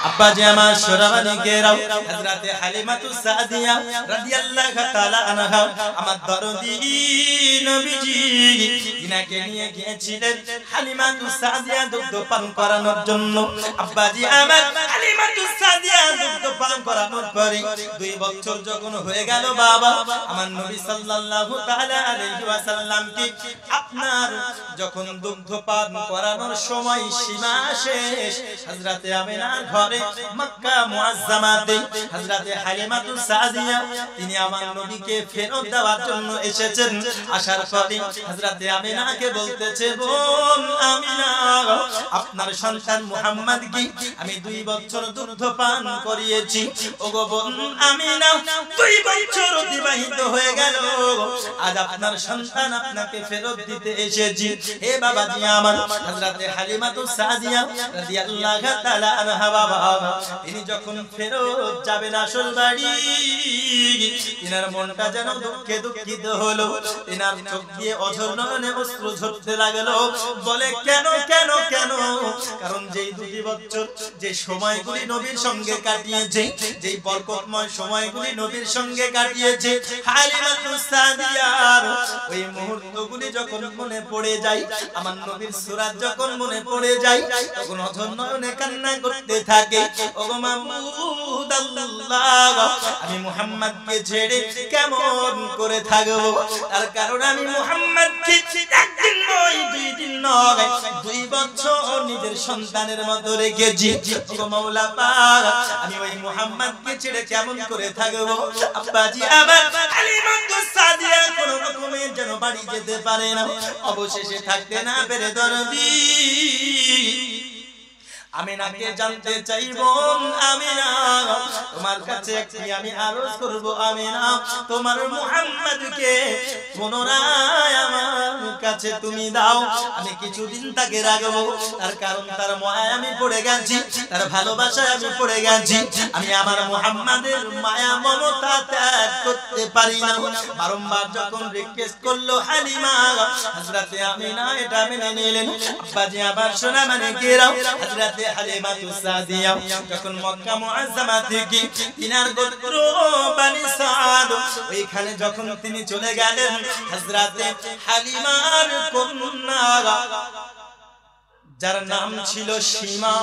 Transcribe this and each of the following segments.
আব্বাজি আমার সোনামানিকেরাও হযরতে হালিমাতুস সাদিয়া রাদিয়াল্লাহু তাআলা আনহা আমার দরদি নবীজি ইনাকে নিয়ে গিয়েছিলেন হালিমাতুস সাদিয়া দুগ্ধ পান করানোর জন্য। আব্বাজি আমার হালিমাতুস সাদিয়া দুগ্ধ পান করানোর পরে 2 বছর যখন হয়ে গেল বাবা, আমার নবী সাল্লাল্লাহু তাআলা আলাইহি ওয়াসাল্লামকে আপনার যখন দুগ্ধ পান করানোর সময় সীমা শেষ, হযরতে আমিনার ঘরে মক্কা মুআজ্জামাতে হযরতে হালিমাতুস সাদিয়া তিনি আমার নবীকে ফেরত দেওয়ার জন্য এসেছেন। আসার পরে হযরতে আমিনাকে বলতেছে, বোন আমিনা, আপনার সন্তান মুহাম্মদকে আমি 2 বছর দুগ্ধ পান করিয়েছি। ওগো বোন আমিনা, 2 বছর অতিবাহিত হয়ে গেল, আজ আপনার সন্তান আপনাকে ফেরত দিতে এসেছি। হে বাবাজি আমার, হযরতে হালিমাতুস সাদিয়া রাদিয়াল্লাহু তাআলা আনহা বাবা তিনি যখন ফেরত যাবেন আসল বাড়ি, ইনার মনটা যেন দুঃখে দুঃখিত হলো। ইনার চোখ দিয়ে অঝর নয়নে অশ্রু ঝরতে লাগলো। বলে কেন কেন কেন? কারণ যেই 2 বছর যে সময়গুলি নবীর সঙ্গে কাটিয়েছে, যেই বরকতময় সময়গুলি নবীর সঙ্গে কাটিয়েছে, হালিমাতুস সাদিয়ার ওই মুহূর্তগুলি যখন মনে পড়ে যায়, আমার নবীর সুরাত যখন মনে পড়ে যায়, তখন অঝর নয়নে কান্না করতে থাকে। ওগো মাবুদ আল্লাহ, আমি মুহাম্মদকে ছেড়ে কেমন করে থাকবো? তার কারণ আমি মুহাম্মদকে একদিন নয় 2 দিন নয় 2 বছর নিজের সন্তানের মতো রেখেছি। ওগো মাওলা পাক, আমি ওই মুহাম্মদকে ছেড়ে কেমন করে থাকবো? আব্বাজি আমার হালিমাতুস সাদিয়া কোনো রকমের যেন বাড়ি যেতে পারে না। অবশেষে থাকতে না পেরে দরদি আমিনাকে জানতে চাইবো, আমিনা তোমার কাছে একটি আমি আরজ করব, আমিনা তোমার মুহাম্মদকে পুনরায় আমার কাছে তুমি দাও, আমি কিছুদিন তাকে রাখবো। তার কারণ তার মায়া আমি পড়ে গেছি, তার ভালোবাসায় আমি পড়ে গেছি। আমি আমার মুহাম্মাদের মায়া মমতা ত্যাগ করতে পারি না। বারংবার যখন রিকোয়েস্ট করলো হালিমা, হযরতে আমিনা এটা মেনে নিলেন। আব্বাজি আবার শোনা মানে কেরাও, হযরতে হালিমাতুস সাদিয়া যখন মক্কা মুআজ্জামা থেকে তিনার গোত্র বনি সাদ ওইখানে যখন তিনি চলে গেলেন, হযরতে হালিমার কন্যা যার নাম ছিল সীমা,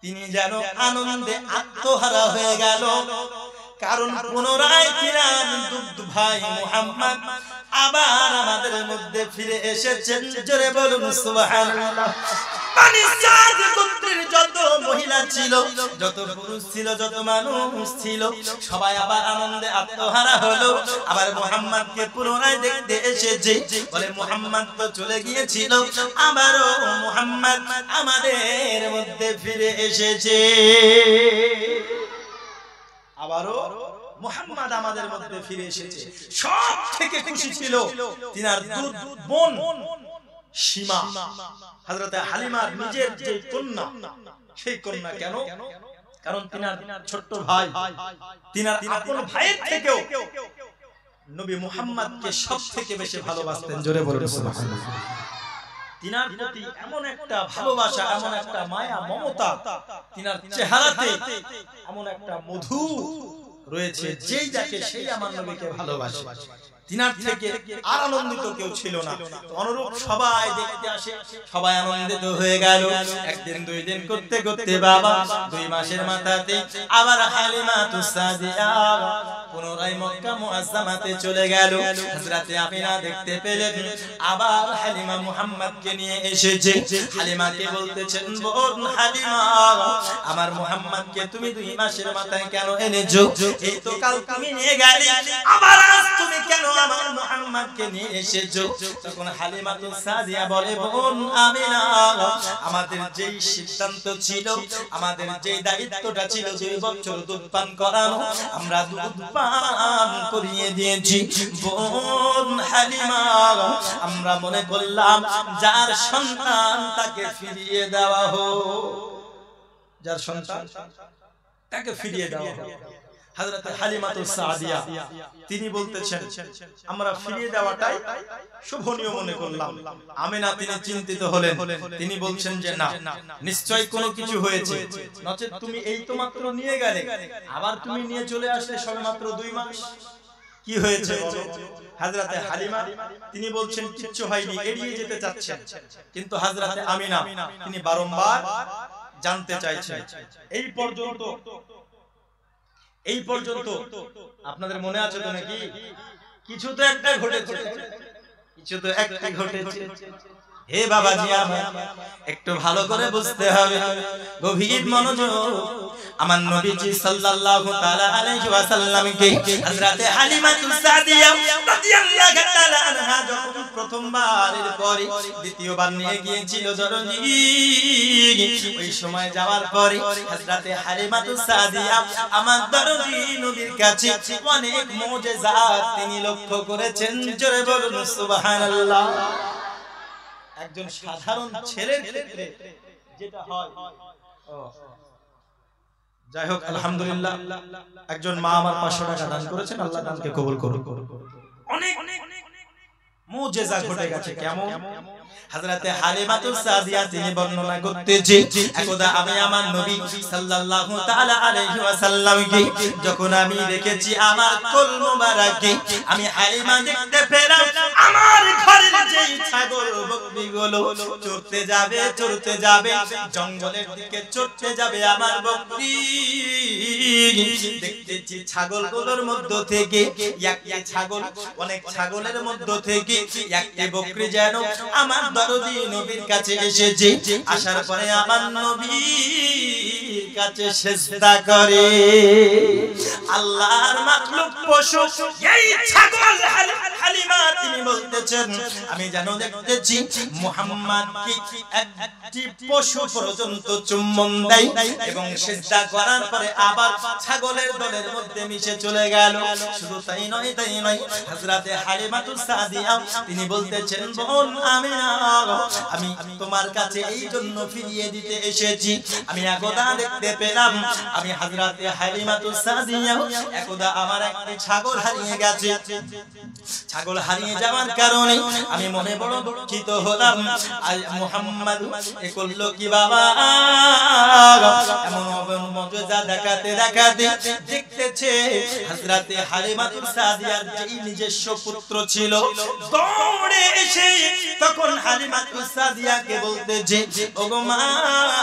তিনি যেন আনন্দে আত্মহারা হয়ে গেল। কারণ পুনরায় তিনার দুধ ভাই মুহাম্মদ আবার আমাদের মধ্যে ফিরে এসেছেন। জোরে বলুন সুবহানাল্লাহ। বনি সাদ গোত্রের যত মহিলা ছিল, যত পুরুষ ছিল, যত মানুষ ছিল, সবাই আবার আনন্দে আত্মহারা হলো। আবার মুহাম্মদকে পুনরায় দেখতে এসেছে। বলে মুহাম্মদ তো চলে গিয়েছিল, আবারও মুহাম্মদ আমাদের মধ্যে ফিরে এসেছে। আবারও মুহাম্মদ আমাদের মধ্যে ফিরে এসেছে। সব থেকে খুশি ছিল তিনার দুধ বোন সীমা, হযরতে হালিমার নিজের যে কন্যা, সেই কন্যা। কেন? কারণ তিনার ছোট্ট ভাই, তিনার আপন ভাইয়ের থেকেও নবী মুহাম্মদকে সব থেকে বেশি ভালোবাসতেন। জোরে বলুন সুবহানাল্লাহ। তিনার প্রতি এমন একটা ভালোবাসা, এমন একটা মায়া মমতা, তিনার চেহারাতে এমন একটা মধু রয়েছে, যেই দেখে সেই আমার নবীকে ভালোবাসে। তিনার থেকে আর আনন্দিত কেউ ছিল না। অনুরূপ সবাই দেখতে আসে, সবাই আনন্দিত হয়ে গেল। একদিন 2 দিন করতে করতে বাবা 2 মাসের মাথাতে আবার হালিমাতুস সাদিয়া পুনরায় মক্কা মুআজ্জামাতে চলে গেল। হযরতে আমিনা দেখতে পেলেন আবার হালিমা মুহাম্মদকে নিয়ে এসেছে। হালিমাকে বলতেছেন, বোন হালিমা, আমার মুহাম্মদকে তুমি 2 মাসের মাথায় কেন এনেছো? এই তো কাল তুমি নিয়ে গেলে, আবার আজ তুমি কেন আমার মুহাম্মদকে নিয়ে এসেছো? তখন হালিমাতুস সাদিয়া বলে, বোন আমিনা, আমাদের যেই সিদ্ধান্ত ছিল, আমাদের যেই দায়িত্বটা ছিল 2 বছর দুধ পান করানো, আমরা দুধ পান করিয়ে দিয়েছি। বোন হালিমা, আমরা মনে করলাম যার সন্তান তাকে ফিরিয়ে দেওয়া হোক, যার সন্তান তাকে ফিরিয়ে দেওয়া হোক। হযরত হালিমাতুস সাদিয়া তিনি বলতেছেন আমরা ফিরিয়ে দেওয়াটাই শুভনীয় মনে করলাম। আমিনা তিনি চিন্তিত হলেন, তিনি বলছেন যে না, নিশ্চয়ই কোনো কিছু হয়েছে, নচেত তুমি এই তো মাত্র নিয়ে গেলে, আবার তুমি নিয়ে চলে আসলে সবে মাত্র 2 মাস, কি হয়েছে বলো? হযরতে হালিমা তিনি বলছেন কিচ্ছু হয়নি, এড়িয়ে যেতে চাচ্ছেন, কিন্তু হযরতে আমিনা তিনি বারংবার জানতে চাইছেন। এই পর্যন্ত আপনাদের মনে আছে তো নাকি? কিছু তো একটা ঘটেছে। হে বাবাজি আমার, একটু ভালো করে বুঝতে হবে, গভীর মনোযোগ। আমার নবীজি সাল্লাল্লাহু তাআলা আলাইহি ওয়াসাল্লামকে হযরতে হালিমাতুস সাদিয়া রাদিয়াল্লাহু তাআলা আনহা যখন প্রথমবারের পরে দ্বিতীয়বার নিয়ে গিয়েছিল দরজি, ওই সময় যাওয়ার পরে হযরতে হালিমাতুস সাদিয়া আমার দরজি নবীর কাছে অনেক মুজিজাত তিনি লক্ষ্য করেছেন। জোরে বলুন সুবহানাল্লাহ। একজন সাধারণ ছেলের ক্ষেত্রে যেটা হয়, যাই হোক আলহামদুলিল্লাহ, একজন মা আমার 500 টাকা দান করেছেন, আল্লাহ দানকে কবুল করুন। অনেক মুজিজা ঘটে গেছে। কেমন? হযরতে হালিমাতুস সাদিয়া তিনি বর্ণনা করতেছেন, একদা আমি আমার নবী সাল্লাল্লাহু তাআলা আলাইহি ওয়াসাল্লামকে যখন আমি দেখেছি আমার কোল মোবারকে, আমি হালিমা দেখতে পেলাম আমার ঘরের যেই ছাগল বকরিগুলো চড়তে যাবে জঙ্গলের দিকে চড়তে যাবে আমার বকরি, দেখতেছি ছাগলগুলোর মধ্য থেকে একটি ছাগল, অনেক ছাগলের মধ্য থেকে একটি বকরি যেন আমার দরদি নবীর কাছে এসেছে। আসার পরে আমার নবীর কাছে সিজদা করে। আল্লাহর মাখলুক পশু এই ছাগল হালিমা তিনি বলতেছেন আমি যেন দেখতেছি মুহাম্মদকে একটি পশু পর্যন্ত চুম্বন দেয় এবং সিজদা করার পরে আবার ছাগলের দলের মধ্যে মিশে চলে গেল। শুধু তাই নয়, হযরতে হালিমাতুস সাদিয়া তিনি বলতেছেন বোন আমিনা, আমি তোমার কাছে এই জন্য ফিরিয়ে দিতে এসেছি। আমি একদা দেখতে পেলাম আমি হযরতে হালিমাতুস সাদিয়া একদা আমার একটি ছাগল হারিয়ে গেছে। ছাগল হারিয়ে যাওয়ার কারণে আমি মনে বড় দুঃখিত হলাম। মুহাম্মদ এ করলো কি বাবা? এমন মুজিজা দেখাতে দেখতেছে হযরতে হালিমাতুস সাদিয়ার যেই নিজস্ব পুত্র ছিল দৌড়ে এসে তখন হালিমাতুস সাদিয়াকে বলতেছে ওগো মা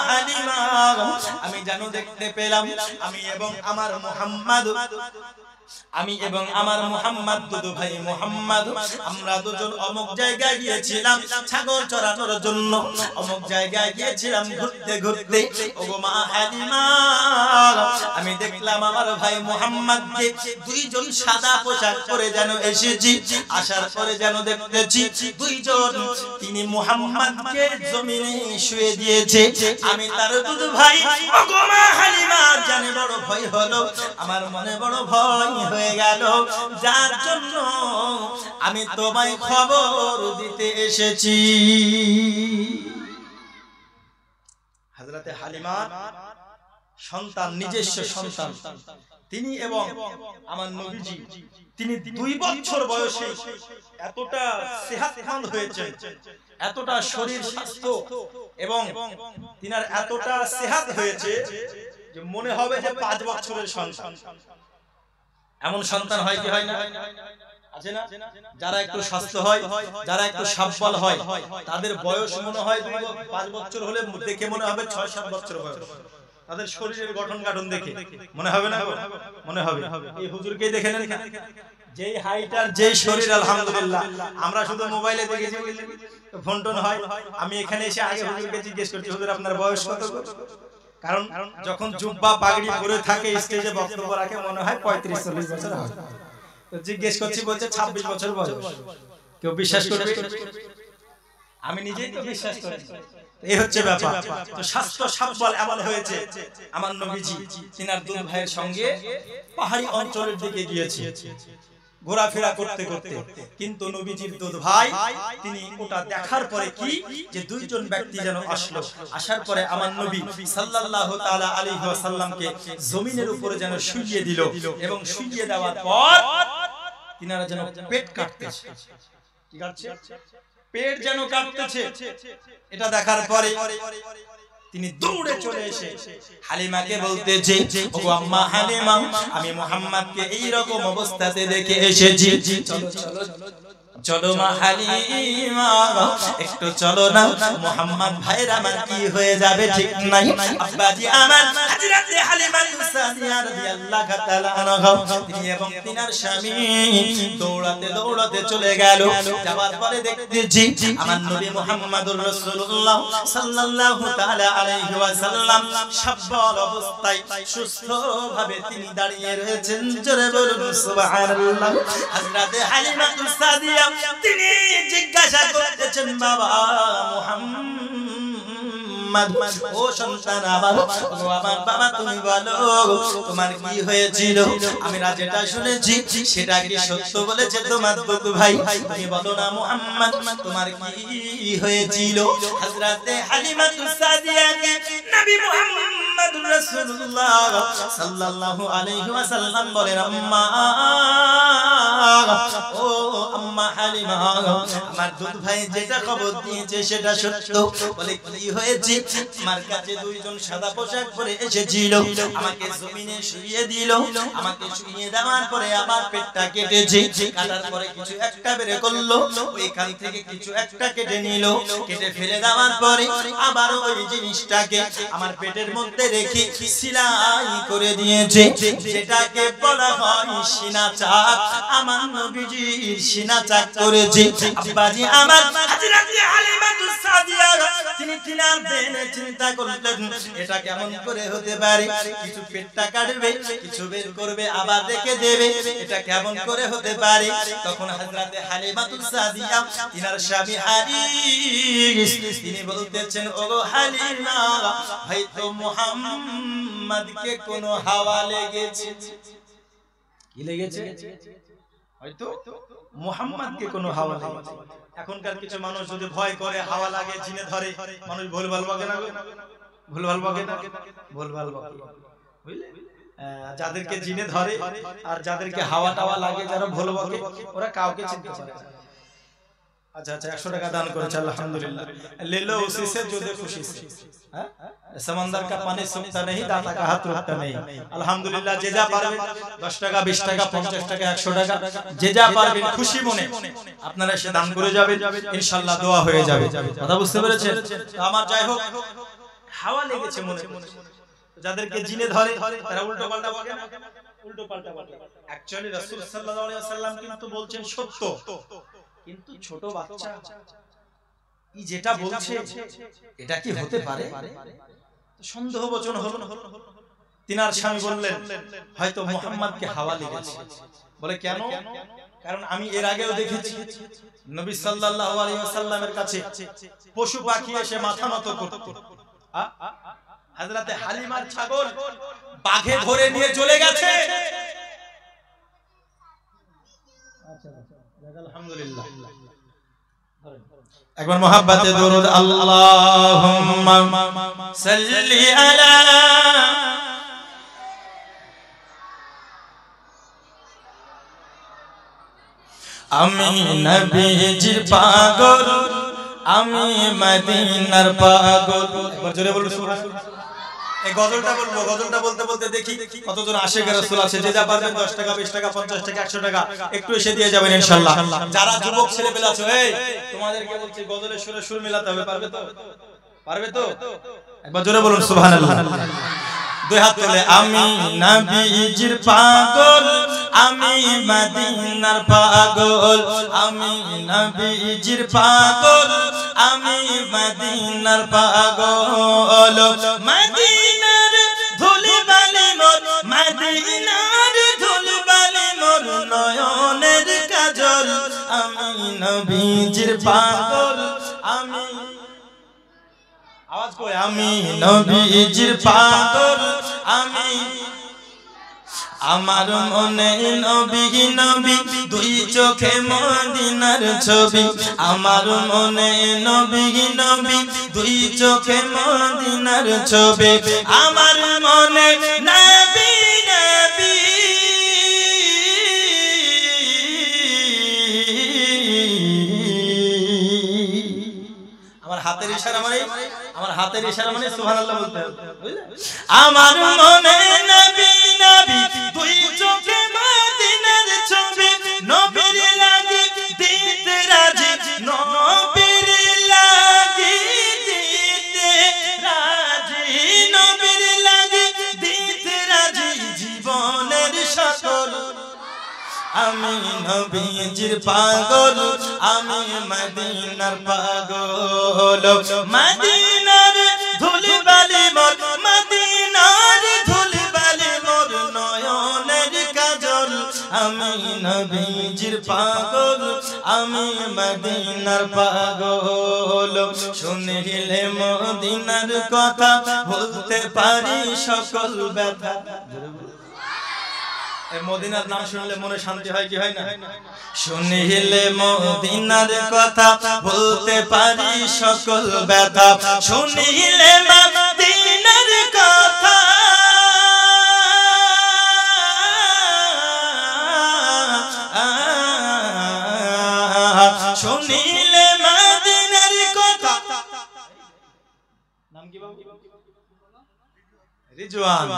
হালিমা, আমি জানো দেখতে পেলাম আমি এবং আমার মুহাম্মদ দুদু ভাই মুহাম্মদ আমরা দুজন অমুক জায়গায় গিয়েছিলাম ছাগল চরানোর জন্য, অমুক জায়গায় গিয়েছিলাম ঘুরতে। ওগো মা হালিমা, আমি দেখলাম আমার ভাই মুহাম্মদকে 2 জন সাদা পোশাক পরে যেন এসেছি। আসার পরে যেন দেখতেছি 2 জন তিনি মুহাম্মদকে জমিনে শুয়ে দিয়েছে। আমি তার দুদু ভাই ওগো মা হালিমা জানে বড় ভয় হলো, আমার মনে বড় ভয় হয়ে গেল, যার জন্য আমি তোমায় খবর দিতে এসেছি। হযরতে হালিমা সন্তান, নিজস্ব সন্তান তিনি এবং আমার নবীজি তিনি 2 বছর বয়সে এতটা সেহাতমন্দ হয়েছে, এতটা শরীর স্বাস্থ্য এবং তিনার এতটা সেহাত হয়েছে যে মনে হবে যে 5 বছরের সন্তান। এমন সন্তান হয় কি হয় না? আছে না? যারা একটু স্বাস্থ্য হয়, যারা একটু সবল হয়, তাদের বয়স মনে হয় 5 বছর হলে দেখে মনে হবে 6-7 বছর বয়স। তাদের শরীরের গঠন দেখে মনে হবে না? মনে হবে। এই হুজুরকেই দেখে নেন, যেই হাইট আর যেই শরীর আলহামদুলিল্লাহ। আমরা শুধু মোবাইলে দেখেছি, ফোন টোন হয়। আমি এখানে এসে আগে হুজুরকে জিজ্ঞেস করছি হুজুর আপনার বয়স কত? কারণ যখন জুব্বা পাগড়ি পরে থাকে স্টেজে বক্তব্য রাখে মনে হয় 35-40 বছর হয়। তো জিজ্ঞেস করছি, বলছে 26 বছর বয়স। কেউ বিশ্বাস করবে? আমি নিজেই তো বিশ্বাস করি। এই হচ্ছে ব্যাপার। তো স্বাস্থ্য সবল এমন হয়েছে আমার নবীজি তিনার 2 ভাইয়ের সঙ্গে পাহাড়ি অঞ্চলের দিকে গিয়েছে। ঘোরাফেরা করতে করতে, কিন্তু নবীজির দুধ ভাই তিনি ওটা দেখার পরে কি যে দুইজন ব্যক্তি যেন আসলো, আসার পরে আমার নবী সাল্লাল্লাহু তাআলা আলাইহি ওয়াসাল্লামকে জমিনের উপরে যেন শুইয়ে দিল, এবং শুইয়ে দেওয়ার পর তিনারা যেন পেট কাটতেছে। কি কাটছে? পেট যেন কাটতেছে। এটা দেখার পরে তিনি দৌড়ে চলে এসে হালিমাকে বলতেছে, ওগো আম্মা হালিমা, আমি মুহাম্মদকে এই রকম অবস্থাতে দেখে এসেছি, চলো চলো চলো মা হালিমা, একটু চলো না, মুহাম্মদ ভাইয়ের আমার কি হয়ে যাবে ঠিক নাই। আব্বাজি আমার হযরতে হালিমা সাদিয়া রাদিয়াল্লাহু তাআলা আনহা তিনি এবং তিনার স্বামী দৌড়াতে দৌড়াতে চলে গেল। যাওয়ার পরে দেখতেছি আমার নবী মুহাম্মদুর রাসূলুল্লাহ সাল্লাল্লাহু তাআলা আলাইহি ওয়াসাল্লাম সবল অবস্থায় সুস্থভাবে তিনি দাঁড়িয়ে রয়েছেন। জোরে বলুন সুবহানাল্লাহ। হযরতে হালিমা সাদিয়া তিনি জিজ্ঞাসা করতেছেন, বাবা মুহাম্মদ, ও সন্তান আমার, ও আমার বাবা, তুমি বলো তোমার কি হয়েছিল? আমি যেটা শুনেছি সেটা কি সত্য বলেছে তোমার দুধ ভাই? তুমি বলো না মুহাম্মদ, তোমার কি হয়েছিল? হযরতে হালিমা সাদিয়াকে নবী মুহাম্মদুর রাসূলুল্লাহ সাল্লাল্লাহু আলাইহি ওয়াসাল্লাম বলেন, আম্মা, ও আম্মা হালিমা, আমার দুধ ভাই যেটা খবর দিয়েছে সেটা সত্য। বলে কি হয়েছে? আমার কাছে দুইজন সাদা পোশাক পরে এসেছিল, আমাকে জমিনে শুইয়ে দিল, আমাকে শুইয়ে দেওয়ার পরে আমার পেটটা কেটেছে, কাটার পরে কিছু একটা বের করলো, ওইখান থেকে কিছু একটা কেটে নিল, কেটে ফেলে দেওয়ার পরে আবার ওই জিনিসটাকে আমার পেটের মধ্যে রেখে সেলাই করে দিয়েছে, যেটাকে বলা হয় সিনা চাক। আমার নবীজির সিনা চাক করেছে। আব্বাজি আমার হযরতে হালিমা সাদিয়া তিনি তিনার বেনে চিন্তা করলেন, এটা কেমন করে হতে পারে? কিছু পেটটা কাটবে, কিছু বের করবে, আবার রেখে দেবে, এটা কেমন করে হতে পারে? তখন হযরতে হালিমা সাদিয়া তিনার স্বামী হারিস তিনি বলতেছেন, ওগো হালিমা, হয়তো মুহাম্মদকে কোনো হাওয়া লেগেছে। কি লেগেছে? হয়তো মুহাম্মদকে কোনো হাওয়া লেগেছে। এখনকার কিছু মানুষ যদি ভয় করে হাওয়া লাগে, জিনে ধরে, মানুষ ভুলভাল বকে না, ভুলভাল বকে না, ভুলভাল বকে, বুঝলে? যাদেরকে জিনে ধরে আর যাদেরকে হাওয়া টাওয়া লাগে, যারা ভুল বকে, ওরা কাউকে চিনতে পারে না। अच्छा अच्छा 100 টাকা দান করেছে, আলহামদুলিল্লাহ। ले लो उसी से जो दे खुशी से, समंदर का पानी सूखता नहीं, दाता का हाथ रुकता नहीं। अल्हम्दुलिल्लाह। যে যা পারবেন 10 টাকা 20 টাকা 50 টাকা 100 টাকা যে যা পারবেন খুশি মনে আপনারা এসে দান করে যাবেন, ইনশাআল্লাহ দোয়া হয়ে যাবে। কথা বুঝতে পেরেছেন? আমার যাই হোক হাওয়া লেগেছে মনে, যাদেরকে জিনে ধরে তারা উল্টো পাল্টা বলে না, উল্টো পাল্টা বলে। অ্যাকচুয়ালি রাসূল সাল্লাল্লাহু আলাইহি ওয়াসাল্লাম কিন্তু বলছেন সত্য, কিন্তু ছোট বাচ্চা ই যেটা বলছে এটা কি হতে পারে? সন্দেহভাজন হলো। তিনার স্বামী বললেন, হয়তো মুহাম্মদকে হাওয়া লেগেছে। বলে কেন? কারণ আমি এর আগেও দেখেছি নবী সাল্লাল্লাহু আলাইহি ওয়াসাল্লামের কাছে পশু পাখি এসে মাথা নত করত। হযরতে হালিমার ছাগল বাঘে ধরে নিয়ে চলে গেছে। আলহামদুলিল্লাহ। একবার মোহাব্বতে দরুদ আল্লাহুম্মা সাল্লি আলা, আমি নবীজির পাগল, আমি মদিনার পাগল। একবার জোরে বলুন সুবহানাল্লাহ। এই গজলটা বলবো, গজলটা বলতে বলতে দেখি কতজন আশিক রাসূল আছে। যে যা পারবেন 10 টাকা 20 টাকা 50 টাকা 100 টাকা একটু এসে দিয়ে যাবেন ইনশাআল্লাহ। যারা যুবক ছেলেপেলে আছো, এই তোমাদেরকে বলছি গজলের সুরে সুর মিলাতে হবে। পারবে তো? পারবে তো? একবার জোরে বলুন সুবহানাল্লাহ। দুই হাত তুলে, আমি নবীজির পাগল, আমি মদিনার পাগল, আমি নবীজির পাগল, আমি মদিনার পাগল। মদিনার ধুলিবালি মোর, মদিনার ধুলিবালি মোর নয়নের কাজল, আমি নবীজির পাগল, আমি আওয়াজ করে, আমি নবীজির পাগল, আমার মনে নবী নবী দুই চোখে মদিনার ছবি আমার মনে নবী নবী দুই চোখে মদিনার ছবি আমার মনে নবী নবী আমার হাতের ইশারা মানে সুবহানাল্লাহ বলতে হবে বুঝলে আমার মনে নবী নবী দুই চোখে মদিনার ছবি নবীর লাগি দিতে রাজি নবীর লাগি দিতে রাজি নবীর লাগি দিতে রাজি জীবনের সকল আমি নবীজির পাগল আমি মদিনার পাগল মদিনার ধুলিবালি মোর মদিনার ধুলিবালি মোর নয়নের কাজল আমি নবীজির পাগল আমি মদিনার পাগল শুনিলে মদিনার কথা বলতে পারি সকল ব্যথা মদিনার নাম শুনলে মনে শান্তি হয় কি হয় না শুনিলে মদিনার কথা বলতে পারি সকল ব্যথা শুনিলে মদিনার কথা শুনিলে মদিনার কথা নাম কি বাবু রিজওয়ান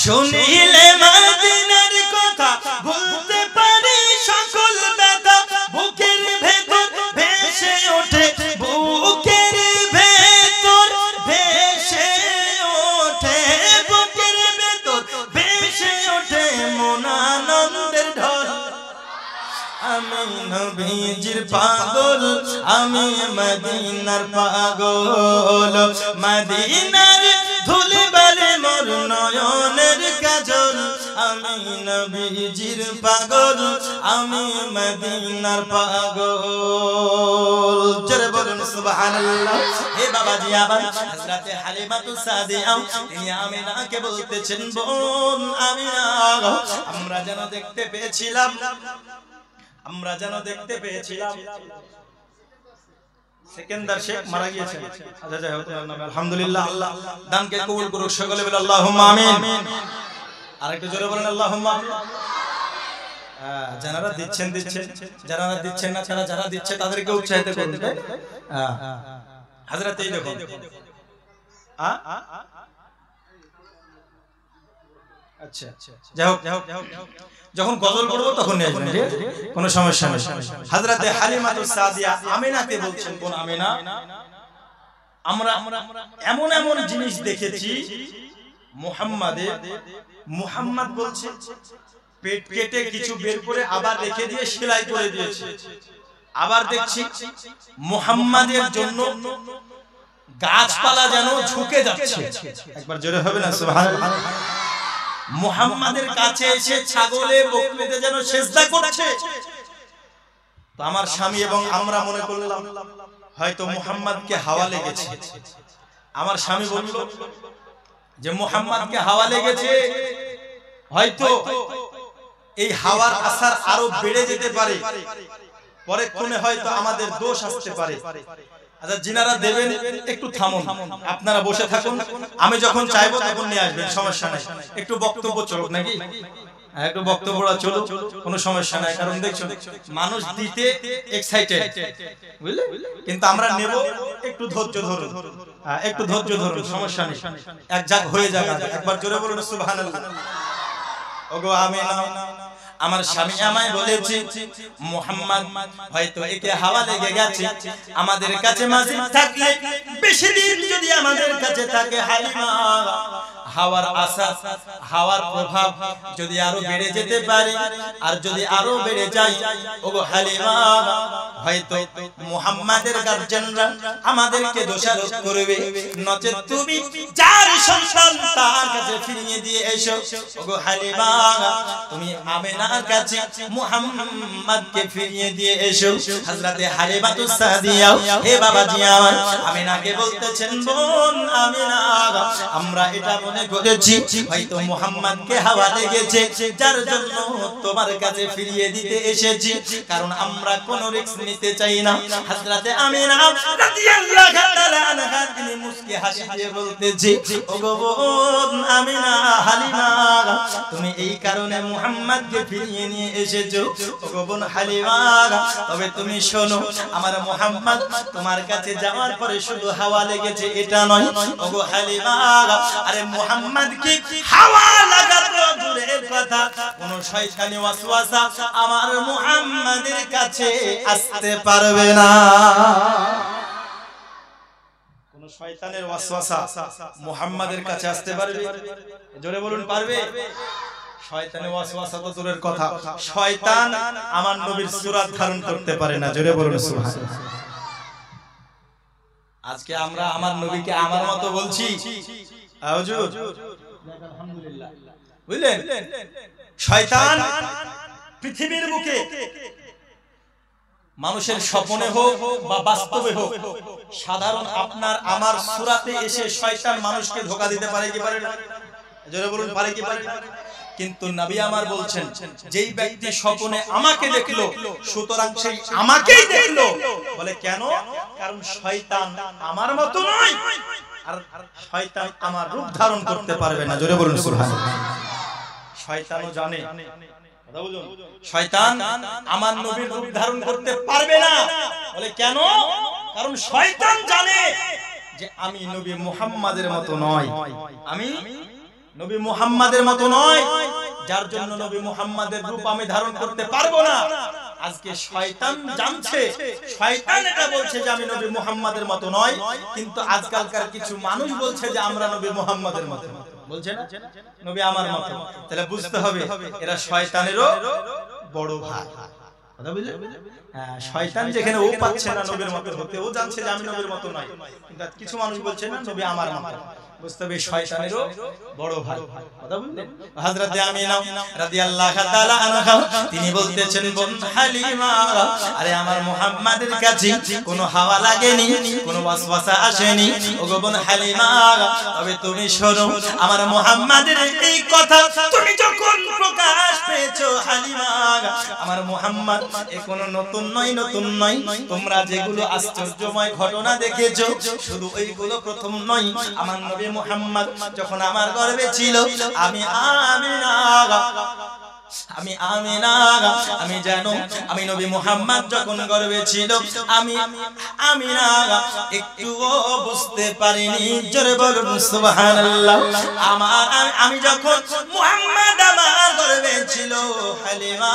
শুনিলে মদিনার কথা বলতে পারি সকল ব্যথা বুকের ভেতর ভেসে ওঠে বুকের ভেতর ভেসে ওঠে বুকের ভেতর ভেসে ওঠে মন আনন্দের ঢল আমি নবীজির পাগল আমি মদিনার পাগল মদিনার ধুলিবালি মোর নয়নের কাজল আমি নবীজির পাগল আমি মদিনার পাগল জোরে বলুন সুবহানাল্লাহ হে বাবাজি আবার হযরতে হালিমাতুস সাদিয়া তিনি আমিনাকে বলতেছেন বোন আমিনা আমরা যেন দেখতে পেয়েছিলাম সেকেন্দার শেখ মারা গিয়েছেন আচ্ছা যাই হোক আলহামদুলিল্লাহ আল্লাহ দানকে কবুল করুক সকলে বলে আল্লাহুম্মা আমিন আরেকটু জোরে বলেন আল্লাহুম্মা আমিন যারা দিচ্ছেন যারা দিচ্ছেন না যারা দিচ্ছে তাদেরকে উৎসাহিত করুন হযরত এই দেখুন আচ্ছা যাই হোক যখন গজল পড়বো তখন নিয়ে আসবেন কোনো সমস্যা নেই হযরতে হালিমাতুস সাদিয়া আমিনাকে বলছেন কোন আমিনা আমরা এমন এমন জিনিস দেখেছি মুহাম্মদ বলছে পেট কেটে কিছু বের করে আবার রেখে দিয়ে সেলাই করে দিয়েছে আবার দেখছি মুহাম্মাদের জন্য গাছপালা যেন ঝুঁকে যাচ্ছে একবার জোরে হবে না সুবহানাল্লাহ মুহাম্মাদের কাছে এসে ছাগলে বকরিতে যেন সিজদা করছে তো আমার স্বামী এবং আমরা মনে করলাম হয়তো মুহাম্মাদকে হাওয়া লেগেছে আমার স্বামী বলল যে মুহাম্মাদকে হাওয়া লেগেছে হয়তো এই হাওয়ার আসার আরো বেড়ে যেতে পারে পরে কোনে হয়তো আমাদের দোষ আসতে পারে আচ্ছা জিনারা দেবেন একটু থামুন আপনারা বসে থাকুন আমি যখন চাইবো তখন নিয়ে আসবেন সমস্যা নাই একটু বক্তব্য চলুক নাকি একটু বক্তব্যটা চলুক কোনো সমস্যা নাই কারণ দেখছো মানুষ দিতে এক্সাইটেড বুঝলে কিন্তু আমরা নেব একটু ধৈর্য ধরুন সমস্যা নেই এক জায়গা হয়ে যাবে একবার জোরে বলুন সুবহানাল্লাহ ওগো আমিনা আমার স্বামী আমায় বলেছে মুহাম্মদ হয়তো একে হাওয়া লেগে গেছে আমাদের কাছে মাঝে থাকলে বেশি দিন যদি আমাদের কাছে থাকে হালিমা হাওয়ার আসার হাওয়ার প্রভাব যদি আরো বেড়ে যেতে পারে আর যদি আরো বেড়ে যায় ওগো হালিমা হয়তো মুহাম্মাদের গার্জিয়ানরা আমাদেরকে দোষারোপ করবে, নচেত তুমি যার সন্তান তার কাছে ফিরিয়ে দিয়ে এসো। ওগো হালিমা, তুমি আমিনার কাছে মুহাম্মাদকে ফিরিয়ে দিয়ে এসো। হযরতে হালিমাতুস সাদিয়া, হে বাবাজি আমার, আমিনাকে বলতেছেন, বোন আমিনা, আমরা এটা মনে করেছি হয়তো মুহাম্মাদকে হাওয়া লেগেছে, যার জন্য তোমার কাছে ফিরিয়ে দিতে এসেছি, কারণ আমরা কোনো রিস্ক নিতে চাই না। হযরতে আমিনা রাদিয়াল্লাহু তাআলা আনহা তিনি মুস্কি হাসি দিয়ে বলতেছি, ওগো বোন আমিনা, হালিমা, তুমি এই কারণে মুহাম্মাদকে ফিরিয়ে নিয়ে এসেছো। ওগো বোন হালিমা, তবে তুমি শোনো, আমার মুহাম্মদ তোমার কাছে যাওয়ার পরে শুধু হাওয়া লেগেছে এটা নয়। ওগো হালিমা, আরে মুহাম্মদ কি হাওয়া লাগাতো দূরের কথা, কোন শয়তানি ওয়াসওয়াসা আমার মুহাম্মাদের কাছে আসতে পারবে না। কোন শয়তানের ওয়াসওয়াসা মুহাম্মাদের কাছে আসতে পারবে? জোরে বলুন, পারবে? শয়তানের ওয়াসওয়াসা তো দূরের কথা, শয়তান আমার নবীর সূরত ধারণ করতে পারে না। জোরে বলুন সুবহানাল্লাহ। আজকে আমরা আমার নবীকে আমার মতো বলছি, হুজুর আলহামদুলিল্লাহ, বুঝলেন? শয়তান পৃথিবীর বুকে মানুষের স্বপ্নে হোক বা বাস্তবে হোক, সাধারণ আপনার আমার সূরাতে এসে শয়তান মানুষকে ধোঁকা দিতে পারে কি পারে না? জোরে বলুন, পারে কি পারে না? কিন্তু নবী আমার বলছেন, যেই ব্যক্তি স্বপ্নে আমাকে দেখলো, সুতরাং সেই আমাকেই দেখলো। বলে কেন? কারণ শয়তান আমার মতো নয়, আর শয়তান আমার রূপ ধারণ করতে পারবে না। জোরে বলুন সুবহানাল্লাহ। শয়তানও জানে, কথা বুঝুন, শয়তান আমার নবীর রূপ ধারণ করতে পারবে না। বলে কেন? কারণ শয়তান জানে যে আমি নবী মুহাম্মাদের মতো নয়, আমি নবী মুহাম্মাদের মতো নয়, যার জন্য নবী মুহাম্মাদের রূপ আমি ধারণ করতে পারবো না। আজকে শয়তান জানছে, শয়তান এটা বলছে যে আমি নবী মুহাম্মাদের মতো নয়, কিন্তু আজকালকার কিছু মানুষ বলছে যে আমরা নবী মুহাম্মাদের মতো, বলছে না নবী আমার মতো। তাহলে বুঝতে হবে এরা শয়তানেরও বড় ভাই। কথা বুঝলেন? হ্যাঁ, শয়তান যেখানে ও পাচ্ছে না নবীর মতো হতে, ও জানছে যে আমি নবীর মতো নয়, কিন্তু কিছু মানুষ বলছে না নবী আমার মতো। বুঝতে হবে শয়তানেরও বড় ভাই। কথা বুঝলেন? হযরতে আমিনা রাদিয়াল্লাহু তাআলা আনহা তিনি বলতেছেন, বোন হালিমা, আরে আমার মুহাম্মাদের কাছে কোনো হাওয়া লাগেনি, কোনো ওয়াসওয়াসা আসেনি। ওগো বোন হালিমা, তবে তুমি শোনো, আমার মুহাম্মাদের এই কথা তুমি যখন প্রকাশ পেয়েছো হালিমা, আমার মুহাম্মদ এ কোনো নতুন নয়, নতুন নয়। তোমরা যেগুলো আশ্চর্যময় ঘটনা দেখেছো, শুধু ওইগুলো প্রথম নয়। আমার নবী মুহাম্মদ যখন আমার গর্ভে ছিল, আমি জানো, আমি নবী মুহাম্মদ যখন গর্ভে ছিল, আমিনা একটুও বুঝতে পারিনি। জোরে বলুন সুবহানাল্লাহ। আমি যখন মুহাম্মদ আমার গর্ভে ছিল হালিমা,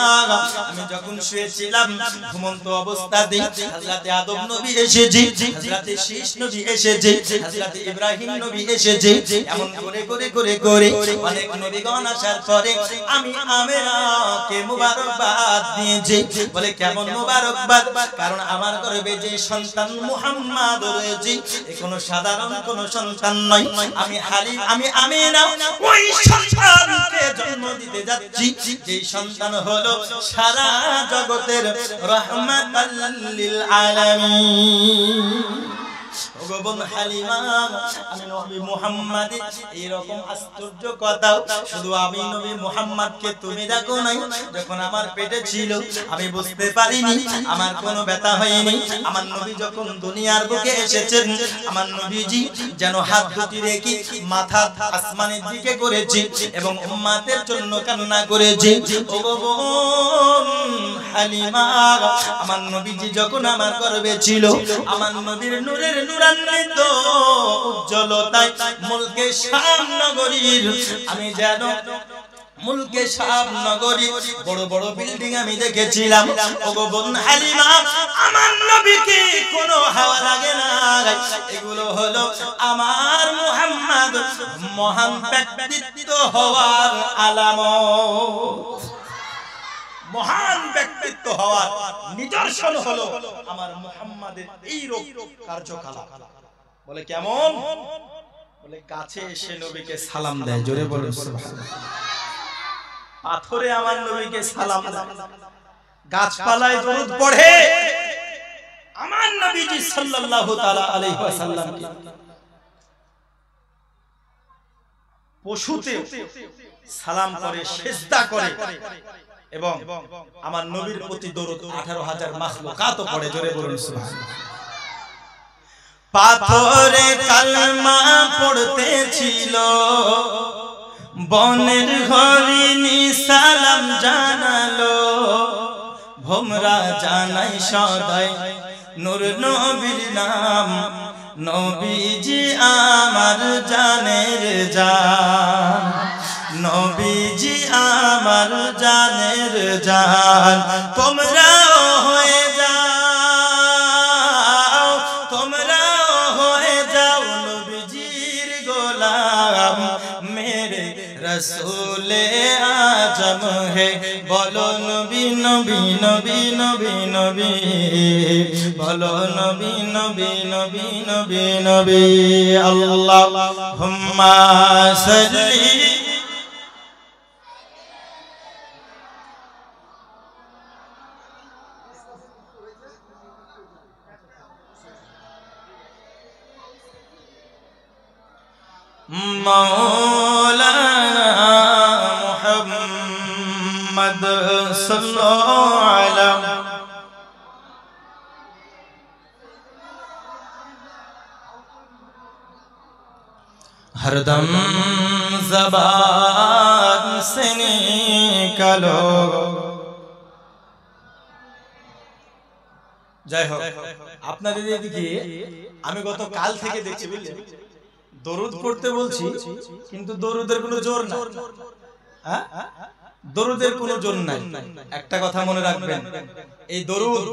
আমি যখন শুয়েছিলাম ঘুমন্ত অবস্থাতে, হযরতে আদম নবী এসেছে, হযরতে শীষ নবী এসেছে, হযরতে ইব্রাহিম নবী এসেছে, এমন করে করে করে করে অনেক নবীগণ আসার পরে আমি আমিনাকে মুবারকবাদ দিয়েছি। বলে কেমন মুবারকবাদ? কারণ আমার গর্ভে যে সন্তান মুহাম্মদ রয়েছে, এ কোনো সাধারণ কোনো সন্তান নয়। আমি আমিনা ওই সন্তানকে জন্ম দিতে যাচ্ছি, যেই সন্তান হলো সারা জগতের রাহমাতাল লিল আলামিন। ওগো বোন হালিমা, আমি নবী মুহাম্মদ এরকম আশ্চর্য কথা শুধু আমি নবী মুহাম্মদকে তুমি দেখো নাই, যখন আমার পেটে ছিল আমি বুঝতে পারিনি, আমার কোনো ব্যথা হয়নি। আমার নবী যখন দুনিয়ার বুকে এসেছেন, আমার নবীজি যেন হাত দুটি রেখে মাথা আসমানের দিকে করেছে এবং উম্মতের জন্য কান্না করেছে। ওগো বোন হালিমা, আমার নবীজি যখন আমার গর্ভে ছিল, আমার নবীর নূরের নূরান্বিত উজ্জ্বলতায় মুলকে শাম নগরীর, আমি যেন মুলকে শাম নগরী বড় বড় বিল্ডিং আমি দেখেছিলাম। ওগো বোন হালিমা, আমার নবীকে কোনো হাওয়া লাগে না। এগুলো হলো আমার মুহাম্মদ মহান ব্যক্তিত্ব হওয়ার আলামত। মহান ব্যক্তিত্ব হওয়ার নিদর্শন হলো আমার মুহাম্মাদের এই রূপ কার্যকলাপ। বলে কেমন? বলে গাছে এসে নবীকে সালাম দেয়, জোরে বলুন সুবহানাল্লাহ। পাথরে আমার নবীকে সালাম দেয়, গাছপালায় দরুদ পড়ে আমার নবীজি সাল্লাল্লাহু তাআলা আলাইহি ওয়াসাল্লাম। পশুতে সালাম করে, সিজদা করে এবং আমার নবীর প্রতি দরুদ 18,000 মাখলুকাত পড়ে, জোরে বলুন সুবহানাল্লাহ। পাথরে কালমা পড়তেছিল, বনের হরিণী সালাম জানালো, ভোমরা জানাই সদাই নূর নবীর নাম, নবীজি আমার জানের জান, নবীজি আমার জানের জান। তোমরাও হয়ে যাও, তোমরাও হয়ে যাও নবীজির গোলাম, মেরে রসূলে আজম হে। বলো নবী নবী নবী নবী নবী, বলো নবী নবী নবী নবী নবী। আল্লাহুম্মা সাল্লি মাওলানা মুহাম্মদ সাল্লাল্লাহু আলাইহি हरदम ज़बान से निकालो। जय हो। আপনাদের এদিকে আমি গত কাল থেকে দেখছি, বুঝলেন, দরুদ পড়তে বলছি কিন্তু দরুদের কোনো জোর নাই। হ্যাঁ, দরুদের কোনো জোর নাই। একটা কথা মনে রাখবেন, এই দরুদ,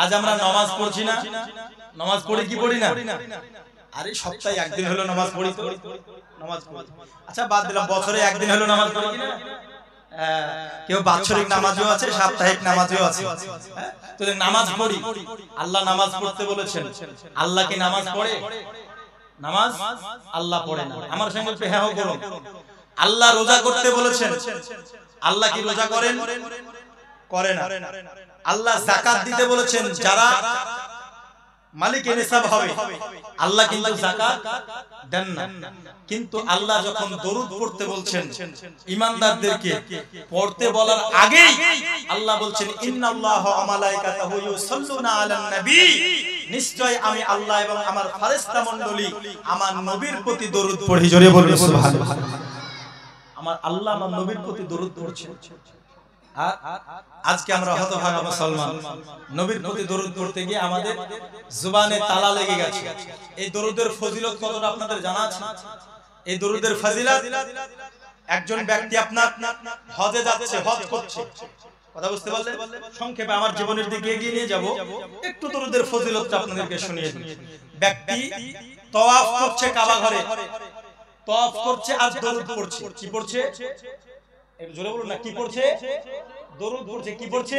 আজ আমরা নামাজ পড়ছি না, নামাজ পড়ি কি পড়ি না? আরে সপ্তাহে একদিন হলো নামাজ পড়ি তো, নামাজ পড়ি। আচ্ছা বাদ দিলাম, বছরে একদিন হলো নামাজ পড়ি কিনা? কেউ বাৎসরিক নামাজও আছে, সাপ্তাহিক নামাজও আছে। তো নামাজ পড়ি, আল্লাহ নামাজ পড়তে বলেছেন। আল্লাহ কি নামাজ পড়ে? নামাজ আল্লাহ পড়ে না। আমার সঙ্গে একটু হ্যাঁ করুন। আল্লাহ রোজা করতে বলেছেন, আল্লাহ কি রোজা করেন? করে না। আল্লাহ যাকাত দিতে বলেছেন, যারা মালিকে নিসাব হবে, আল্লাহ কিন্তু যাকাত দেন না। কিন্তু আল্লাহ যখন দরুদ পড়তে বলছেন ঈমানদারদেরকে, পড়তে বলার আগেই আল্লাহ বলছেন ইন্নাল্লাহা ওয়া মালাইকাতাহু ইউসাল্লুনা আলান নবী, নিশ্চয় আমি আল্লাহ এবং আমার ফেরেশতা মণ্ডলী আমার নবীর প্রতি দরুদ পড়ি। জোরে বলুন সুবহানাল্লাহ। আমার আল্লাহ আমার নবীর প্রতি দরুদ পড়ছেন। আজকে আমরা হতভাগা মুসলমান, নবীর প্রতি দরুদ পড়তে গিয়ে আমাদের জবানে তালা লেগে গেছে। এই দরুদের ফজিলত কতটা আপনাদের জানা আছে? এই দরুদের ফজিলত, একজন ব্যক্তি আপনার হজে যাচ্ছে, হজ করছে, কথা বুঝতে পারলেন? সংক্ষেপে আমার জীবনের দিকে এগিয়ে নিয়ে যাব, একটু দরুদের ফজিলতটা আপনাদেরকে শুনিয়ে দিই। ব্যক্তি তওয়াফ করছে কাবা ঘরে, তওয়াফ করছে আর দরুদ পড়ছে। কি পড়ছে? একটু জোরে বলুন না, কি পড়ছে? দরুদ পড়ছে। কি পড়ছে?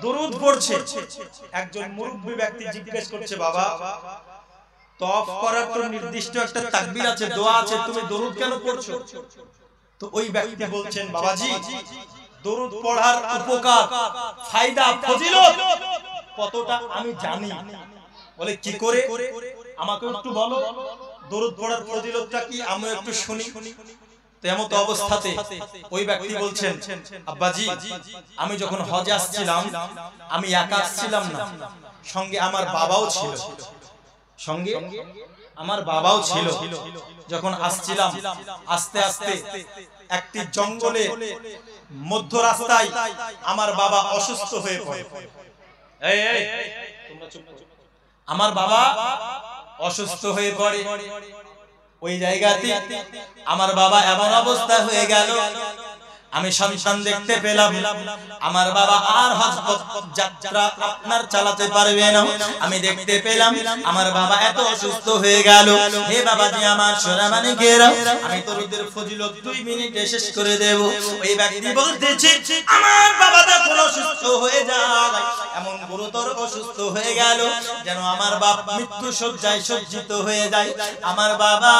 দরুদ পড়ছে। একজন মুরব্বি ব্যক্তি জিজ্ঞেস করছে, বাবা তওয়াফ করার তো নির্দিষ্ট একটা তাকবীর আছে, দোয়া আছে, তুমি দরুদ কেন পড়ছো? তো ওই ব্যক্তি বলছেন, বাবাজি দরুদ পড়ার উপকার, ফায়দা, ফজিলত কতটা আমি জানি। বলে কি করে? আমাকে একটু বলো, দরুদ পড়ার ফজিলতটা কি, আমি একটু শুনি। তেমত অবস্থাতে ওই ব্যক্তি বলছেন, আব্বাজি আমি যখন হজে আসছিলাম, আমি একা আসছিলাম না, সঙ্গে আমার বাবাও ছিল, সঙ্গে আমার বাবাও ছিল। যখন আসছিলাম, আস্তে আস্তে একটি জঙ্গলে মধ্য রাস্তায় আমার বাবা অসুস্থ হয়ে পড়ে। আমার বাবা অসুস্থ হয়ে পড়ে। ওই জায়গাতে আমার বাবা এমন অবস্থা হয়ে গেল, আমি সন্তান দেখতে পেলাম আমার বাবা আর হজ যাত্রা আপনার চালাতে পারবে না। আমি দেখতে পেলাম আমার বাবা এত অসুস্থ হয়ে গেল। হে বাবাজি আমার সোনামানিকেরা, আমি দরুদের ফজিলত 2 মিনিটে শেষ করে দেব। ওই ব্যক্তি বলতেছে আমার বাবা যখন অসুস্থ হয়ে যায়, এমন গুরুতর অসুস্থ হয়ে গেল যেন আমার বাপ মৃত্যু শয্যায় সজ্জিত হয়ে যায়। আমার বাবা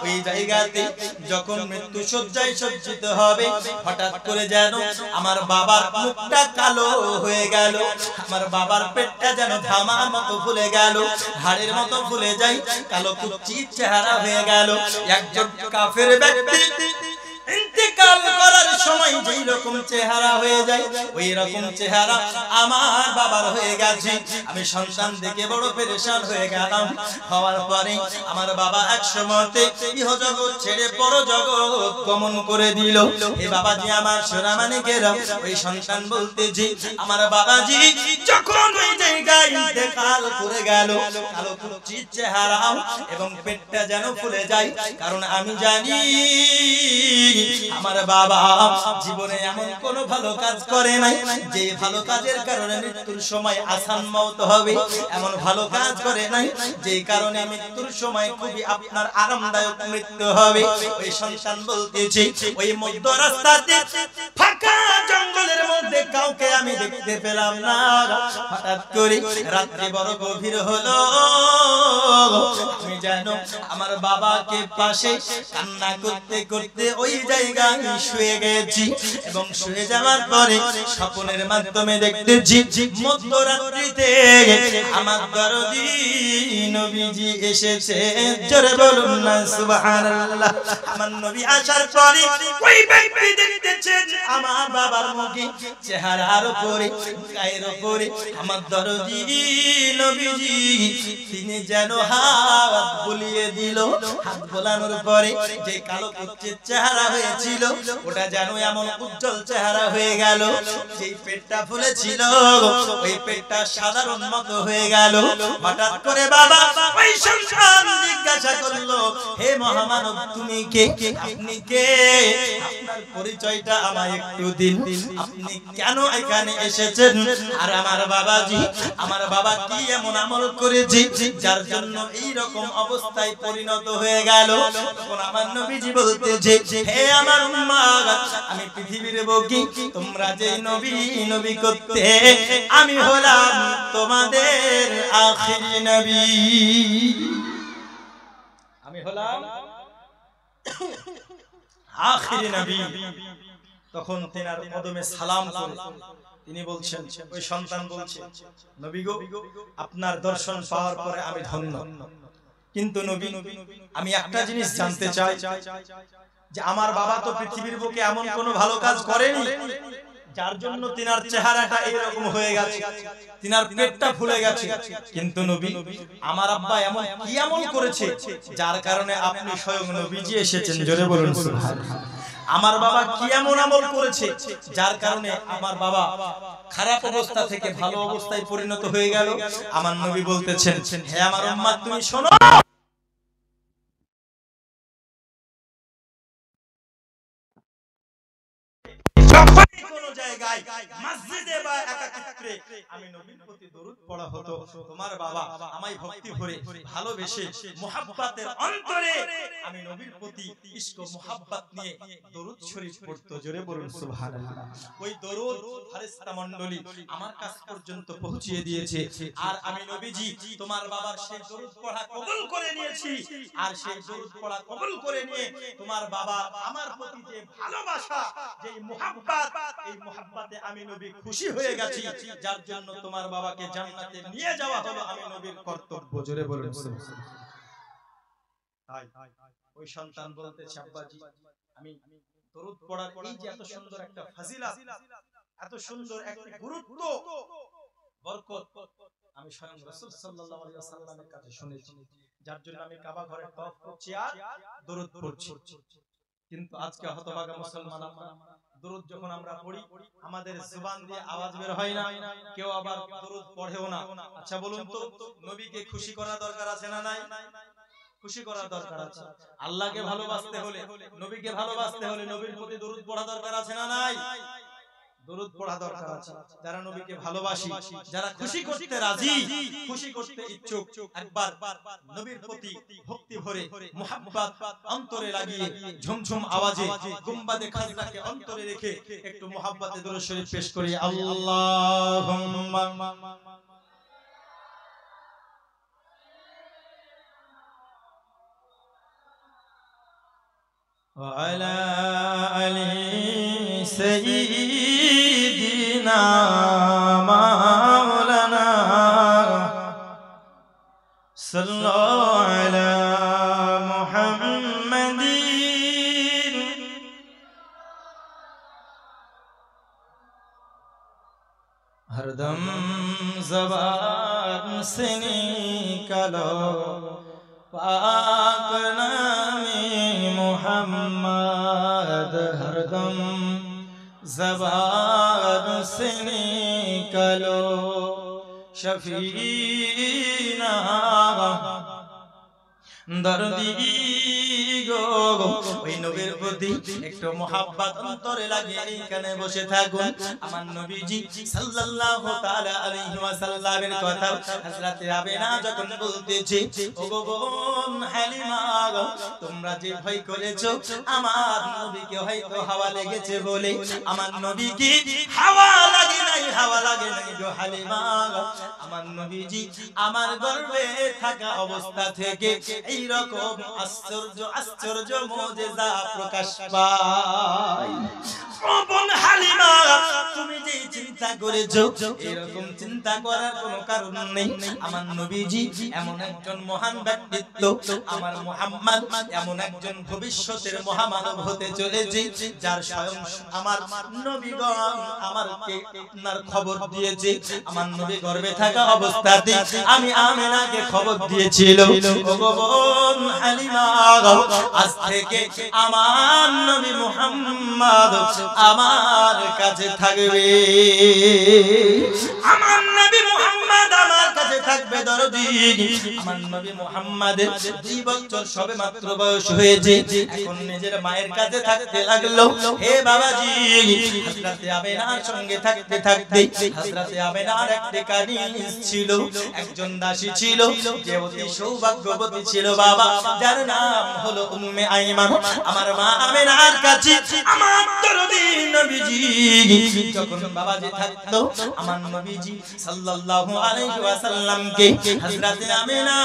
ওই জায়গাতে যখন মৃত্যু শয্যায় সজ্জিত হবে, হঠাৎ করে যেন আমার বাবার মুখটা কালো হয়ে গেল, আমার বাবার পেটটা যেন ধামার মতো ফুলে গেল, হাড়ের মতো ফুলে যায়, কালো কুচির চেহারা হয়ে গেল। একজন কাফের ব্যক্তি ইন্তেকাল করার সময় যেই রকম চেহারা হয়ে যায়, ওই রকম চেহারা আমার বাবার হয়ে গেছে। আমি সন্তান দেখে বড় পেরেশান হয়ে গেলাম। হওয়ার পরে আমার বাবা এক সময়তে ইহজগৎ ছেড়ে পরজগৎ গমন করে দিল। এ বাবাজি আমার সোনামানিকেরা, ওই সন্তান বলতেছি আমার বাবাজি যখন ওই জায়গায় ইন্তেকাল করে গেল, কালো কুচির চেহারা এবং পেটটা যেন ফুলে যায়, কারণ আমি জানি আমার বাবা জীবনে এমন কোন ভালো কাজ করে নাই যে ভালো কাজের কারণে মৃত্যুর সময় আসান মওত হবে, এমন ভালো কাজ করে নাই যে কারণে মৃত্যুর সময় খুবই আপনার আরামদায়ক মৃত্যু হবে। ওই সন্তান বলতেছে ওই মধ্য রাস্তাতে ফাঁকা জঙ্গলের মধ্যে কাউকে আমি দেখতে পেলাম না। হঠাৎ করে রাত্রি বড় গভীর হলো, আমি জানো আমার বাবাকে পাশে কান্না করতে করতে ওই জায়গায় শুয়ে গেছি এবং শুয়ে যাওয়ার পরে স্বপ্নের মাধ্যমে দেখতেছি মধ্যরাত্রিতে আমার দরদি নবীজি এসেছে। জোরে বলুন না সুবহানাল্লাহ। আমার নবী আসার পরে ওই ব্যক্তি দেখতেছেন আমার বাবার মুখে চেহারার উপরে গায়ের উপরে আমার দরদি নবীজি তিনি যেন হাত বুলিয়ে দিল। হাত বোলানোর পরে যে কালো কুচির চেহারা হয়েছিল ওটা যেন এমন উজ্জ্বল চেহারা হয়ে গেল, যেই পেটটা ফুলেছিল ওই পেটটা সাধারণ মতো হয়ে গেল। হঠাৎ করে বাবা ওই সন্তান জিজ্ঞাসা করলো, হে মহামানব তুমি কে? আপনি কে? আপনার পরিচয়টা আমায় একটু দিন, আপনি কেন এখানে এসেছেন? আর আমার বাবাজি, আমার বাবা কি এমন আমল করেছে যার জন্য এই রকম অবস্থায় পরিণত হয়ে গেল? তখন আমার নবীজি বলতেছে, হে আমার উম্মাত, আমি পৃথিবীর বুকে তোমরা যে নবী নবী করতে, আমি হলাম তোমাদের আখিরি নবী। আমি হলাম আখিরি নবী। তখন তেনার কদমে সালাম করে তিনি বলছেন, ওই সন্তান বলছে, নবী গো আপনার দর্শন পাওয়ার পরে আমি ধন্য, কিন্তু নবী আমি একটা জিনিস জানতে চাই যে আমার বাবা তো পৃথিবীর বুকে এমন কোনো ভালো কাজ করেনি যার জন্য তিনার চেহারাটা এরকম হয়ে গেছে, তিনার পেটটা ফুলে গেছে, কিন্তু নবী আমার আব্বা এমন কি আমল করেছে যার কারণে আপনি স্বয়ং নবীজি এসেছেন। জোরে বলুন সুবহানাল্লাহ। আমার বাবা কি এমন আমল করেছে যার কারণে আমার বাবা খারাপ অবস্থা থেকে ভালো অবস্থায় পরিণত হয়ে গেল? আমার নবী বলতেছেন, হে আমার উম্মত তুমি শোনো, কোন জায়গায় মসজিদে বা একাকিত্বে আমি নবীর প্রতি দরুদ পড়া হতো, তোমার বাবা আমায় ভক্তি ভরে ভালোবেসে মুহাব্বতের অন্তরে আমি নবীর প্রতি ইশক ও মুহাব্বত নিয়ে দরুদ শরীফ পড়তো। জোরে বলুন সুবহানাল্লাহ। ওই দরুদ ফেরেশতা মণ্ডলী আমার কাছ পর্যন্ত পৌঁছিয়ে দিয়েছে, আর আমি নবীজি তোমার বাবার সেই দরুদ পড়া কবুল করে নিয়েছি, আর সেই দরুদ পড়া কবুল করে নিয়ে তোমার বাবা আমার প্রতি যে ভালোবাসা, যে মুহাব্বত, এই মুহাব্বতে আমি নবী খুশি হয়ে গেছি, যার জন্য তোমার বাবাকে জান্নাতে নিয়ে যাওয়া হলো আমি নবীর কর্তব্য। জোরে বলুন সুবহানাল্লাহ। ওই সন্তান বলতেছে, আব্বাজি আমি দরুদ পড়ার এই যে এত সুন্দর একটা ফজিলত, এত সুন্দর একটা গুরুত্ব বরকত আমি স্বয়ং রাসূল সাল্লাল্লাহু আলাইহি ওয়াসাল্লামের কাছে শুনেছি, যার জন্য আমি কাবা ঘরে তওয়াফ করছি আর দরুদ পড়ছি। কিন্তু আজকে হতভাগা মুসলমান আমরা দরুদ যখন আমরা পড়ি আমাদের জবান দিয়ে আওয়াজ বের হয় না, কেউ আবার দরুদ পড়েও না। আচ্ছা বলুন তো, নবীকে খুশি করা দরকার আছে না নাই? খুশি করার দরকার আছে। আল্লাহকে ভালোবাসতে হলে, নবীকে ভালোবাসতে হলে নবীর প্রতি দরুদ পড়া দরকার আছে না নাই? দরুদ পড়া দরকার আছে। যারা নবীকে ভালোবাসি, যারা খুশি করতে রাজি, খুশি করতে ইচ্ছুক, একবার নবীর প্রতি ভক্তি ভরে মুহাব্বত অন্তরে লাগিয়ে ঝুমঝুম আওয়াজে গুম্বাদে খাজরাকে অন্তরে রেখে একটু মুহাব্বতে দরুদ শরীফ পেশ করি। আল্লাহুম্মা ওয়া আলা আলি সাইয়্যিদিনা মাওলানা সাল্লাল্লাহু আলা মুহাম্মাদিন हरदम ज़बान से निकालो पाक नामे मुहम्मद, हरदम ज़बान से निकालो शफीना दर्दी गो। ওই নবীর প্রতি একটু মুহাব্বত অন্তরে লাগিয়ে এখানে বসে থাকুন। আমার নবীজি সাল্লাল্লাহু তাআলা আলাইহি ওয়াসাল্লামের কথা হযরত আমিনা যখন বলতেছে, ওগো বোন হালিমা, তোমরা যে ভয় করেছো আমার নবীকে হয়তো হাওয়া লেগেছে বলে, আমার নবীকে হাওয়া লাগে নাই, হাওয়া লাগে নাই গো হালিমা। আমার নবীজি আমার গর্ভে থাকা অবস্থা থেকে এই রকম আশ্চর্য আশ্চর্য মুজিজা প্রকাশ পায়। বোন হালিমা, তুমি যে চিন্তা করেছো এরকম চিন্তা করার কোনো কারণ নেই। আমার নবীজি এমন একজন মহান ব্যক্তিত্ব, আমার মুহাম্মদ এমন একজন ভবিষ্যতের মহামানব হতে চলেছে, যার স্বয়ং আমার নবীগণ আমাকে আপনার খবর দিয়েছে। আমার নবী গর্ভে থাকা অবস্থাতে আমি আমিনাকে খবর দিয়েছিল, ওগো বোন হালিমা, আজ থেকে আমার নবী মুহাম্মদ আমার কাছে থাকবে, আমার নবী মুহাম্মদ আমার কাছে থাকবে দরদি। আমার নবী মুহাম্মাদের 2 বছর সবে মাত্র বয়স হয়েছে, এখন নিজের মায়ের কাছে থাকতে লাগলো। হে বাবাজি, হযরতে আমিনার সঙ্গে থাকতে থাকতে হযরতে আমিনার একটা কানিজ ছিল, একজন দাসী ছিল যে অতি সৌভাগ্যবতী ছিল বাবা, যার নাম হলো উম্মে আইমান। আমার মা আমিনার কাছে আমার দরদি নবীজি যখন বাবাজি থাকতো, আমার নবীজি সাল্লাল্লাহু আলাইহি ওয়াসাল্লামকে হযরতে আমিনা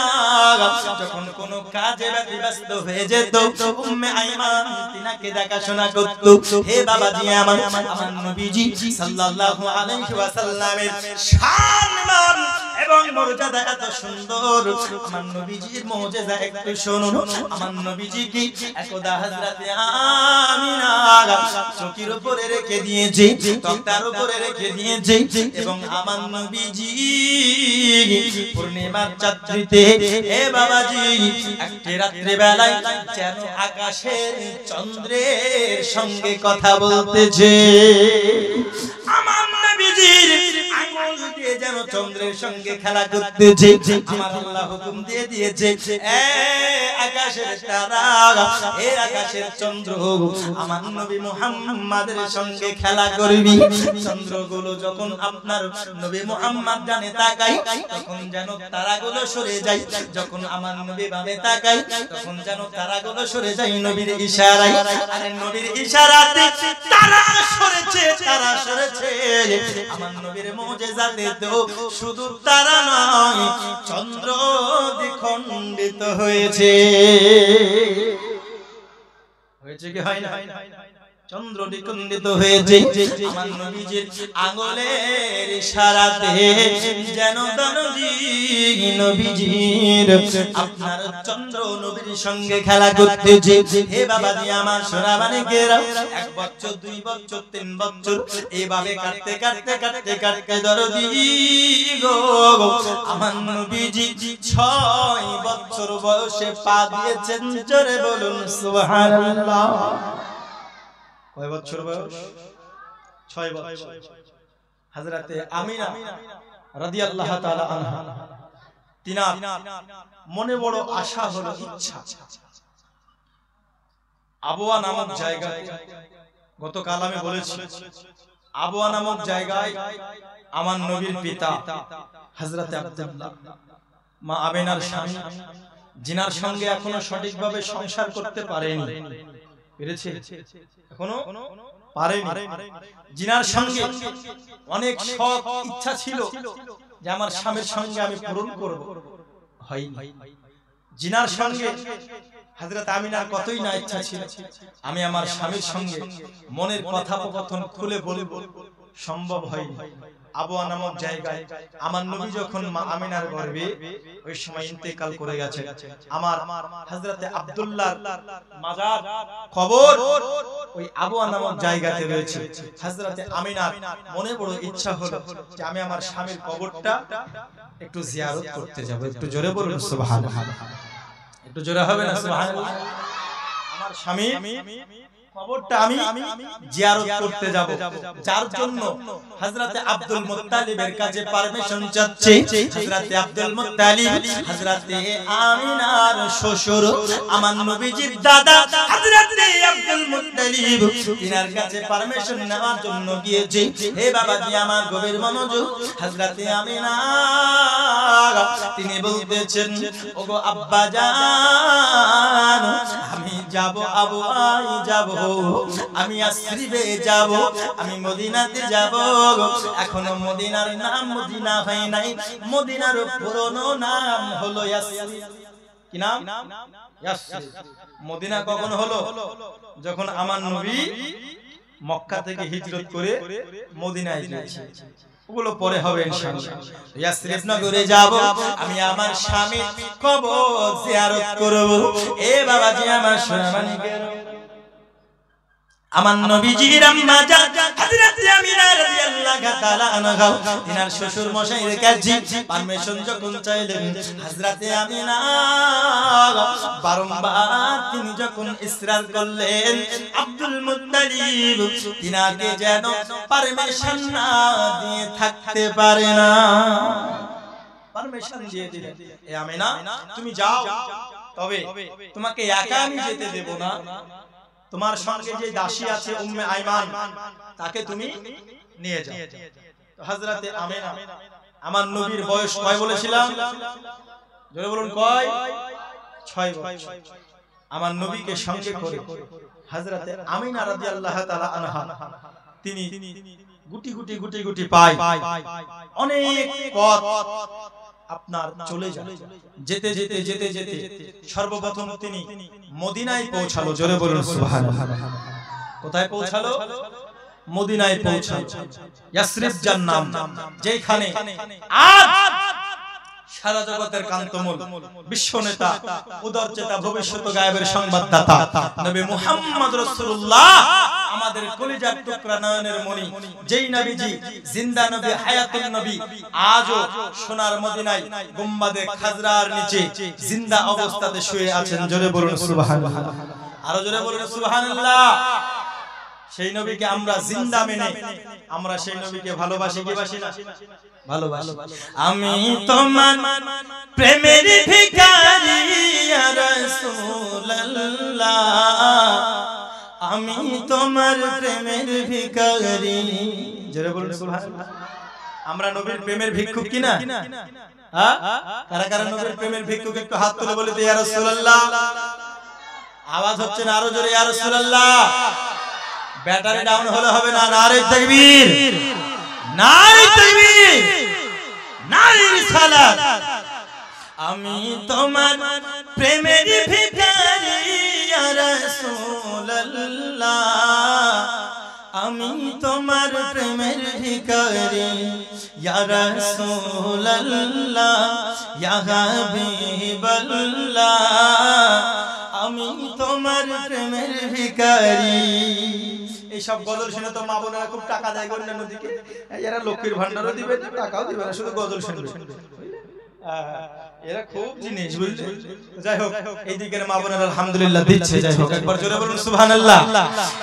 যখন কোনো কাজে ব্যস্ত হয়ে যেত, উম্মে আইমান তিনাকে দেখাশোনা করত। হে বাবাজি আমার, আমার নবীজি সাল্লাল্লাহু আলাইহি ওয়াসাল্লামের শান মান এবং মর্যাদা এত সুন্দর। আমার নবীজির মুজিজা একটু শুনুন। আমার নবীজি কি একদা হযরতে আমিনা চকির উপরে রেখে দিয়েছে, তক্তার উপরে রেখে দিয়েছে, এবং আমার নবীজি পূর্ণিমার চাঁদটিতে, হে বাবাজি, একটা রাত্রি বেলায় যেন আকাশের চন্দ্রের সঙ্গে কথা বলতেছে। আমার নবীজির আঙ্গুল দিয়ে যেন চন্দ্রের সঙ্গে খেলা করতেছে। আমার আল্লাহ হুকুম দিয়ে দিয়েছে, এ আকাশের তারা, এ আকাশের চন্দ্র, আমার নবী মুহাম্মাদের সঙ্গে খেলা করবি। চন্দ্রগুলো যখন আপনার নবী মুহাম্মদ জানে তাকাই, তখন যেন তারাগুলো সরে যায়। যখন আমার নবী বামে তাকাই, তখন যেন তারাগুলো সরে যায় নবীর ইশারায়। আরে নবীর ইশারাতে তারা সরেছে, তারা সরেছে। আমার নবীর মুজিজাতে তো শুধু তারা নয়, চন্দ্র দ্বিখণ্ডিত হয়েছে। হয়েছে কি হয় না? চন্দ্র দ্বিখণ্ডিত হয়েছে। আমার নবীজির আঙ্গুলের ইশারাতে যেন নবীজির আপনার চন্দ্র নবীর সঙ্গে খেলা করতেছে। হে বাবাজি আমার সোনা মানিকেরা, 1 বছর 2 বছর 3 বছর এইভাবে কাটতে কাটতে কাটতে কাটতে দরদি গো, আমার নবীজি 6 বছর বয়সে পা দিয়েছেন। জোরে বলুন সুবহানাল্লাহ। কয় বছর বয়স? 6 বছর। হযরতে আমিনা রাদিয়াল্লাহু তাআলা আনহা তিনার মনে বড় আশা হলো, ইচ্ছা, আবওয়া নামক জায়গায়, গতকাল আমি বলেছি, আবওয়া নামক জায়গায় আমার নবীর পিতা হযরত আব্দুল্লাহ, মা আমিনার স্বামী, জিনার সঙ্গে এখনো সঠিকভাবে সংসার করতে পারেনি, পেরেছে এখনো পারেনি। জিনার সঙ্গে অনেক শখ ইচ্ছা ছিল যে আমার স্বামীর সঙ্গে আমি পূরণ করব, হয়নি। জিনার সঙ্গে হযরত আমিনার কতই না ইচ্ছা ছিল আমি আমার স্বামীর সঙ্গে মনের কথোপকথন খুলে বলবো, সম্ভব হয়নি। আবওয়া নামক জায়গায় আমার নবী যখন মা আমিনার গর্ভে ওই সময় ইন্তেকাল করে গেছে, আমার হযরত আব্দুল্লাহর মাজার কবর ওই আবওয়া নামক জায়গাতে রয়েছে। হযরত আমিনার মনে বড় ইচ্ছা হলো যে আমি আমার স্বামীর কবরটা একটু জিয়ারত করতে যাব। একটু জোরে বলুন সুবহানাল্লাহ, একটু জোরে হবে না সুবহানাল্লাহ? আমার স্বামী কবরটা আমি জিয়ারত করতে যাব, যার জন্য হযরত আব্দুল মুত্তালিবের কাছে পারমিশন চাচ্ছে। হযরত আব্দুল মুত্তালিব হযরত আমিনার শ্বশুর, আমার নবীজির দাদা হযরত আব্দুল মুত্তালিব, তিনার কাছে পারমিশন নেওয়ার জন্য গিয়েছে। হে বাবাজি আমার গভীর মনোযোগ, হযরত আমিনা তিনি বলতেছেন, ওগো আব্বা জান, আমি যাব, আবওয়ায় যাব, আমি ইয়াসরিবে যাব, আমি মদিনাতে যাব। এখনো মদিনার নাম মদিনা হয় নাই, মদিনার পুরনো নাম হলো ইয়াসরিব। কি নাম? ইয়াসরিব। মদিনা কখন হলো? যখন আমার নবী মক্কা থেকে হিজরত করে মদিনায় গিয়েছে। ওগুলো পরে হবে ইনশাআল্লাহ। ইয়াসরিব নগরে যাব, আমি আমার স্বামীর কবর জিয়ারত করব। এ বাবাজি আমার সোনামানিকের, আমার নবীজির আম্মা জান হযরত আমিনা রাদিয়াল্লাহু তাআলা আনহা তিনার শ্বশুর মশাইয়ের কাছে পারমিশন যখন চাইলেন, হযরত আমিনা বারংবার তিনি যখন ইসরার করলেন, আব্দুল মুত্তালিব তিনাকে যেন পারমিশন না দিয়ে থাকতে পারে না, পারমিশন দিয়ে দিলেন, এ আমিনা তুমি যাও, তবে তোমাকে একা আমি যেতে দেব না, তোমার সঙ্গে যে দাসী আছে উম্মে আইমান, তাকে তুমি নিয়ে যাও। তো হযরতে আমিনা, আমার নবীর বয়স কয় বলেছিলাম? জোরে বলুন, কয়? 6 বছর। আমার নবীকে সঙ্গে করে হযরতে আমিনা রাদিয়াল্লাহু তাআলা আনহা তিনি গুটি গুটি গুটি গুটি পায়, অনেক পথ আপনার চলে যায়। যেতে যেতে যেতে যেতে সর্বপ্রথম তিনি মদিনায় পৌঁছালো। জোরে বলুন সুবহানাল্লাহ। কোথায় পৌঁছালো? মদিনায় পৌঁছালো। ইয়াসরিব যার নাম, যেখানে আজ সারা জগতের কান্তমূল বিশ্ব নেতা, উদারচেতা, ভবিষ্যৎ গায়েবের সংবাদদাতা নবী মুহাম্মদ রাসূলুল্লাহ, আমাদের কলিজার টুকরা নয়নের মণি, যেই নবীজি জিন্দা নবী, হায়াতুন নবী, আজও সোনার মদিনায় গুম্বাদে খাজরার নিচে জিন্দা অবস্থাতে শুয়ে আছেন। জোরে বলুন সুবহানাল্লাহ, আরো জোরে বলুন সুবহানাল্লাহ। সেই নবীকে আমরা জিন্দা মেনে আমরা সেই নবীকে ভালোবাসি কি বাসি না? ভালোবাসি। আমি তোমার প্রেমের ভিখারি ইয়া রাসূলুল্লাহ, আমি তোমার প্রেমের ভিখারি। জোরে বলুন সুবহানাল্লাহ। আমরা নবীর প্রেমের ভিক্ষুক কি না? হ্যাঁ, কারা কারা নবীর প্রেমের ভিক্ষুক একটু হাত তুলে বলে ইয়া রাসূলুল্লাহ। আওয়াজ হচ্ছে না? আরো জোরে ইয়া রাসূলুল্লাহ। ব্যাটারি ডাউন হলে হবে না। নারে তাকবীর, নারে তাকবীর, নারে রিসালাত। আমি তোমার প্রেমের ভিখারি ইয়া রাসূলুল্লাহ, আমি তোমার প্রেমের ভিখারি ইয়া রাসূলুল্লাহ, ইয়া হাবিবাল্লাহ, আমি তোমার প্রেমের ভিখারি। এই সব গজল শুনে তো মা বোনেরা খুব টাকা দেয় অন্যান্য দিকে, এরা লক্ষ্মীর ভান্ডারও দিবে, টাকাও দিবে না, শুধু গজল শুনবে। এরা খুব জিনিস বুঝলে। যাই হোক এই দিকের মা বোনেরা আলহামদুলিল্লাহ দিচ্ছে। যাই হোক একবার জোরে বলুন সুবহানাল্লাহ।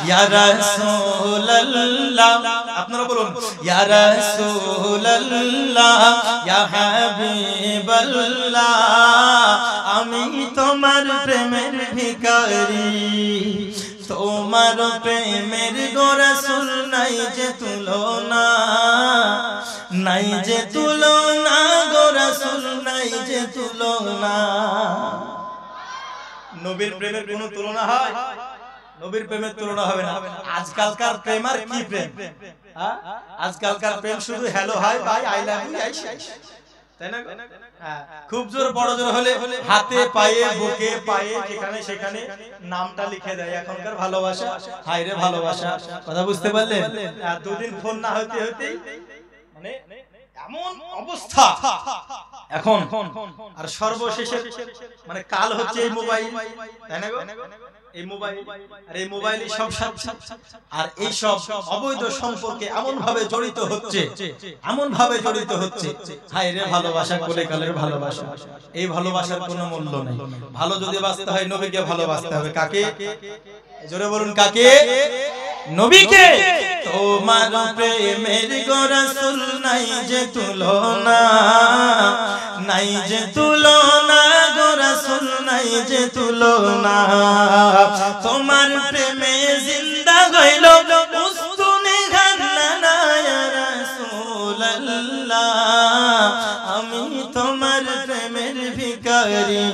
ইয়া রাসূলুল্লাহ, আপনারা বলুন ইয়া রাসূলুল্লাহ ইয়া হাবিবাল্লাহ, আমি তোমার প্রেমের ভিখারি, তোমার প্রেমের গো রাসূল নাই যে তুলনা, নাই যে তুলনা গো রাসূল নাই যে তুলনা। নবীর প্রেমের কোনো তুলনা হয়? নবীর প্রেমের তুলনা হবে না। আজকালকার প্রেম আর কি প্রেম, আজকালকার প্রেম শুধু hello hi bye I love you I শেষ, তাই না? খুব জোর বড় জোর হলে হাতে পায়ে বুকে পায়ে যেখানে সেখানে নামটা লিখে দেয়। এখনকার ভালোবাসা হাই রে ভালোবাসা, কথা বুঝতে পারলেন? দুদিন ফোন না হতে হতেই মানে এমন অবস্থা এখন। আর সর্বশেষে মানে কাল হচ্ছে এই মোবাইল, তাই না গো? এই মোবাইল আর এই মোবাইলে সব আর এই সব অবৈধ সম্পর্কে এমন ভাবে জড়িত হচ্ছে, এমন ভাবে জড়িত হচ্ছে। হায় রে ভালোবাসা, কোলে কালের ভালোবাসা, এই ভালোবাসার কোনো মূল্য নেই। ভালো যদি বাঁচতে হয় নবীকে ভালোবাসতে হবে। কাকে? জোরে বলুন কাকে? নবীকে। তোমার প্রেমের গো রাসূল নাই যে তুলনা, নাই যে তুলনা গো রাসূল নাই যে তুলনা। তোমার প্রেমে জিন্দা হইল উস্তুনে গান্না ইয়া রাসূলুল্লাহ, আমি তোমার প্রেমের ভিখারি,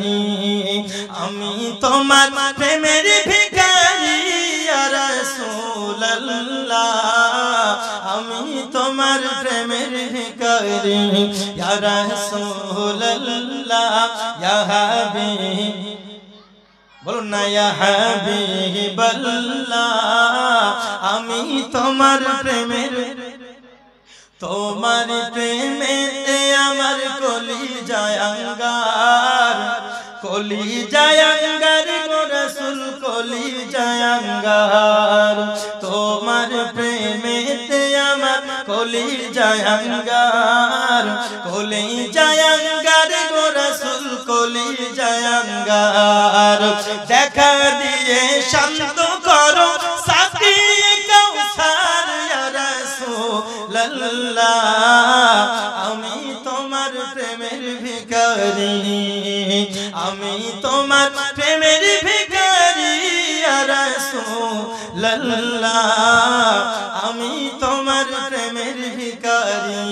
আমি তোমার প্রেমের ভিখারি ইয়া রাসূলুল্লাহ, আমি তোমার প্রেমের ভিখারি ইয়া রাসূলুল্লাহ ইয়া হাবিব, বলুন না ইয়া হাবিবাল্লাহ, আমি তোমার প্রেমের, তোমার প্রেমেতে আমার কলিজায় আঙ্গার, কলিজায় আঙ্গার গো রাসূল কলিজায় আঙ্গার, তোমার প্রেমেতে আমার কলিজায় আঙ্গার, কলিজায় আঙ্গার গো রাসূল কলিজায় আঙ্গার। দেখা দিয়ে শান্ত করো সাকি কাউসার ইয়া রাসূলুল্লাহ, আমি তোমার প্রেমের ভিখারি, আমি তোমার প্রেমের ভিখারি ইয়া রাসূলুল্লাহ, আমি তোমার প্রেমের ভিখারি।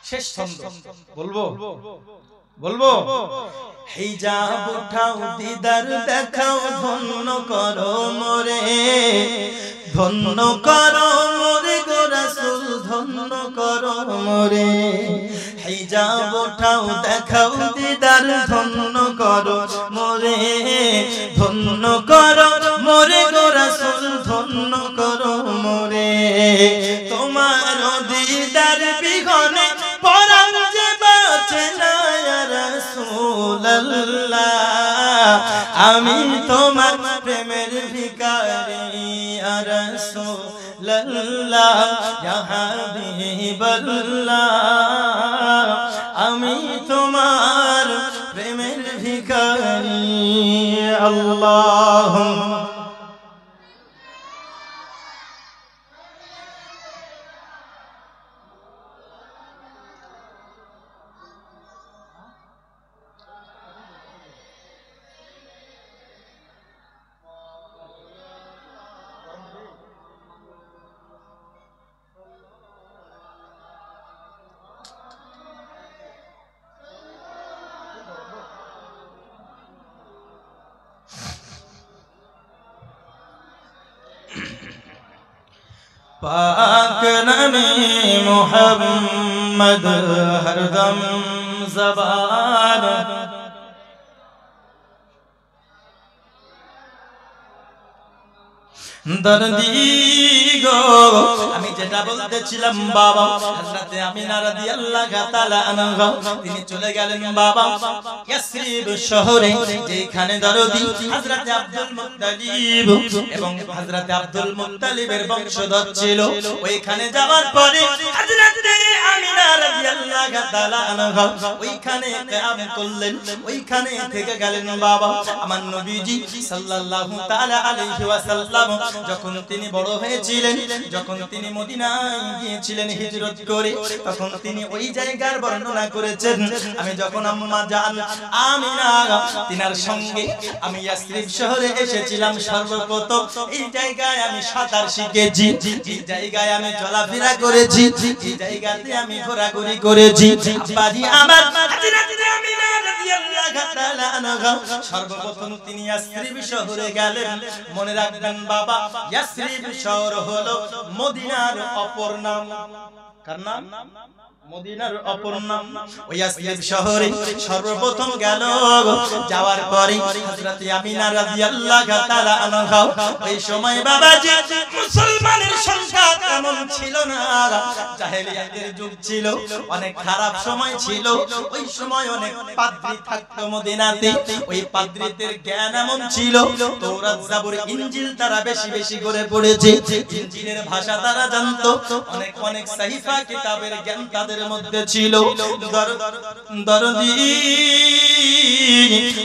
শেষ ছন্দ বলবো, বলবো হিজাব উঠাও দিদার দেখাও, ধন্য করো মোরে, ধন্য করো মোরে গো রাসূল ধন্য করো মোরে। হিজাব উঠাও দেখাও দিদার ধন্য করো মোরে, ধন্য করো মোরে গো রাসূল ধন্য করো মোরে। তোমার দিদার বিঘনে পরাণ যে বাঁচে না ইয়া রাসূলুল্লাহ, আমি তোমার প্রেমের ভিখারি ইয়া রাসূলুল্লাহ ইয়া হাবিবাল্লাহ, আমি তোমার প্রেমের ভিখারি। আল্লাহুম্মা पाक नबी मोहम्मद हरदम ज़बान, দরদি গো আমি যেটা বলতেছিলাম বাবা হযরতে আমিনা রাদিয়াল্লাহু তাআলা আনহা তিনি চলে গেলেন বাবা ইয়াসরিব শহরে যেখানে দরদি হযরতে আব্দুল মুত্তালিব এবং হযরতে আব্দুল মুত্তালিবের বংশধর ছিল ওইখানে যাওয়ার পরে হযরতে আমিনা রাদিয়াল্লাহু তাআলা আনহা ওইখানে কিয়াম করলেন ওইখানে থেকে গেলেন বাবা আমার নবীজি সাল্লাল্লাহু তাআলা আলাইহি ওয়াসাল্লাম যখন তিনি বড় হয়েছিলেন যখন তিনি মদিনায় গিয়েছিলেন হিজরত করে তখন তিনি ওই জায়গার বর্ণনা করেছেন আমি যখন আম্মা জান আমিনা তিনার সঙ্গে আমি ইয়াসরিব শহরে এসেছিলাম সর্বপ্রথম এই জায়গায় আমি সাঁতার শিখেছি এই জায়গায় আমি চলাফেরা করেছি এই জায়গাতে আমি ঘোরাঘুরি করেছি আব্বাজি আমার হযরতে আমিনা রাদিয়াল্লাহু তাআলা আনহা সর্বপ্রথম তিনি ইয়াসরিব শহরে গেলেন মনে রাখবেন বাবা ইয়াসরিব শহর হলো মদিনার অপর নাম কার নাম মদিনার অপর নাম ওই ইয়াসরিব শহরে সর্বপ্রথম গেল যাওয়ার পরে হযরতে আমিনা রাদিয়াল্লাহু তাআলা আনহা ওই সময় বাবাজি মুসলমানের সংখ্যা তেমন ছিল না জাহেলিয়াতের যুগ ছিল অনেক খারাপ সময় ছিল ওই সময় অনেক পাদ্রী থাকতো মদিনাতে ওই পাদ্রীদের জ্ঞান এমন ছিল তাওরাত জাবুর ইনজিল তারা বেশি বেশি করে পড়েছে ইনজিলের ভাষা তারা জানতো অনেক অনেক সাহিফা কিতাবের জ্ঞান তাদের মধ্যে ছিল দরদি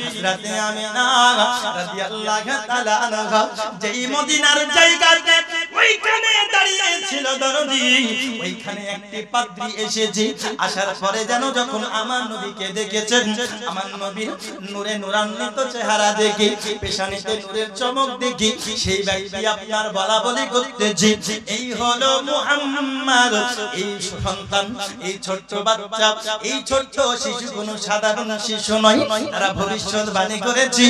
হযরতে আমিনা রাদিয়াল্লাহু তাআলা আনহা যেই মদিনার জায়গাতে ওইখানে দাঁড়িয়ে ছিল দরদি ওইখানে একটি পাদ্রী এসেছে আসার পরে যেন যখন আমার নবীকে দেখেছেন আমার নবীর নূরে নূরান্বিত চেহারা দেখে পেশানিতে নূরের চমক দেখে সেই ব্যক্তি আপনার বলা বলি করতেছে এই হলো মুহাম্মদ এই সন্তান এই ছোট্ট বাচ্চা এই ছোট্ট শিশু কোনো সাধারণ শিশু নয় তারা ভবিষ্যৎবাণী করেছে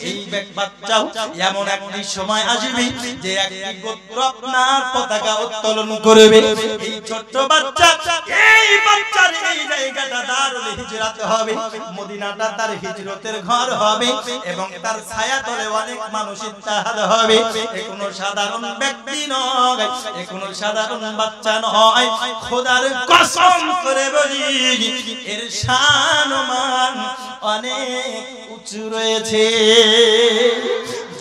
এই বাচ্চাও এমন একটি সময় আসবে যে একটি গোত্র আপনার পতাকা উত্তোলন করবে এই ছোট্ট বাচ্চা এই বাচ্চার এই জায়গাটা দারুল হিজরত হবে মদিনাটা তার হিজরতের ঘর হবে এবং তার ছায়া তলে অনেক মানুষ ইত্তেহাদ হবে এ কোনো সাধারণ ব্যক্তি নয় এ কোনো সাধারণ বাচ্চা নয় খোদার কসম করে বলি এর শান ও মান অনেক উঁচু রয়েছে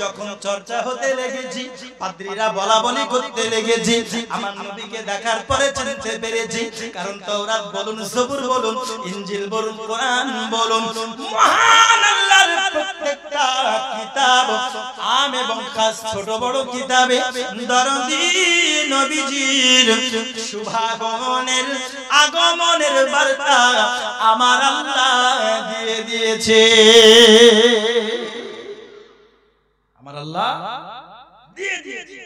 যখন চর্চা হতে লেগেছি পাদ্রীরা বলা বলি করতে লেগেছি আমার নবীকে দেখার পরে চিনতে পেরেছি কারণ তাওরাত বলুন জবুর বলুন ইনজিল বলুন কোরআন বলুন মহান আল্লাহর প্রত্যেকটা কিতাব আম এবং খাস ছোট বড় কিতাবে দরদি নবীজির শুভাগমনের আগমনের বার্তা আমার আল্লাহ দিয়ে দিয়েছে আমার আল্লাহ দিয়ে দিয়েছে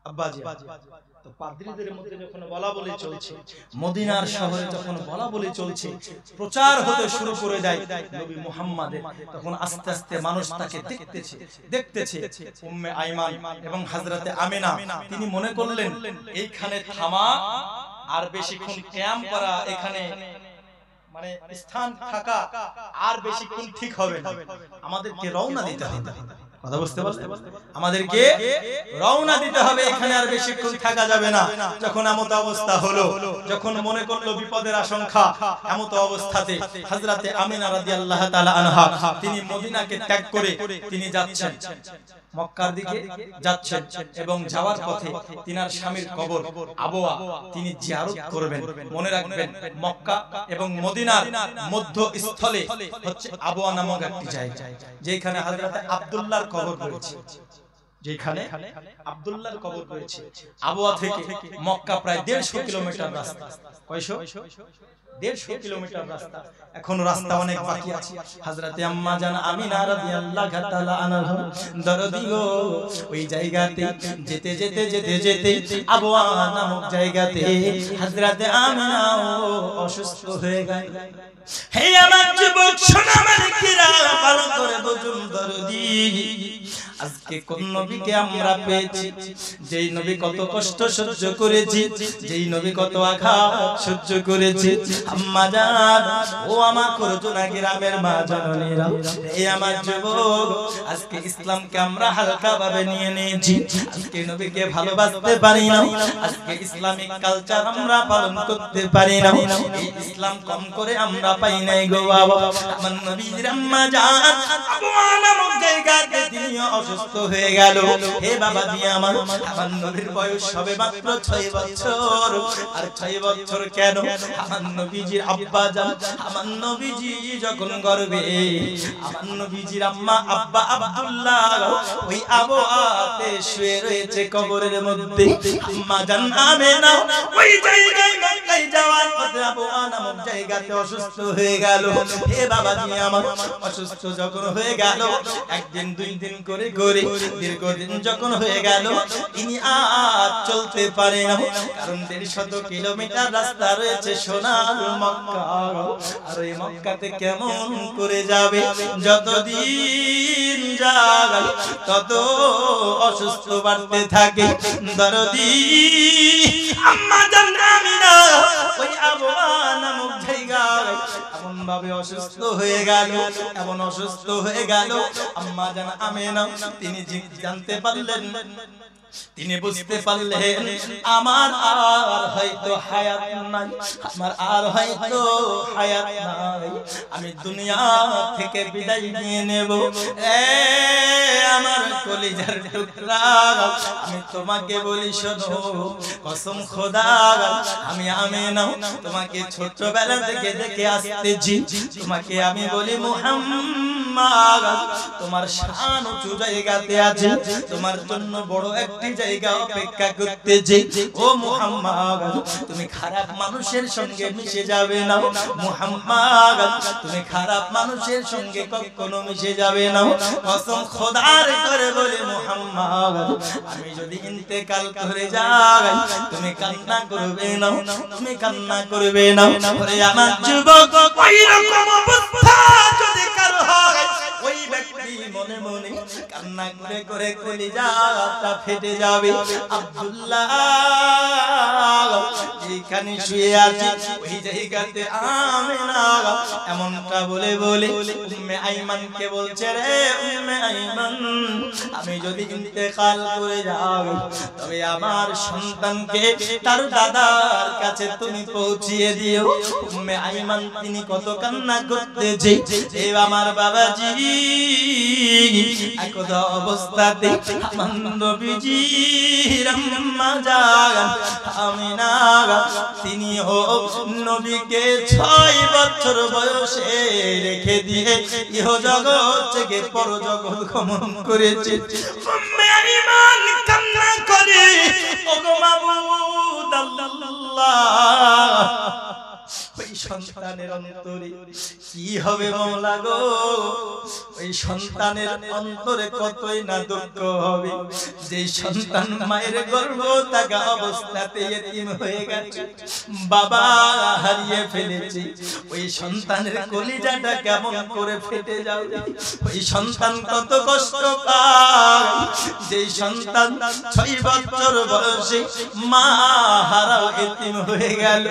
আব্বাজি তো পাদ্রীদের মধ্যে যখন বলা বলি চলছে মদিনার শহরে যখন বলা বলি চলছে প্রচার হতে শুরু করে দেয় নবী মুহাম্মাদের তখন আস্তে আস্তে মানুষ তাকে দেখতেছে উম্মে আইমান এবং হযরতে আমিনা তিনি মনে করলেন এইখানে থামা আর বেশিক্ষণ ক্যাম্প করা এখানে মানে স্থান থাকা আর বেশিক্ষণ ঠিক হবে না আমাদেরকে রওনা দিতে হবে কথা বুঝতে পারছেন আমাদেরকে রওনা দিতে হবে এখানে আর বেশিক্ষণ থাকা যাবে না যখন এমত অবস্থা হলো যখন মনে করলো বিপদের আশঙ্কা এমত অবস্থাতে হযরতে আমিনা রাদিয়াল্লাহু তাআলা আনহা তিনি মদিনাকে ত্যাগ করে তিনি যাচ্ছেন মক্কার দিকে যাচ্ছেন এবং যাওয়ার পথে তিনার স্বামীর কবর আবওয়া তিনি জিয়ারত করবেন মনে রাখবেন মক্কা এবং মদিনার মধ্যস্থলে হচ্ছে আবওয়া নামক একটি জায়গা যেখানে হযরতে আব্দুল্লাহর কবর রয়েছে যেখানে আব্দুল্লাহর কবর রয়েছে আবওয়া থেকে মক্কা প্রায় 150 কিলোমিটার রাস্তা কয়শো 150 কিলোমিটার রাস্তা এখনো রাস্তা অনেক বাকি আছে হযরতে আম্মা জান আমিনা রাদিয়াল্লাহু তাআলা আনহা দরদি গো ওই জায়গাতে যেতে যেতে যেতে যেতে আবওয়া নামক জায়গাতে হযরতে আমিনা অসুস্থ হয়ে গেল হে আমার যুবক শোনো আমার কিরা ভালো করে বুঝুন দরদি আজকে কোন নবীকে আমরা পেয়েছি যেই নবী কত কষ্ট সহ্য করেছি যেই নবী কত আঘাত সহ্য করেছে আম্মা জান, ও আমার করজোনা গ্রামের মা জননীরা, এই আমার যুবক, আজকে ইসলামকে আমরা হালকা ভাবে নিয়ে নিয়েছি। আজকে নবীকে ভালোবাসতে পারি না, আজকে ইসলামিক কালচার আমরা পালন করতে পারি না। এই ইসলাম কম করে আমরা পাই নাই গো বাবা। আমার নবীর আম্মা জান আবওয়া নামক জায়গাতে তিনি অসুস্থ হয়ে গেল। হে বাবাজি আমার নবীর বয়স সবে মাত্র 6 বছর। আর 6 বছর কেন, আমার নবীজির আব্বা জান, আমার নবীজি যখন গর্ভে, আমার নবীজির আম্মা আব্বা আব্দুল্লাহ ওই আবওয়াতে শুয়ে রয়েছে কবরের মধ্যে। আম্মা জান আমেনা ওই জায়গায় মক্কায় যাওয়ার পথে আবওয়া নামক জায়গাতে অসুস্থ হয়ে গেল। হে বাবাজি আমার, অসুস্থ যখন হয়ে গেল, একদিন 2 দিন করে করে দীর্ঘদিন যখন হয়ে গেল, তিনি আর চলতে পারে না। কারণ 150 কিলোমিটার রাস্তা রয়েছে সোনার মক্কা। আর এই মক্কাতে কেমন করে যাবে? যতদিন যায় তত অসুস্থ বাড়তে থাকে। দরদি আম্মা জান আমিনা ওই আবওয়া নামক জায়গায় এমন ভাবে অসুস্থ হয়ে গেল, এমন অসুস্থ হয়ে গেল, আম্মা জান আমিনা তিনি জানতে পারলেন, তিনি বুঝতে পারলেন আমার আর হয়তো হায়াত নাই, আমার আর হয়তো হায়াত নাই, আমি দুনিয়া থেকে বিদায় নিয়ে নেব। এ আমার কলিজার টুকরা, আমি তোমাকে বলি শোনো, কসম খোদার, আমি আমিনা তোমাকে ছোটবেলা থেকে দেখে আসতেছি, তোমাকে আমি বলি মুহাম্মদ, তোমার শান উঁচু জায়গাতে আছে, তোমার জন্য বড় একটি জায়গা অপেক্ষা করতেছে। ও মুহাম্মদ, তুমি খারাপ মানুষের সঙ্গে মিশে যাবে না। মুহাম্মদ, তুমি খারাপ মানুষের সঙ্গে কখনো মিশে যাবে না। কসম খোদার করে বলে মুহাম্মদ, আমি যদি ইন্তেকাল করে যাই, তুমি কান্না করবে না, তুমি কান্না করবে না। ওরে আমার যুবক, ওই রকম অবস্থা যদি কারো হয়, ওই ব্যক্তি মনে মনে কান্না করে করে কলিজাটা ফেটে যাবে। আব্দুল্লাহ যেখানে শুয়ে আছে ওই জায়গাতে আমিনা এমনটা বলে বলে উম্মে আইমানকে বলছে, রে উম্মে আইমান, আমি যদি ইন্তেকাল করে যাই, তবে আমার সন্তানকে তার দাদার কাছে তুমি পৌঁছিয়ে দিও। উম্মে আইমান তিনি কত কান্না করতেছে। এ আমার বাবাজি, একদা অবস্থাতে আমার নবীজির আম্মা জান আমিনা তিনি নবীকে 6 বছর বয়সে রেখে দিয়ে ইহ জগৎ থেকে পরজগৎ গমন করেছে। উম্মে আইমান কান্না করে, ওগো মাবুদ আল্লাহ, ওই সন্তানের অন্তরে কি হবে মওলা গো, ওই সন্তানের অন্তরে কতই না দুঃখ হবে, যে সন্তান মায়ের গর্ভ থাকা অবস্থাতে এতিম হয়ে গেছে, বাবা হারিয়ে ফেলেছে। ওই সন্তানের কলিজাটা কেমন করে ফেটে যাবে, ওই সন্তান কত কষ্ট পায়, যে সন্তান 6 বছর বয়সে মা হারাও এতিম হয়ে গেল,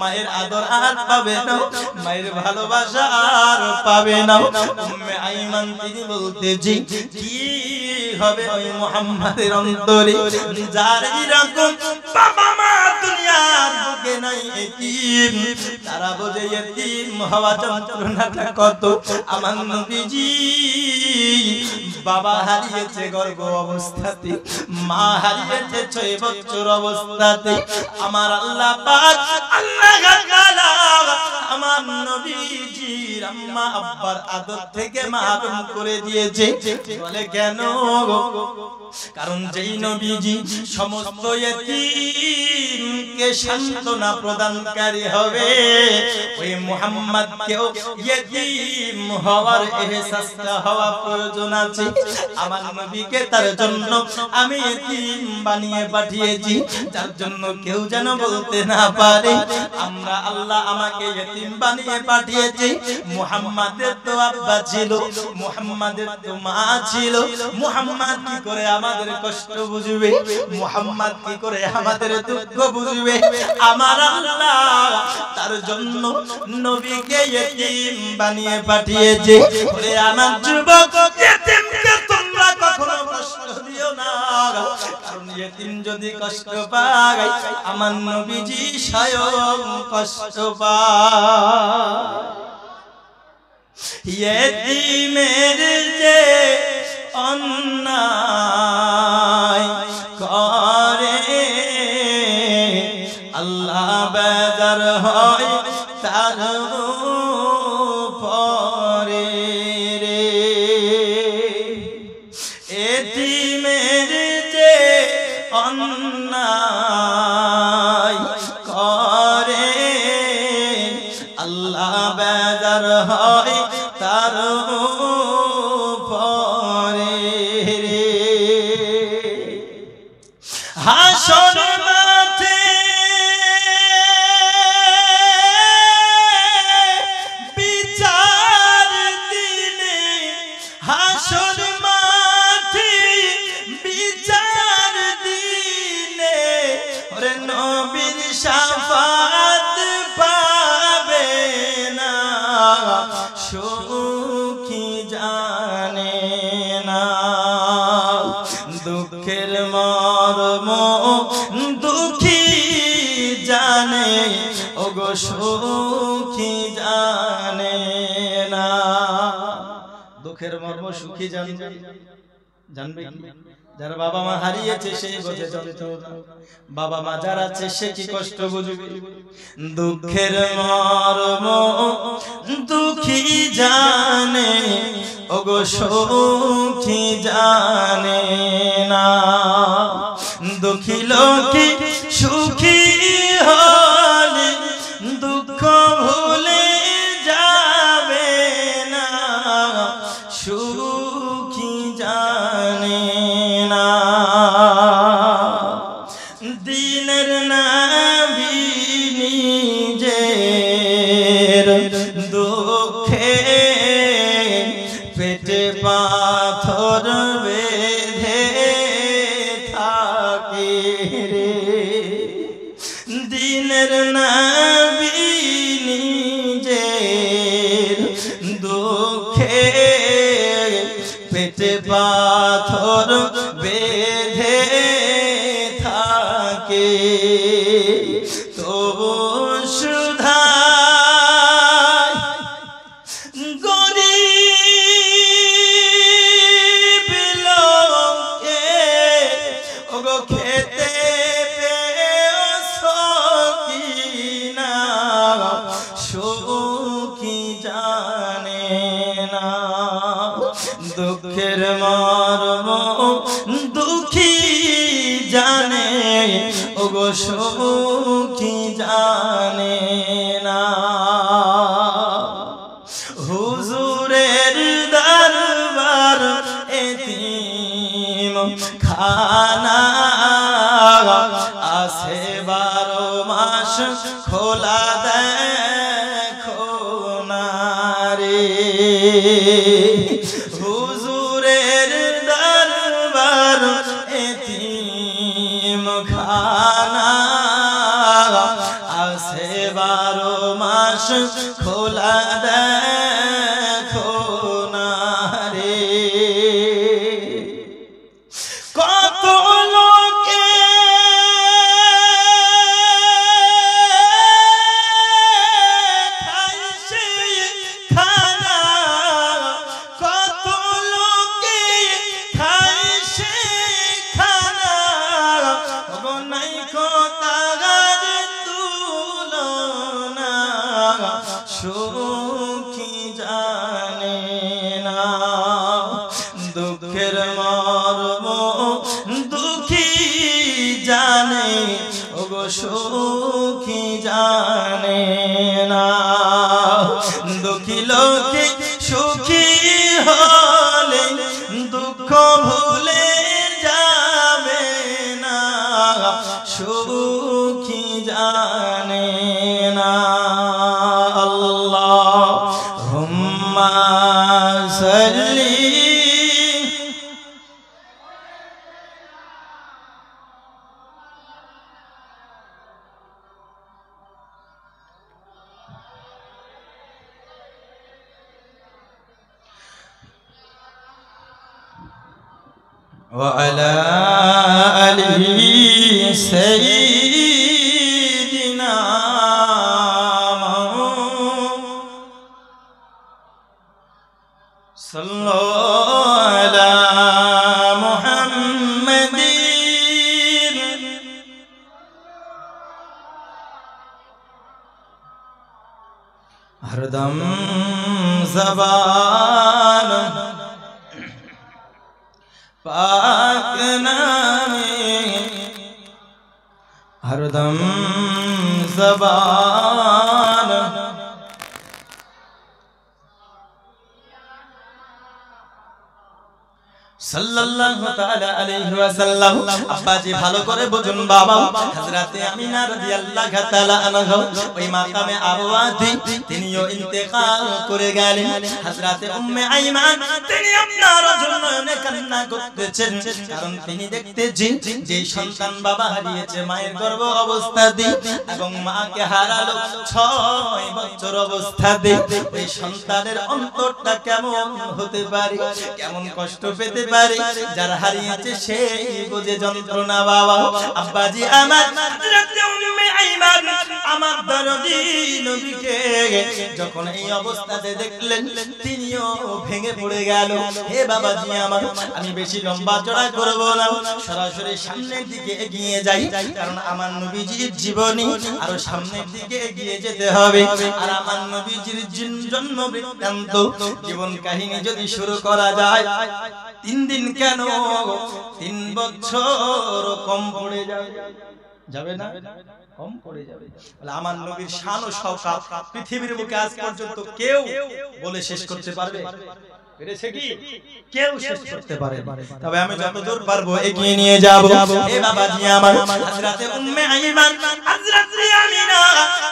মায়ের আদর আর পাবে না, মায়ের ভালোবাসা আর পাবে না। উম্মে আইমান তিনি বলতেছি, কি হবে ওই মুহাম্মাদের অন্তরে, যার এরকম বাবা মা দুনিয়ার বুকে নাই, এতিম, তারা বোঝে এতিম হওয়া যন্ত্রণাটা কত। আমার নবীজি বাবা হারিয়েছে গর্ভ অবস্থাতে, মা হারিয়েছে 6 বছর অবস্থাতে। আমার আল্লাহ পাক, আল্লাহ তাআলা আমার নবীজির আম্মা আব্বার আদর থেকে মাহরুম করে দিয়েছে। বলে কেন? কারণ যেই নবীজি সমস্ত ইয়েতিমকে সান্ত্বনা প্রদানকারী হবে, ওই মুহাম্মদকেও ইয়েতিম হওয়ার এহসাসটা হওয়া প্রয়োজন আছে। আমার নবীকে তার জন্য আমি ইয়েতিম বানিয়ে পাঠিয়েছি, যার জন্য কেউ যেন বলতে না পারে আমরা আল্লাহ আমাকে ইতিম বানিয়ে পাঠিয়েছে। মুহাম্মাদের তো আব্বা ছিল, মুহাম্মাদের তো মা ছিল। মুহাম্মদ কি করে আমাদের কষ্ট বুঝবে? মুহাম্মদ কি করে আমাদের দুঃখ বুঝবে? আমার আল্লাহ তার জন্য নবীকে ইতিম বানিয়ে পাঠিয়েছে। ওরে আমার যুবক, ইতিমকে তোমরা কখনো কষ্ট দিও না, কারণ ইতিম যদি কষ্ট পায় আমার নবীজি স্বয়ং কষ্ট পায়। ইতিমের যে অন্যায় করে আল্লাহ বেজার হয় তার উপরে রে। ইতিমের যে অন্যায় করে আল্লাহ বেজার হয় তার উপরে রে। হাসর মাঠে বিচার দিনে, হাসর মাঠে বিচার দিনে ওরে নবীর শাফাত পাবে না সুখী জানে না। দুঃখের মর্ম দুঃখী জানে, ওগো সুখী জানে না। দুঃখের মর্ম সুখী জানবে, জানবে কি? যার বাবা মা হারিয়েছে সেই বোঝে যন্ত্রণা, বাবা মা যার আছে সে কি কষ্ট বুঝবে। দুঃখের মর্ম দুঃখী জানে, ওগো সুখী জানে না। দুঃখী লোকে সুখী হলে দুঃখ ভুলে যাবে না, সুখী জানে না। দিনের নবী নিজের দুঃখে পেটে পাথর বেঁধে থাকে রে। দিনের নবী নিজের দুঃখে পেটে পাথর বেঁধে থাকে, তবু সুধায় গরিব লোকে ওগো খেতে পেয়েছো কিনা, সুখী জানে না। দুঃখের মর্ম দুঃখী জানে, ওগো সুখী জানে না। হুজুরের দরবার এতিম খানা আছে 12 মাস খোলা দেখো না রে। হুজুরের দরবার এতিম খানা আছে 12 মাস খোলা দেখো না রে। কত লোকে খাইছে খানা, কত লোকে খাইছে খানা, ওগো নাই তাগার তুলনা, সুখী জানে না। দুঃখের মর্ম দুঃখী জানে, ওগো সুখী জানে না। দুঃখী লোকে সুখী হলে দুঃখ ভুলে যাবে না, সুখী জানে না। وعلى آل سيدنا صلوا على محمد हरदम ज़बान पाक नामे हरदम ज़बान সাল্লাল্লাহু তাআলা আলাইহি ওয়াসাল্লাম। আব্বাজি ভালো করে বুঝুন বাবা, হযরতে আমিনা রাদিয়াল্লাহু তাআলা আনহা ওই মাকামে আবওয়াদি তিনিও ইন্তেকাল করে গেলেন। হযরতে উম্মে আইমান তিনি আপনার জন্য অনেক কান্না করতেছেন, কারণ তিনি দেখতেছেন যে সন্তান বাবা হারিয়েছে মায়ের গর্ভ অবস্থাতে এবং মাকে হারালো 6 বছর অবস্থাতে। ওই সন্তানের অন্তরটা কেমন হতে পারে, কেমন কষ্ট পেতে পারে, যারা হারিয়েছে সেই বুঝে যন্ত্রণা বাবা। আব্বাজি আমার হযরতে উম্মে আইমান আমার দরদি নবীকে যখন এই অবস্থাতে দেখলেন তিনিও ভেঙে পড়ে গেল। হে বাবাজি আমার, আমি বেশি লম্বা চড়া করব না, সরাসরি সামনের দিকে এগিয়ে যাই, কারণ আমার নবীজির জীবনী আরো সামনের দিকে এগিয়ে যেতে হবে। আর আমার নবীজির জন্ম বৃত্তান্ত জীবন কাহিনী যদি শুরু করা যায় 3 দিন কেন 3 বছর কম পড়ে যাবে না, কম পড়ে যাবে। বলে আমার নবীর শান ও শওকত পৃথিবীর বুকে আজ পর্যন্ত কেউ বলে শেষ করতে পারবে? পেরেছে কি? কেউ শেষ করতে পারে। তবে আমি যতদূর পারবো এগিয়ে নিয়ে যাব। এ বাবাজি আমার, হযরতে উম্মে আইমান হযরতে আমিনা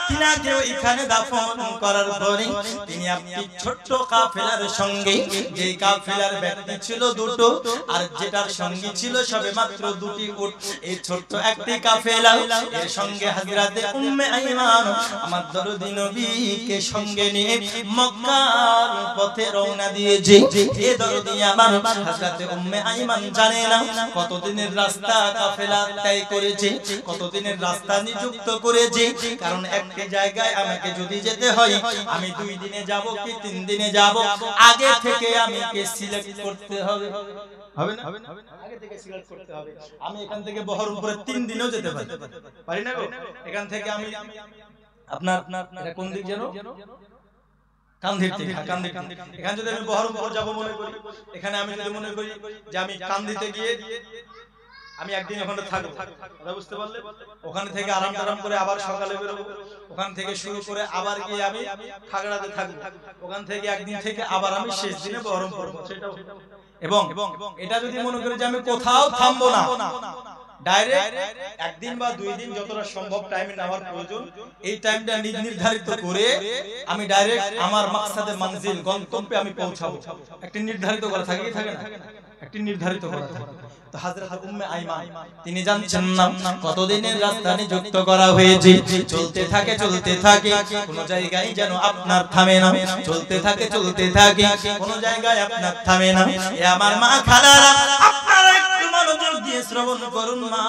তিনাকে এখানে দাফন করার পরে তিনি আপনি ছোট্ট কাফেলার সঙ্গে, যে কাফেলার ব্যক্তি ছিল দুটো আর যেটার সঙ্গী ছিল সবে মাত্র 2টি উট, এই ছোট্ট একটি কাফেলা এর সঙ্গে হযরতে উম্মে আইমান আমার দরদি নবীকে সঙ্গে নিয়ে মক্কার পথে রওনা দিয়েছে। এ দরদি আমার হযরতে উম্মে আইমান জানে না কতদিনের রাস্তা কাফেলা তয় করেছে, কতদিনের রাস্তা নিযুক্ত করেছে, কারণ একটা জায়গায় আমাকে যদি যেতে হয় আমি 2 দিনে যাব কি 3 দিনে যাব, আগে থেকে আমাকে সিলেক্ট করতে হবে। হবে না? আগে থেকে সিলেক্ট করতে হবে। আমি এখান থেকে বহরমপুরে 3 দিনেও যেতে পারি না গো। এখান থেকে আমি আপনার এটা কোন দিক যেন কান্দির থেকে, এখানে যদি আমি বহরমপুর যাব মনে করি, এখানে আমি যদি মনে করি যে আমি কান্দিতে গিয়ে আমি একদিন ওখানে থাকবো, কথা বুঝতে পারলে? ওখানে থেকে আরাম করে আবার সকালে বেরোবো, ওখান থেকে শুরু করে আবার গিয়ে আমি খাগড়াতে থাকবো, ওখান থেকে একদিন থেকে আবার আমি শেষ দিনে বহরমপুর সেটাও। এবং এটা যদি মনে করি যে আমি কোথাও থামবো না, ডাইরেক্ট একদিন বা 2 দিন যতটা সম্ভব টাইম নেওয়ার প্রয়োজন, এই টাইমটা নির্ধারিত করে আমি ডাইরেক্ট আমার মাকসাদে মঞ্জিল গন্তব্যে আমি পৌঁছাবো। একটা নির্ধারিত করা থাকে না, একটি নির্ধারিত করা থাকে। তো হযরত উম্মে আইমান তিনি জানছেন না কতদিনের রাস্তা নিযুক্ত করা হয়েছে। চলতে থাকে কোন জায়গায় যেন আপনার থামে না, চলতে থাকে কোন জায়গায় আপনার থামে না। এ আমার মা খালারা, আপনারা একটু মনোযোগ দিয়ে শ্রবণ করুন মা,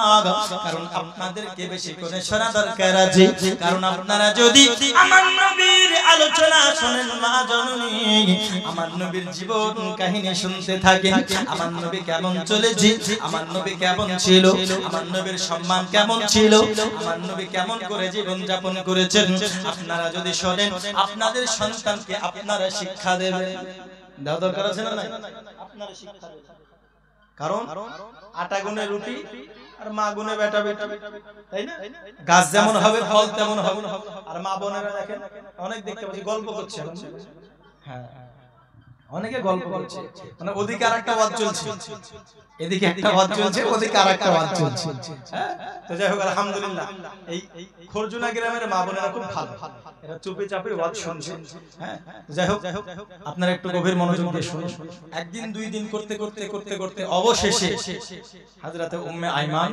কারণ আপনাদেরকে বেশি করে শোনা দরকার আছে। কারণ আপনারা যদি আমার নবীর আলোচনা শুনেন মা জননী, আমার নবীর জীবন কাহিনী শুনতে থাকেন, আমার নবী কেমন চলেছে, আমার নবী কেমন ছিল, আমার নবীর সম্মান কেমন ছিল, আমার নবী কেমন করে জীবন যাপন করেছেন, আপনারা যদি শোনেন আপনাদের সন্তানকে আপনারা শিক্ষা দেবেন। দেওয়া দরকার আছে না? আপনারা শিক্ষা দেবেন। কারণ আটা গুনে রুটি আর মা গুনে বেটা বেটা, তাই না? গাছ যেমন হবে ফল তেমন হবে। আর মা বোনেরা দেখেন অনেক দেখতে পাচ্ছি গল্প করছে, হ্যাঁ অনেকে গল্প করছে, মানে ওদিকে আরেকটা ওয়াজ চলছে, এদিকে একটা ওয়াজ চলছে, ওদিকে আরেকটা ওয়াজ চলছে। হ্যাঁ, তো যাই হোক আলহামদুলিল্লাহ এই খরজুনা গ্রামের মা বোনেরা খুব ভালো, এরা চুপে চাপে ওয়াজ শুনছে। হ্যাঁ, যাই হোক আপনারা একটু গভীর মনোযোগ দিয়ে শুনুন। একদিন 2 দিন করতে করতে অবশেষে হযরতে উম্মে আইমান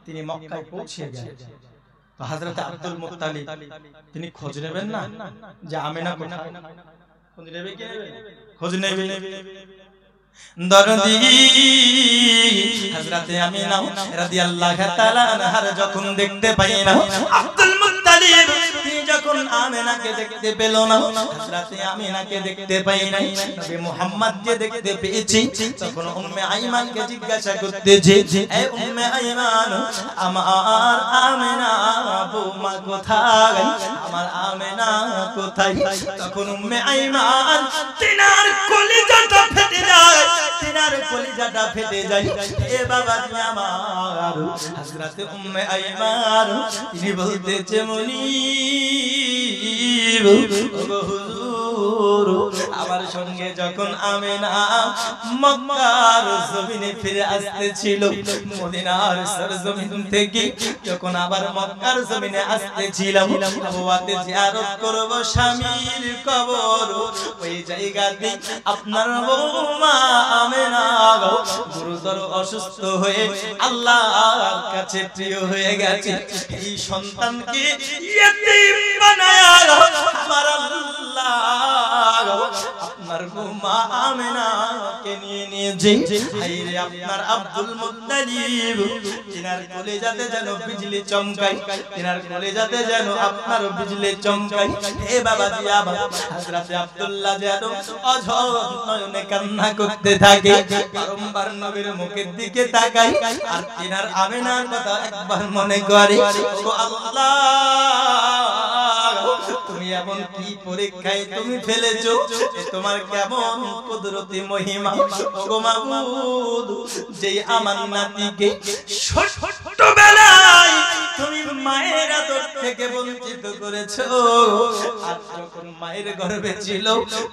তিনি মক্কায় পৌঁছে গেলেন। তো হযরতে আব্দুল মুত্তালিব তিনি খোঁজ নেবেন না যে আমিনা কোথায়, খোঁজ নেবে কি নেবে? খোঁজ নেবে। দরদি হযরতে আমিনা রাদিয়াল্লাহু তাআলা আনহার যখন দেখতে পাই না, আব্দুল মুত্তালিব তিনি যখন আমিনাকে দেখতে পেল না, হযরতে আমিনাকে দেখতে পাই না, নবী মুহাম্মদকে দেখতে পেয়েছি, তখন উম্মে আইমানকে জিজ্ঞাসা করতেছে, এ উম্মে আইমান, আমার আমিনা বৌমা কোথায়, আমার আমিনা কোথায়? তখন উম্মে আইমান তিনার কলিজাটা ফেটে যায়, তিনার কলিজাটা ফেটে যায়। এ বাবা আমার হযরতে উম্মে আইমান তিনি বলতেছে, মুনিব ওগো হুজুর, আমার সঙ্গে যখন আমিনা মক্কার জমিনে ফিরে আসতেছিল, মদিনার সরজমিন থেকে যখন আবার মক্কার জমিনে আসতেছিলাম, আবওয়াতে জিয়ারত করব স্বামীর কবর, ওই জায়গাতে আপনার বৌমা আমিনা গুরুতর অসুস্থ হয়ে আল্লাহর কাছে প্রিয় হয়ে গেছে। এই সন্তানকে ইয়েতিম বানায়া আমার আল্লাহ আপনার বৌমা আমিনাকে নিয়েছে। হায়রে আপনার আব্দুল মুত্তালিব তিনার কলিজাতে যেন বিজলি চমকায়, তিনার কলিজাতে যেন আপনার বিজলি চমকায়। হে বাবা জিয়া, হযরতে আব্দুল্লাহ যেন অঝর নয়নে কান্না করতে থাকে, বারংবার নবীর মুখের দিকে তাকায় আর তিনার আমিনার কথা একবার মনে করে, ও আল্লাহ তুমি এমন কি পরীক্ষায় তুমি ফেলেছো, তোমার কেমন কুদরতি মহিমা। ওগো মাবুদ, যেই আমার নাতিকে ছোটবেলায় তুমি মায়ের আদর থেকে বঞ্চিত করেছো, আর যখন মায়ের গর্ভে ছিল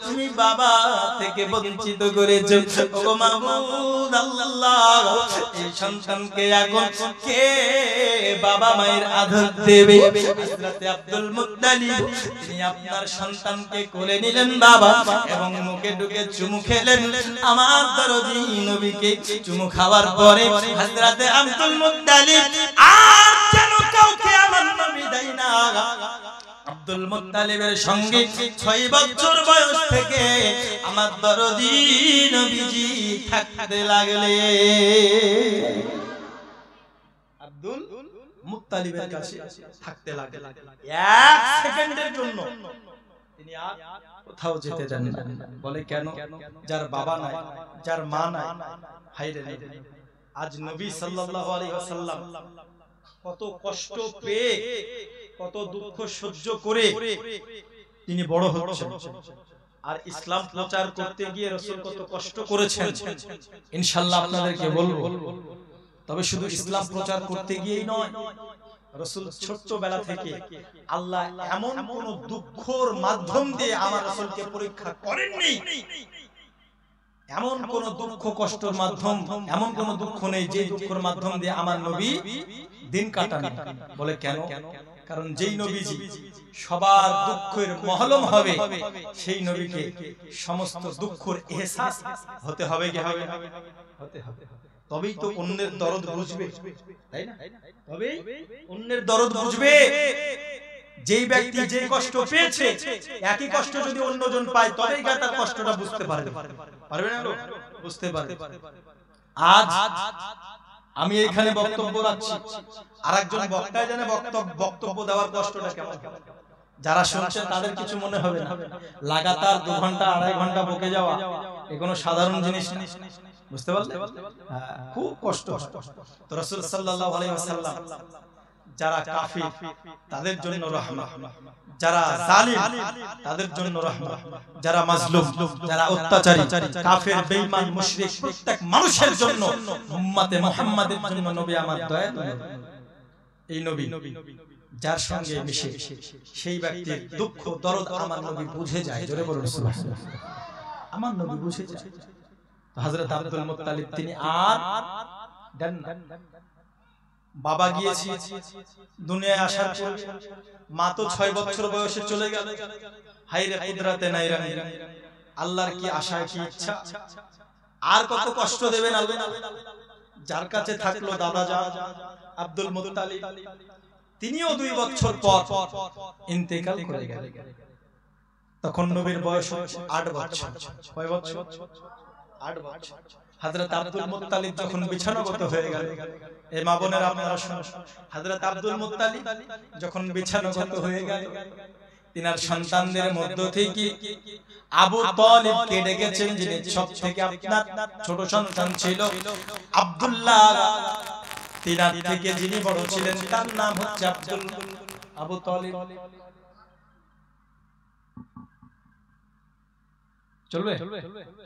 তুমি বাবা থেকে বঞ্চিত করেছো। ওগো মাবুদ আল্লাহ, এই সন্তানকে এখন কে বাবা মায়ের আদর দেবে? হযরতে আব্দুল মুত্তালিব তিনি আপনার সন্তানকে কোলে নিলেন বাবা, এবং মুখে ঢুকে চুমু খেলেন আমার দরদি নবীকে। চুমু খাওয়ার পরে হযরতে আব্দুল মুত্তালিব আর যেন কাউকে আমার নবী দেয় না। আব্দুল মুত্তালিবের সঙ্গে 6 বছর বয়স থেকে আমার দরদি নবীজি থাকতে লাগলেন। আব্দুল মুত্তালিবের কাছে থাকতে লাগলেন। 1 সেকেন্ডের জন্য তিনি আর কোথাও যেতে দেন না। বলে কেন? যার বাবা নাই, যার মা নাই। হায়রে আজ নবী সাল্লাল্লাহু আলাইহি ওয়াসাল্লাম কত কষ্ট পেয়ে, কত দুঃখ সহ্য করে তিনি বড় হচ্ছেন, আর ইসলাম প্রচার করতে গিয়ে রাসূল কত কষ্ট করেছেন ইনশাআল্লাহ আপনাদেরকে বলবো। তবে শুধু ইসলাম প্রচার করতে গিয়েই নয়, রাসূল ছোট্টবেলা থেকে আল্লাহ এমন কোন দুঃখের মাধ্যম দিয়ে আমার রাসূলকে পরীক্ষা করেননি, এমন কোন দুঃখ কষ্টের মাধ্যম, এমন কোন দুঃখ নেই যে দুঃখের মাধ্যম দিয়ে আমার নবী দিন কাটান। বলে কেন? কারণ যেই নবীজি সবার দুঃখের মহলম হবে, সেই নবীকে সমস্ত দুঃখের এহসাস হতে হবে কি হবে? হতে হবে। তবেই তো অন্যের দরদ বুঝবে, তাই না? তবেই অন্যের দরদ বুঝবে। যেই ব্যক্তি যে কষ্ট পেয়েছে, একই কষ্ট যদি অন্যজন পায়, তবেই তার কষ্টটা বুঝতে পারবে। পারবে না? বুঝতে পারবে। আজ আমি এখানে বক্তব্য রাখছি, আরেকজন বক্তায় জানে বক্তব্য দেওয়ার কষ্টটা কেমন। যারা শুনছে তাদের কিছু মনে হবে না। লাগাতার 2 ঘন্টা 2.5 ঘন্টা বকে যাওয়া এ কোনো সাধারণ জিনিস না। বুঝতে পারলে? খুব কষ্ট। তো রাসূল সাল্লাল্লাহু আলাইহি ওয়াসাল্লাম যারা কাফির তাদের জন্য রহমত, যারা জালিম তাদের জন্য রহমত, যারা মাজলুম, যারা অত্যাচারী, কাফের, বেঈমান, মুশরিক প্রত্যেক মানুষের জন্য, উম্মতে মুহাম্মাদের জন্য নবী আমার দয়া। এই নবী যার সঙ্গে মিশে সেই ব্যক্তির দুঃখ দরদ আমার নবী বুঝে যায়। জোরে বলুন সুবহানাল্লাহ। আমার নবী বুঝে যায়। হযরত আব্দুল মুত্তালিব তিনি আর দেন না। বাবা গিয়েছে দুনিয়ায় আসার পর, মা তো 6 বছর বয়সে চলে গেল। হায়রে কুদরতে নাই রানী, আল্লাহর কি আশা, কি ইচ্ছা, আর কত কষ্ট দেবেন আল্লাহ। যার কাছে থাকলো দাদা জান আব্দুল মুত্তালিব, তিনিও 2 বছর পর ইন্তেকাল করে গেলেন। তখন নবীর বয়স 8 বছর। কয় বছর? 8 বছর। হযরত আব্দুল মুত্তালিব যখন বিছানাগত হয়ে গেল, এই মা বোনেরা আপনারা শুনুন, হযরত আব্দুল মুত্তালিব যখন বিছানাগত হয়ে গেল, তিনার সন্তানদের মধ্য থেকে আবু তালিবকে ডেকেছেন, যিনি সবথেকে আপনার ছোট সন্তান ছিল আব্দুল্লাহ, তিনার থেকে যিনি বড় ছিলেন তার নাম হচ্ছে আবু তালিব। চলবে?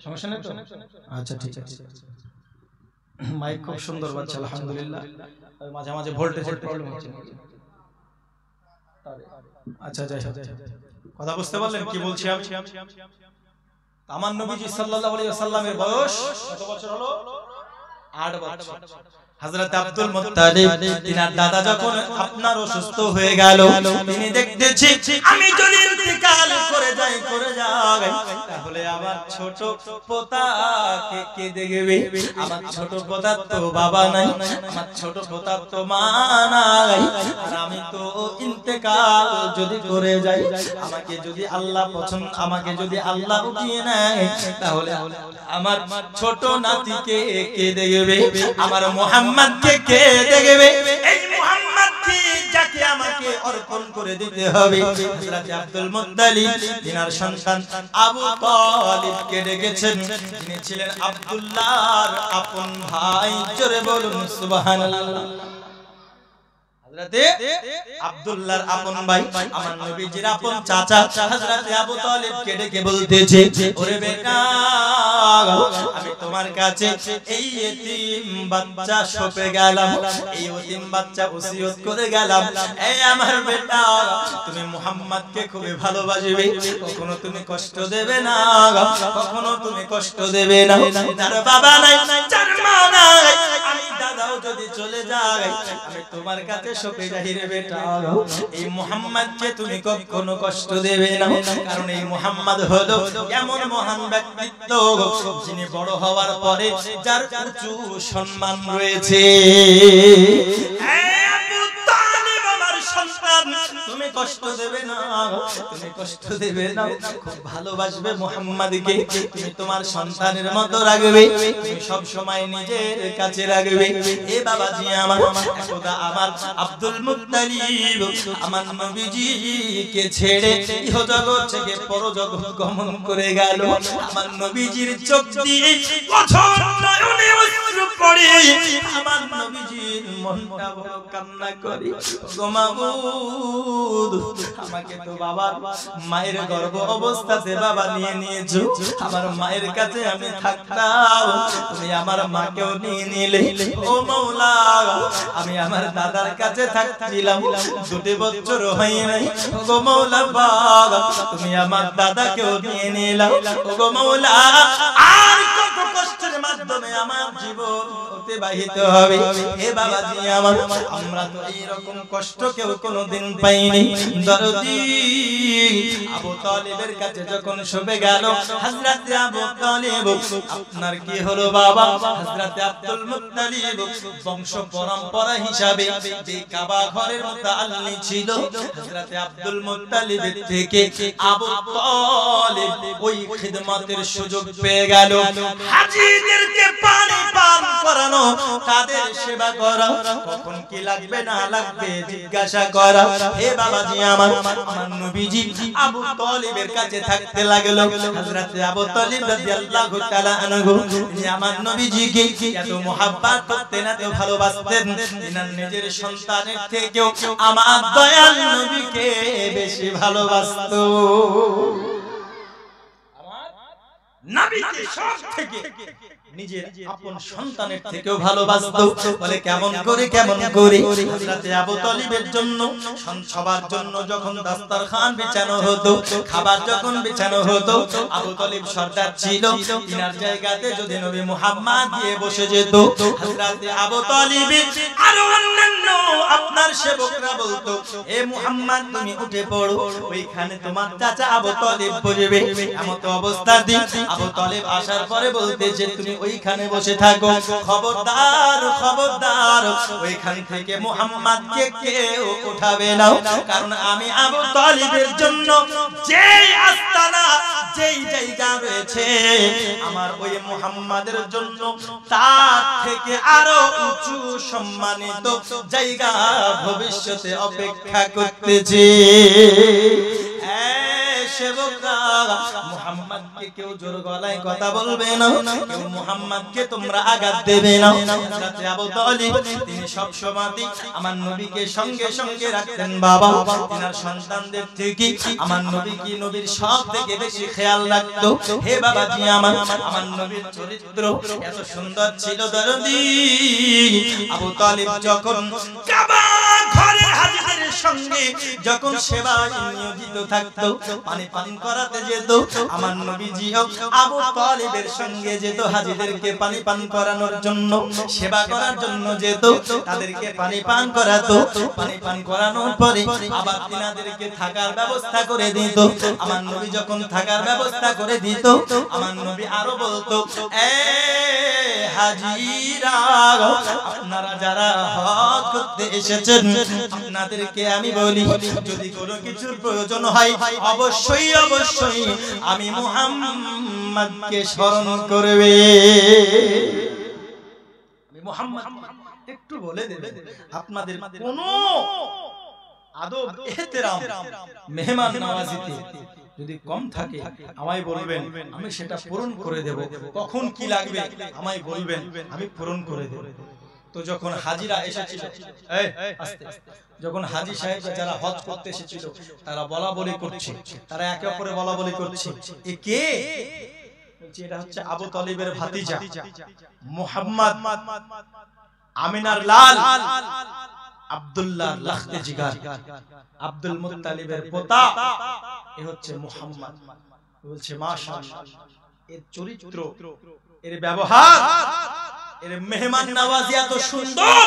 সমস্যা নেই তো? আচ্ছা ঠিক আছে। মাইক খুব সুন্দর বাজছে আলহামদুলিল্লাহ, মাঝে মাঝে ভোল্টেজের প্রবলেম হচ্ছে। আচ্ছা যাই হোক, কথা বুঝতে পারলেন কি বলছি আমি? আমার নবীজি সাল্লাল্লাহু আলাইহি ওয়াসাল্লামের বয়স কত বছর হলো? 8 বছর। হযরত আব্দুল মুত্তালিব তিনার দাদা যখন আপনার অসুস্থ হয়ে গেল, তিনি দেখতেছি আমি যদি ইন্তেকাল করে যাই তাহলে আমার ছোট পোতাকে কে দেখবে? আমার ছোট পোতার তো বাবা নাই, আমার ছোট পোতার তো মা নাই, আর আমি তো ইন্তেকাল যদি করে যাই, আমাকে যদি আল্লাহ আমাকে যদি আল্লাহ উঠিয়ে নেয়, তাহলে আমার ছোট নাতিকে কে দেখবে? আমার মুহাম্মদকে কে দেখবে? এই মুহাম্মদকে যাকে আমাকে অর্পণ করে দিতে হবে। হযরত আব্দুল মুত্তালিব তিনার সন্তান আবু তালিবকে ডেকেছেন, যিনি ছিলেন আব্দুল্লাহর আপন ভাই। জোরে বলুন সুবহানাল্লাহ। হযরতে আব্দুল্লাহর আপন ভাই, আমার নবীজির আপন চাচা হযরত আবু তালিবকে ডেকে বলতেছে, ওরে বেটা, আমি তোমার কাছে এই এতিম বাচ্চা সঁপে গেলাম, এই এতিম বাচ্চা ওসিয়ত করে গেলাম, এই আমার বেটা, তুমি মুহাম্মদকে খুবই ভালোবাসবে, কখনো তুমি কষ্ট দেবে না, কখনো তুমি কষ্ট দেবে না। তার বাবা নাই, তার মা নাই, আমি দাদাও যদি চলে যাই, আমি তোমার কাছে সঁপে যাই রে বেটা, এই মুহাম্মদকে তুমি কখনো কষ্ট দেবে না, কারণ এই মুহাম্মদ হলো এমন মহান ব্যক্তিত্ব, যিনি বড় হওয়ার পরে যার উঁচু সম্মান রয়েছে। তুমি কষ্ট দেবে না, তুমি কষ্ট দেবে না, খুব ভালোবাসবে মুহাম্মদকে, তুমি তোমার সন্তানের মতো রাখবে, তুমি সব সময় নিজের কাছে রাখবে। এ বাবাজি আমার, একদা আমার আব্দুল মুত্তালিব আমার নবীজিকে ছেড়ে ইহজগৎ থেকে পরজগৎ গমন করে গেল। আমার নবীজির চোখ দিয়ে কঠোর নয়নে অশ্রু পড়ে, আমার নবীজির মনটা বড় কান্না করে, গো মাবুদ, আমাকে তো বাবার মায়ের গর্ভ অবস্থাতে বাবা নিয়ে নিয়েছো, আমার মায়ের কাছে আমি থাকতাম, তুমি আমার মাকেও নিয়ে নিলে। ও মাওলা, আমি আমার দাদার কাছে থাকছিলাম, 2 বছর হয় নাই, গো মাওলা পাক, তুমি আমার দাদাকেও নিয়ে নিলাম। গো মাওলা, আর কত কষ্টের মাধ্যমে আমার জীবন অতিবাহিত হবে। হে বাবাজি আমার, আমরা তো এইরকম কষ্ট কেউ কোনোদিন পাইনি। দরদি আবু তালিবের কাছে যখন শুবে গেল, হযরত আবু তালিব, আপনার কি হলো বাবা? হযরত আব্দুল মুত্তালিব বংশ পরম্পরা হিসাবে যে কাবা ঘরের মুতাআল্লি ছিল, হযরত আব্দুল মুত্তালিবের থেকে আবু তালিব ওই খিদমতের সুযোগ পেয়ে গেল। হাজীদেরকে পানি পান করানো, তাদের সেবা করা, কখন কি লাগবে না লাগবে জিজ্ঞাসা করা। হে বাবাজি আমার, আমার নবীজি আবু তালিবের কাছে থাকতে লাগলো। হযরত আবু তালিব রাদিয়াল্লাহু তাআলা আনহু আমার নবীজিকে এত মুহাব্বত করতেন, এত ভালোবাসতেন, তিনার নিজের সন্তানের থেকেও আমার দয়াল নবীকে বেশি ভালোবাসতো। আমার নবীকে সব থেকে নিজের আপন সন্তানের থেকেও ভালোবাসতো। বলে কেমন করে? হযরত আবু তালিবের জন্য, সবার জন্য যখন দস্তরখান বিছানো হতো, খাবার যখন বিছানো হতো, আবু তালিব সরদার ছিল, তিনার জায়গাতে যদি নবী মুহাম্মদ গিয়ে বসে যেত, হযরত আবু তালিব আর অন্যান্য আপনার সেবকরা বলতো, এ মুহাম্মদ তুমি উঠে পড়ো, ওইখানে তোমার চাচা আবু তালিব বসবে। এমন অবস্থা দিয়ে আবু তালিব আসার পরে বলতেছে, তুমি ওইখানে বসে থাকো। খবরদার খবরদার, ওইখান থেকে মুহাম্মদকে কেউ উঠাবে না, কারণ আমি আবু তালিবের জন্য যেই আস্তানা যেই জায়গা রয়েছে, আমার ওই মুহাম্মাদের জন্য তার থেকে আরো উঁচু সম্মানিত জায়গা ভবিষ্যতে অপেক্ষা করতেছে। মুহাম্মদকে কেউ জোর গলায় কথা বলবে না, কেউ মুহাম্মদকে তোমরা আঘাত দেবে না। হযরত আবু তালিব তিনি সব সময় আমার নবীকে সঙ্গে সঙ্গে রাখতেন। বাবা তিনার সন্তানদের থেকে আমার নবী কি নবীর সব থেকে বেশি খেয়াল রাখতো। হে বাবাজি, আমার নবীর চরিত্র এত সুন্দর ছিল। দরদি আবু তালিব যখন কাবা ঘরের হাজিদের সঙ্গে যখন সেবায় নিয়োজিত থাকতো, পানি পান করাতে যেত, আমার নবীজিও আবু তালিবের সঙ্গে যেত, হাজিদেরকে পানি পান করানোর জন্য, সেবা করার জন্য যেত, তাদেরকে পানি পান করাতো। পানি পান করানোর পরে আবার তিনাদেরকে থাকার ব্যবস্থা করে দিত। আমার নবী যখন থাকার ব্যবস্থা করে দিত, আমার নবী আরো বলতো, এ হাজিরা, আপনারা যারা হজ করতে এসেছেন, আপনাদেরকে আমি বলি, যদি কোনো কিছুর প্রয়োজন হয় অবশ্যই অবশ্যই আমি মুহাম্মদকে স্মরণ করবে। মুহাম্মদ একটু বলে দেবে, আপনাদের কোনো আদব ইহতিরাম মেহমান নওয়াজিতে যদি কম থাকে আমায় বলবেন, আমি সেটা পূরণ করে দেব। কখন কি লাগবে আমায় বলবেন, আমি পূরণ করে দেব। তো যখন হাজিরা এসেছিল, যখন হাজী সাহেব যারা হজ করতে এসেছিল, তারা বলা বলি করছে, তারা একে অপরে বলা বলি করছে, এ কে? বলছে এটা হচ্ছে আবু তালিবের ভাতিজা মুহাম্মদ, আমিনার লাল, আব্দুল্লাহ লাখতে জিগার, আব্দুল মুত্তালিবের পোতা, এ হচ্ছে মুহাম্মদ। বলছে মাশাআল্লাহ, এর চরিত্র, এর ব্যবহার, এর মেহমান নওয়াজি এত সুন্দর।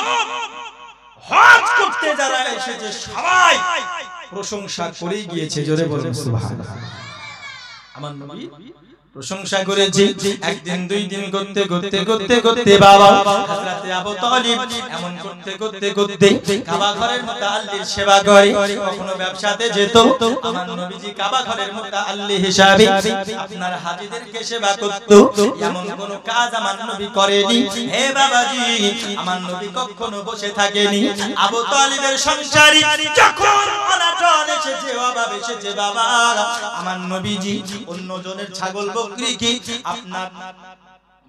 হজ করতে যারা এসেছে সবাই প্রশংসা করেই গিয়েছে। জোরে বলুন সুবহানাল্লাহ। আমার নবী প্রশংসা করেছে। একদিন দুই দিন করতে করতে করতে করতে বাবা হযরত আবু তালিব এমন করতে করতে করতে কাবা ঘরের মুতাআল্লির সেবা করে। কখনো ব্যবসাতে যেত, আমার নবীজি কাবা ঘরের মুতাআল্লি হিসাবে আপনার হাজীদেরকে সেবা করত। এমন কোন কাজ আমার নবী করেনি। হে বাবাজি, আমার নবী কখনো বসে থাকেনি। আবু তালিবের সংসারী যখন অনাটন এসেছে, অভাব এসেছে, বাবা আমার নবীজি অন্যজনের ছাগল বকরি কি আপনার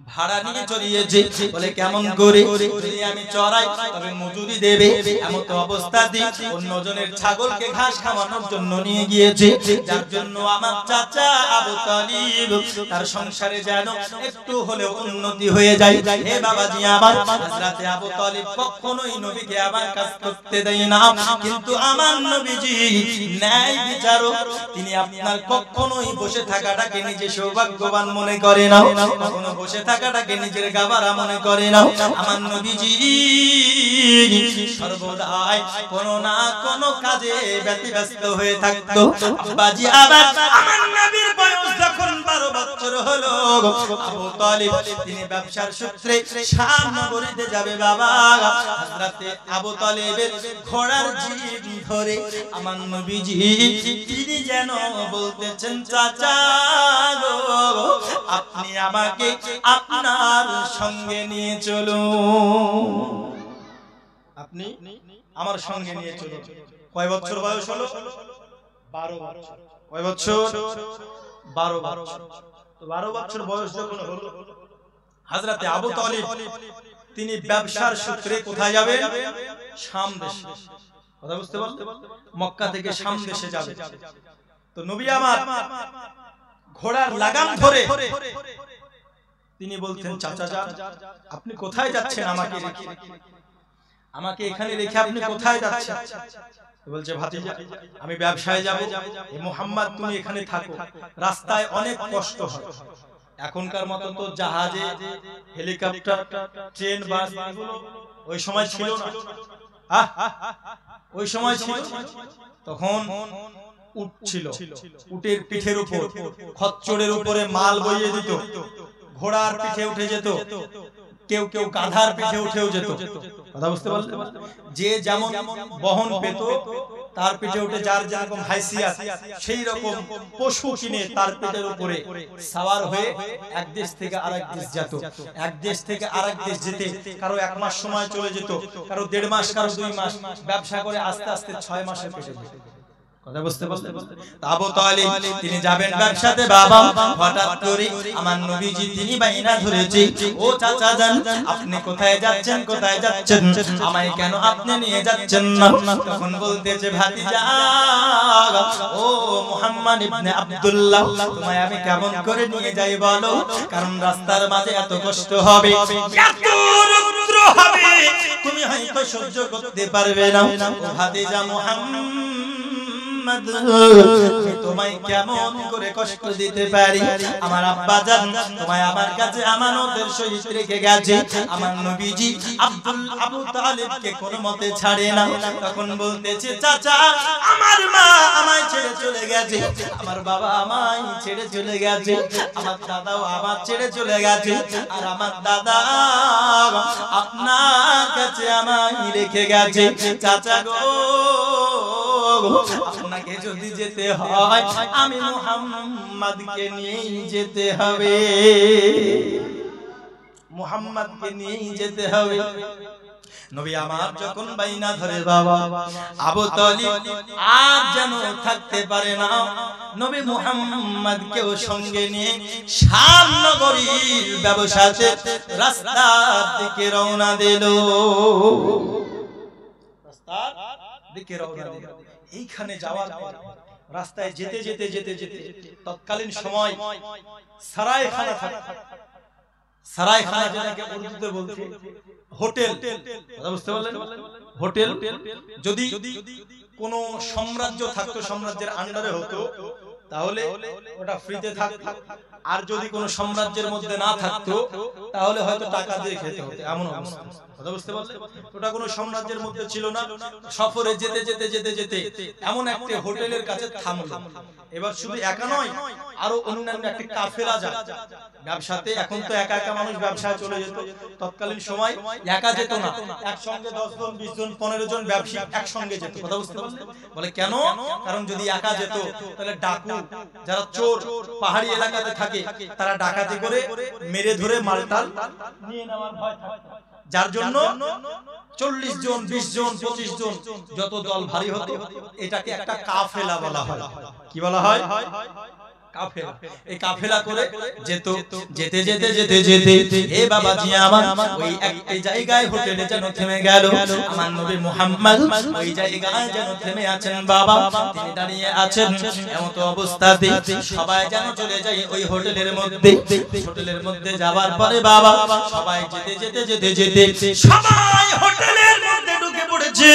ভাড়া নিয়ে চড়িয়েছে। বলে কেমন করে? যদি আমি চড়াই তবে মজুরি দেবে। এমন অবস্থা দিয়ে অন্যজনের ছাগলকে ঘাস খাওয়ানোর জন্য নিয়ে গিয়েছে, যার জন্য আমার চাচা আবু তালিব তার সংসারে যেন একটু হলেও উন্নতি হয়ে যায়। হে বাবাজি আমার, হযরত আবু তালিব কখনোই নবীকে আবার কাজ করতে দেয় না। কিন্তু আমার নবীজি ন্যায় বিচারক, তিনি আপনার কখনোই বসে থাকাটাকে নিজে সৌভাগ্যবান মনে করে না, কখনো বসে থাকাটাকে নিজের গাবারা মনে করে না। আমার নবীজি সর্বদাই কোনো না কোনো কাজে ব্যতিব্যস্ত হয়ে থাকতো। বাজি আবার আমার নবীর বয়স যখন 12 বছর হলো, আবু তালিব তিনি ব্যবসার সূত্রে শাম নগরীতে যাবে। বাবা হযরত আবু তালিবের ঘোড়ার জিব ধরে আমার নবীজি তিনি যেন বলতেছেন, চাচা গো, আপনি আমাকে আপনার সঙ্গে নিয়ে চলুন, আপনি আমার সঙ্গে নিয়ে চলুন। কয় বছর বয়স হলো? 12 বছর। কয় বছর? 12 বছর। তো 12 বছর বয়স যখন হলো, হযরত আবু তালিব তিনি ব্যবসার সূত্রে কোথায় যাবেন? শাম দেশে। কথা বুঝতে পারলেন? মক্কা থেকে শাম দেশে যাবে। তো নবী আমার ঘোড়ার লাগাম ধরে তিনি বলতেন, চাচা যান, আপনি কোথায় যাচ্ছেন? আমাকে এখানে রেখে আপনি কোথায় যাচ্ছেন? বলছে, ভাতিজা আমি ব্যবসায় যাব। এ মুহাম্মদ তুমি এখানে থাকো, রাস্তায় অনেক কষ্ট হয়। এখনকার মতো তো জাহাজে, হেলিকপ্টার, ট্রেন, বাস এগুলো ওই সময় ছিল না। ওই সময় ছিল তখন উট ছিল, উটের পিঠের উপর খচ্চরের উপরে মাল বইয়ে দিত, ঘোড়ার পিঠে উঠে যেত, কেউ কেউ গাধার পিঠে উঠেও যেত। কথা বুঝতে পারলেন? যে যেমন বহন পেত তার পিঠে উঠে যার যেরকম হাইসিয়াত সেই রকম পশু কিনে তার পিঠের উপরে সওয়ার হয়ে এক দেশ থেকে আরেক দেশ যেত। এক দেশ থেকে আরেক দেশ যেতে কারো 1 মাস সময় চলে যেত, কারো 1.5 মাস, কারো 2 মাস, ব্যবসা করে আস্তে আস্তে 6 মাসের পেটে যেত। কথা বুঝতে পারলেন? আবু তালিব তিনি যাবেন ব্যবসাতে বাবা, হঠাৎ করে আমার নবীজি তিনি বাইনা ধরেছে, ও চাচা জান আপনি কোথায় যাচ্ছেন, কোথায় যাচ্ছেন, আমায় কেন আপনি নিয়ে যাচ্ছেন না? তখন বলতেছে ভাতিজা ও মুহাম্মদ ইবনে আব্দুল্লাহ, তোমায় আমি কেমন করে নিয়ে যাই বলো, কারণ রাস্তার মাঝে এত কষ্ট হবে, এত রৌদ্র হবে, তুমি হয়তো সহ্য করতে পারবে না। ও ভাতিজা মুহাম্মদ তোমায় কেমন করে কষ্ট দিতে পারি? আমার আব্বা জান তোমায় আমার কাছে আমানতের সহিত রেখে গেছে, আমার নবীজি আবু তালিবকে কোনো মতে ছাড়ে না। তখন বলতেছে চাচা আমার মা আমায় ছেড়ে চলে গেছে, আমার বাবা আমায় ছেড়ে চলে গেছে, আমার দাদাও আমার ছেড়ে চলে গেছে, আর আমার দাদা আপনার কাছে আমায় রেখে গেছে। চাচা গো আপনাকে যদি যেতে হয় আমি মুহাম্মদকে নিয়েই যেতে হবে, মুহাম্মদকে নিয়েই যেতে হবে। নবী আমার যখন বাইনা ধরে বাবা, আবু তালিব আর যেন থাকতে পারে না, নবী মুহাম্মদকেও সঙ্গে নিয়ে শাম নগরীর ব্যবসাতে রাস্তার দিকে রওনা দিল, রাস্তার দিকে রওনা দিল। এইখানে যাওয়ার পর রাস্তায় যেতে যেতে যেতে যেতে তৎকালীন সময় সারাইখানা থাকে, সারাইখানা যেটাকে উর্দুতে বলছে হোটেল। কথা বুঝতে পারলেন? হোটেল যদি কোনো সাম্রাজ্য থাকতো, সাম্রাজ্যের আন্ডারে হতো, তাহলে ওটা ফ্রিতে থাকতো, আর যদি কোনো সাম্রাজ্যের মধ্যে না থাকতো তাহলে হয়তো টাকা দিয়ে খেতে হতো, এমন অবস্থা। কথা বুঝতে পারলেন? ওটা কোনো সাম্রাজ্যের মধ্যে ছিল না। সফরে যেতে যেতে যেতে যেতে এমন একটা হোটেলের কাছে থামলো। এবার শুধু একা নয়, আরো অন্যান্য একটা কাফেলা যায় ব্যবসাতে। এখন তো একা একা মানুষ ব্যবসায় চলে যেত, তৎকালীন সময় একা যেত না, একসঙ্গে 10 জন 20 জন 15 জন ব্যবসায়ী একসঙ্গে যেত। কথা বুঝতে পারলেন? বলে কেন? কারণ যদি একা যেত তাহলে ডাকু যারা চোর পাহাড়ি এলাকাতে থাকে তারা ডাকাতি করে মেরে ধরে মালটাল নিয়ে নেওয়ার ভয় থাকতো, যার জন্য 40 জন 20 জন 25 জন যত দল ভারী হতো এটাকে একটা কাফেলা বলা হয়। কি বলা হয়? কাফেলা। এই কাফেলা করে যেত, যেতে যেতে যেতে যেতে এ বাবাজি আমার ওই একটা জায়গায় হোটেলে যেন থেমে গেল। আমার নবী মুহাম্মদ ওই জায়গায় যেন থেমে আছেন বাবা, তিনি দাঁড়িয়ে আছেন। এমন তো অবস্থাতে সবাই যেন চলে যায় ওই হোটেলের মধ্যে। হোটেলের মধ্যে যাওয়ার পরে বাবা সবাই যেতে যেতে যেতে যেতে সবাই হোটেলের মধ্যে ঢুকে পড়েছে।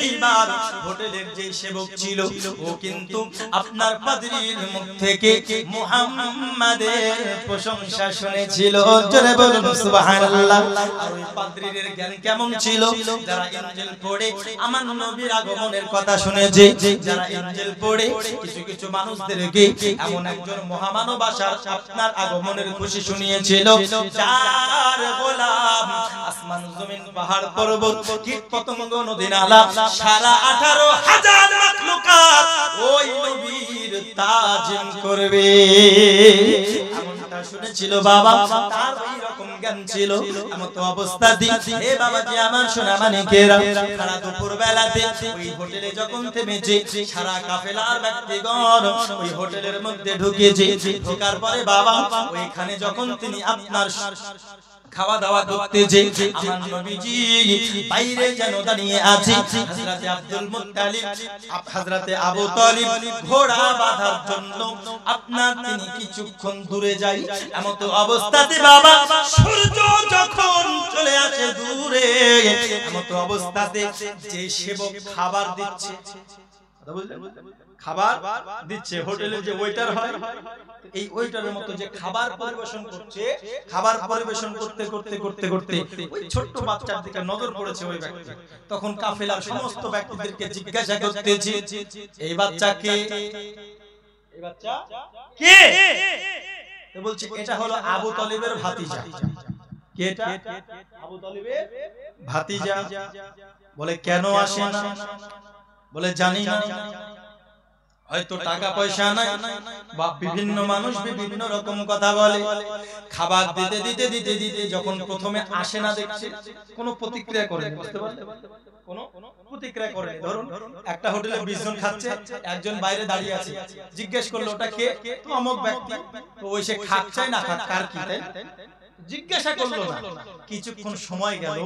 এইবার হোটেলের যে সেবক ছিল ও কিন্তু আপনার পাদ্রীর মুখ থেকে মুহাম্মাদের প্রশংসা শুনেছিল। জোরে বলুন সুবহানাল্লাহ। আর ওই পাদ্রীর জ্ঞান কেমন ছিল? যারা ইনজিল পড়ে আমার নবীর আগমনের কথা শুনেছে, যারা ইনজিল পড়ে কিছু কিছু মানুষদেরকে এমন একজন মহামানব আসার আপনার আগমনের খুশি শুনিয়েছিল, যার গোলাম আসমান জমিন পাহাড় পর্বত কীট পতঙ্গ নদী নালা সারা 18,000 মাখলুকাত ওই নবীর তাজিম করবে, এমনটা শুনেছিল বাবা। তার ওই রকম জ্ঞান ছিল। এমন তো অবস্থা হে বাবাজি আমার সোনা মানিকেরা, সারা দুপুর বেলাতে ওই হোটেলে যখন থেমেছে সারা কাফেলার ব্যক্তিগণ ওই হোটেলের মধ্যে ঢুকেছে। ঢোকার পরে বাবা ওইখানে যখন তিনি আপনার খাওয়া দাওয়া করতেছে, আমার নবীজি বাইরে যেন দাঁড়িয়ে আছে। হযরতে আব্দুল মুত্তালিব হযরতে আবু তালিব ঘোড়া বাঁধার জন্য আপনার তিনি কিছুক্ষণ দূরে যায়। এমন তো অবস্থাতে বাবা সূর্য যখন চলে আসে দূরে, এমন তো অবস্থাতে যে সেবক খাবার দিচ্ছে, খাবার দিচ্ছে হোটেলের যে ওয়েটার হয়, এই ওয়েটারের মতো যে খাবার পরিবেশন করছে, খাবার পরিবেশন করতে করতে করতে করতে ওই ছোট্ট বাচ্চার দিকে নজর পড়েছে ওই ব্যক্তি। তখন কাফেলার সমস্ত ব্যক্তিদেরকে জিজ্ঞাসা করতেছে, এই বাচ্চা কে? এই বাচ্চা কে? তো বলছে এটা হলো আবু তালিবের ভাতিজা। কে এটা? আবু তালিবের ভাতিজা। বলে কেন আসে না? বলে জানি না, হয়তো টাকা পয়সা নাই, বা বিভিন্ন মানুষ বিভিন্ন রকম কথা বলে। খাবার দিতে দিতে দিতে দিতে যখন প্রথমে আসে না, দেখছে কোনো প্রতিক্রিয়া করে, বুঝতে পারলে, কোনো প্রতিক্রিয়া করে। ধরুন একটা হোটেলে 20 জন খাচ্ছে, একজন বাইরে দাঁড়িয়ে আছে, জিজ্ঞেস করলো ওটা কে? তো অমুক ব্যক্তি। তো ওই সে খাক চাই না খাক, কার কি, তাই জিজ্ঞাসা করলো না। কিছুক্ষণ সময় গেল,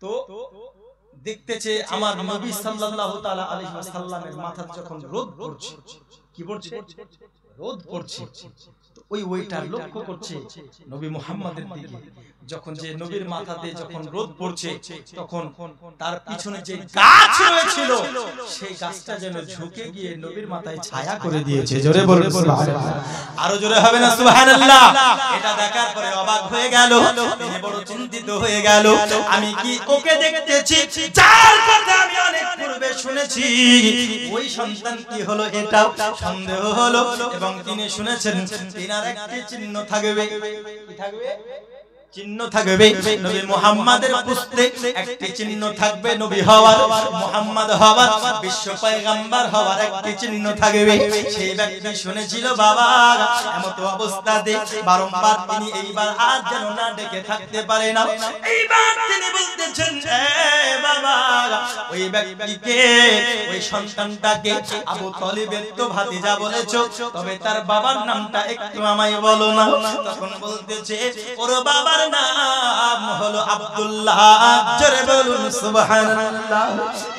তো দেখতেছে আমার নবী সাল্লাল্লাহু তাআলা আলাইহি ওয়াসাল্লামের মাথায় যখন রোদ পড়ছে। কি পড়ছে? রোদ পড়ছে। তো ওই ওইটা লক্ষ্য করছে নবী মুহাম্মাদের দিকে। যখন যে নবীর মাথাতে যখন রোদ পড়ছে, তখন তার পিছনে যে গাছ রয়েছিল, সেই গাছটা যেন ঝুঁকে গিয়ে নবীর মাথায় ছায়া করে দিয়েছে। জোরে বলুন সুবহানাল্লাহ। আরো জোরে হবে না সুবহানাল্লাহ? এটা দেখার পরে অবাক হয়ে গেল, তিনি বড় চিন্তিত হয়ে গেল। আমি কি ওকে দেখতেছি যার কথা আমি অনেক পূর্বে শুনেছি? ওই সন্তান কি হলো, এটাও সন্দেহ হলো। এবং তিনি শুনেছেন তিনার একটি চিহ্ন থাকবে। কি থাকবে? চিহ্ন থাকবে। নবী মুহাম্মাদের পুস্তে একটি চিহ্ন থাকবে, নবী হওয়ার, মুহাম্মদ হওয়ার, বিশ্ব পয়গম্বর হওয়ার একটি চিহ্ন থাকবে। সেই ব্যক্তি শুনেছিল বাবা এমত অবস্থাতে বারংবার তিনি এইবার আর যেন না ডেকে থাকতে পারে না। এইবার তিনি বলতেছেন বাবা, ওই ব্যক্তিকে, ওই সন্তানটাকে আবু তালিবের তো ভাতিজা বলেছো, তবে তার বাবার নামটা একটু আমায় বলো না। তখন বলতেছে ওর বাবার নাম হলো আব্দুল্লাহ। জোরে বলুন সুবহানাল্লাহ।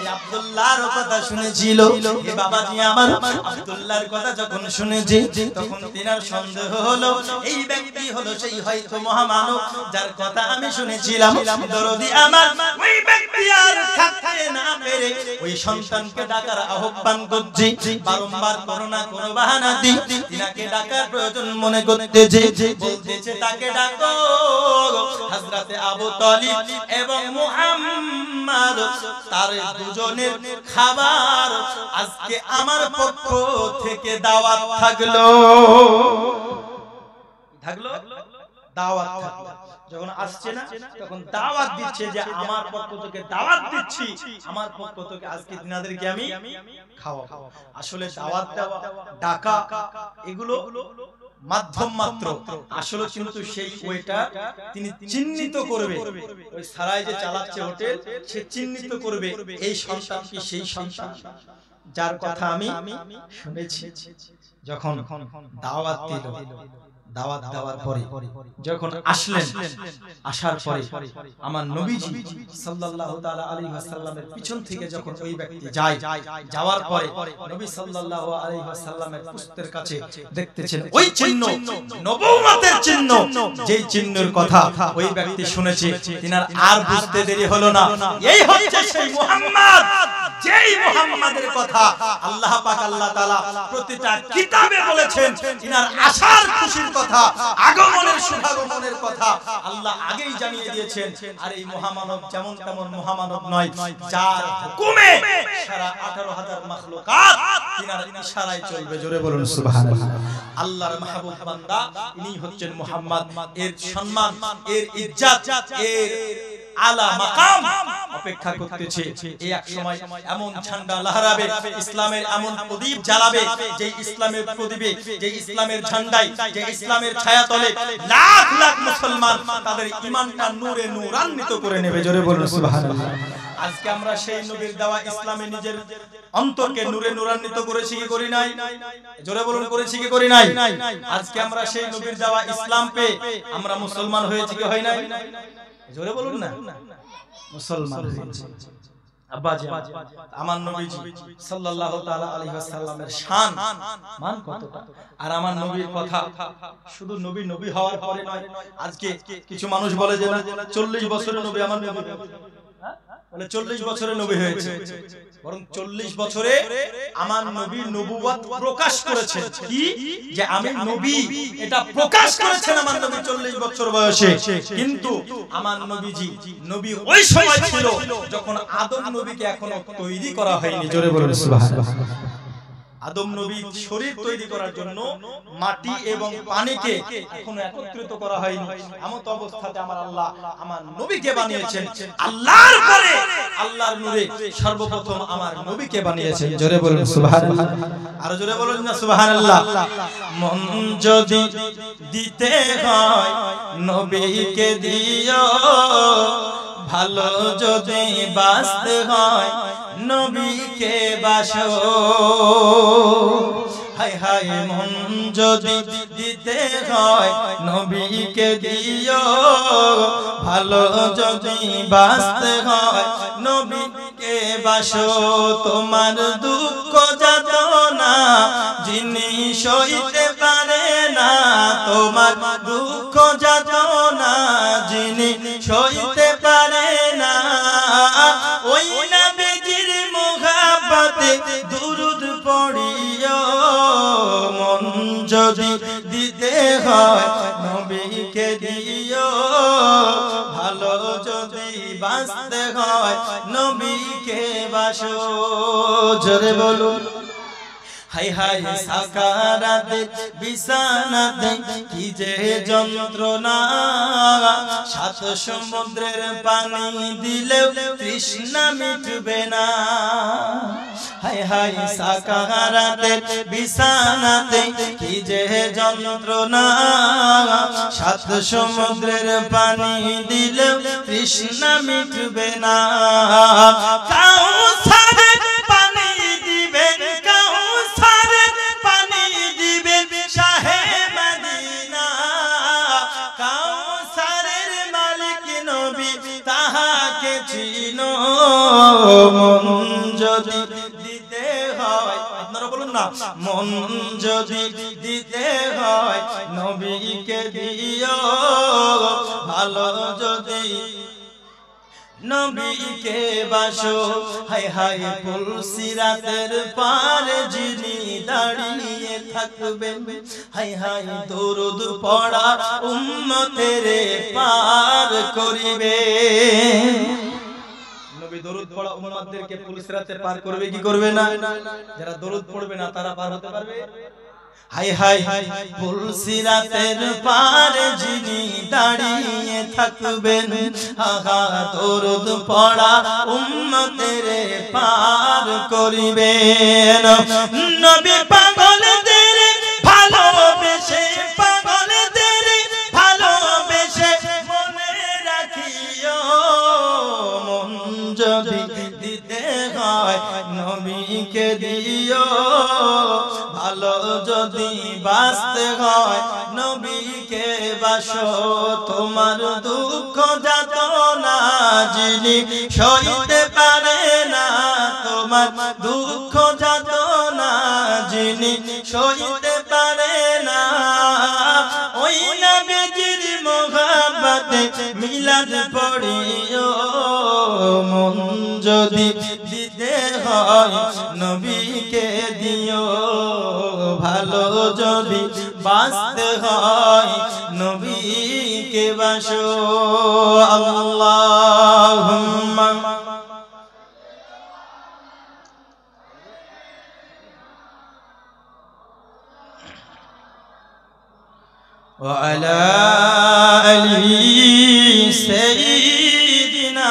এই আব্দুল্লাহর কথা শুনেছিল এই বাবাজি আমার। আব্দুল্লাহর কথা যখন শুনেছি, তখন তিনার সন্দেহ হলো এই ব্যক্তি হলো সেই হয়তো মহামানব যার কথা আমি শুনেছিলাম। দরদি আমার ওই ব্যক্তি আর থাকতে না পেরে ওই সন্তানকে ডাকার আহ্বান করছে। বারংবার করোনা কোনো বাহানা দি তিনাকে ডাকার প্রয়োজন মনে করতেছে। বলতেছে তাকে ডাকো। হযরতে আবু তালিব এবং মুহাম্মদ তার দুজনের খাবার আজকে আমার পক্ষ থেকে দাওয়াত থাকলো। দাওয়াত থাকলো। যখন আসছে না, তখন দাওয়াত দিচ্ছে যে আমার পক্ষ থেকে দাওয়াত দিচ্ছি, আমার পক্ষ থেকে আজকে দিনাদেরকে আমি খাওয়াবো। আসলে দাওয়াত দেওয়া, ডাকা, এগুলো মাধ্যম মাত্র। আসলে কিন্তু সেই ওইটা তিনি চিহ্নিত করবে। ওই সারাই যে চালাচ্ছে হোটেল, সে চিহ্নিত করবে এই সন্তান কি সেই সন্তান যার কথা আমি শুনেছি। যখন দাওয়াত দিল, দাওয়াত দেওয়ার পরে যখন আসলেন, আসার পরে আমার নবীজি সাল্লাল্লাহু তাআলা আলাইহি ওয়াসাল্লামের পিছন থেকে যখন ওই ব্যক্তি যায়, যাওয়ার পরে নবী সাল্লাল্লাহু আলাইহি ওয়াসাল্লামের পুস্তের কাছে দেখতেছেন ওই চিহ্ন, নবুয়তের চিহ্ন, যেই চিহ্নের কথা ওই ব্যক্তি শুনেছে। তিনার আর বুঝতে দেরি হলো না, এই হচ্ছে সেই মুহাম্মদ, যেই মুহাম্মাদের কথা আল্লাহ পাক আল্লাহ তাআলা প্রতিটা কিতাবে বলেছেন। তিনার আসার খুশির কথা, আগমনের শুভাগমনের কথা আল্লাহ আগেই জানিয়ে দিয়েছেন। আর এই মহামানব যেমন তেমন মহামানব নয়, যার হুকুমে সারা 18,000 মাখলুকাত তিনার ইশারায় চলবে। জোরে বলুন সুবহানাল্লাহ। আল্লাহর মাহবুব বান্দা ইনি হচ্ছেন মুহাম্মদ। এর সম্মান, এর ইজ্জত, এর আলা মাকাম অপেক্ষা করতেছে। এই এক সময় এমন ঝান্ডা লহরাবে, ইসলামের এমন প্রদীপ জ্বালাবে, যে ইসলামের প্রদীপে, যে ইসলামের ঝান্ডায়, যে ইসলামের ছায়াতলে লাখ লাখ মুসলমান তাদের ঈমানটা নূরে নূরান্বিত করে নেবে। জোরে বলুন সুবহানাল্লাহ। আজকে আমরা সেই নবীর দেওয়া ইসলামে নিজের অন্তরকে নূরে নূরান্বিত করেছি কি করি নাই? জোরে বলুন করেছি কি করি নাই? আজকে আমরা সেই নবীর দেওয়া ইসলাম পেয়ে আমরা মুসলমান হয়েছি কি হয় নাই? জোরে বলুন না, মুসলমান হয়েছে। আব্বাজি আমার নবীজি সাল্লাল্লাহু তাআলা আলাইহি ওয়াসাল্লামের শান মান কতটা। আর আমার নবীর কথা শুধু নবী নবী হওয়ার পরে নয়। আজকে কিছু মানুষ বলে যে না 40 বছরের নবী আমার নবী, মানে 40 বছরের নবী হয়েছে। বরং 40 বছরে আমার নবী নবুয়ত প্রকাশ করেছেন। কি যে আমি নবী, এটা প্রকাশ করেছেন আমার নবী 40 বছর বয়সে। কিন্তু আমার নবীজি নবী ওই সময় ছিল যখন আদম নবীকে এখনো তৈরি করা হয়নি। জোরে বলুন সুবহানাল্লাহ। আদম নবীর শরীর তৈরি করার জন্য মাটি এবং পানিকে এখনো একত্রিত করা হয়নি। এমন অবস্থাতে আমার আল্লাহ আমার নবীকে বানিয়েছেন। আল্লাহর পরে আল্লাহর নূরে সর্বপ্রথম আমার নবীকে বানিয়েছেন। জোরে বলুন সুবহানাল্লাহ। আর জোরে বলুন না সুবহানাল্লাহ। মন যদি দিতে হয় নবীকে দিও, ভালো যদি বাঁচতে হয় নবীকে বাসো। হায় হায় মন যদি দিতে হয় নবীকে দিও, ভালো যদি বাঁচতে হয় নবীকে বাসো। তোমার দুঃখ যাতনা যিনি সইতে পারে না, তোমার দুঃখ যাতনা যিনি সইতে পারে না, ওই নবীজির মুহাব্বতে দুরূদ পড়িও। মন যদি দিতে হয় নবীকে দিও, ভালো যদি বাঁচতে হয় নবীকে বাসো। জোরে বলুন। হায় হায় সাকারাতে বিছানাতে কি যে যন্ত্রণা, সাত সমুদ্রের পানি দিলেও তৃষ্ণা মিটবে না। হায় হায় সাকারাতে বিছানাতে কি যে যন্ত্রণা, সাত সমুদ্রের পানি দিলেও তৃষ্ণা মিটবে না। কাউসারের পানি দিবেন, কাউসারের পানি দিবেন শাহে মদিনা, কাউসারের মালিক নবী তাহাকে চিনো। মন যদি দিতে হয়, আপনারা বলুন না, মন যদি দিতে হয় নবীকে দিও, ভালো যদি নবীকে বাসো। হায় হায় পুলসিরাতের পারে যিনি দাঁড়িয়ে থাকবেন, হায় হায় দরুদ পড়া উম্মতের পার করিবে। নবী দরুদ পড়া উম্মতদেরকে পুলসিরাতে পার করবে কি করবে না? যারা দরুদ পড়বে না তারা পার হতে পারবে? হায় হায় পুলসিরাতের পারে যিনি দাঁড়িয়ে থাকবেন, আহা দরুদ পড়া উম্মতের পার করিবেন। নবী পাগলদের ভালোবেসে, পাগলদের ভালোবেসে মনে রাখিও। মন যদি দিতে হয় নবীকে দিও, ভালো যদি বাঁচতে হয় নবীকে বাসো। তোমার দুঃখ যাতনা যিনি সইতে পারে না, তোমার দুঃখ যাতনা যিনি সইতে পারে না, ওই নবীজির মুহাব্বতে মিলাদ পড়িও। মন যদি দিতে হয় নবীকে দিও, ভালো যদি বাঁচতে হয় নবীকে বাসো। আল্লাহুম্মা ওয়া আলা আলি সাইয়্যিদিনা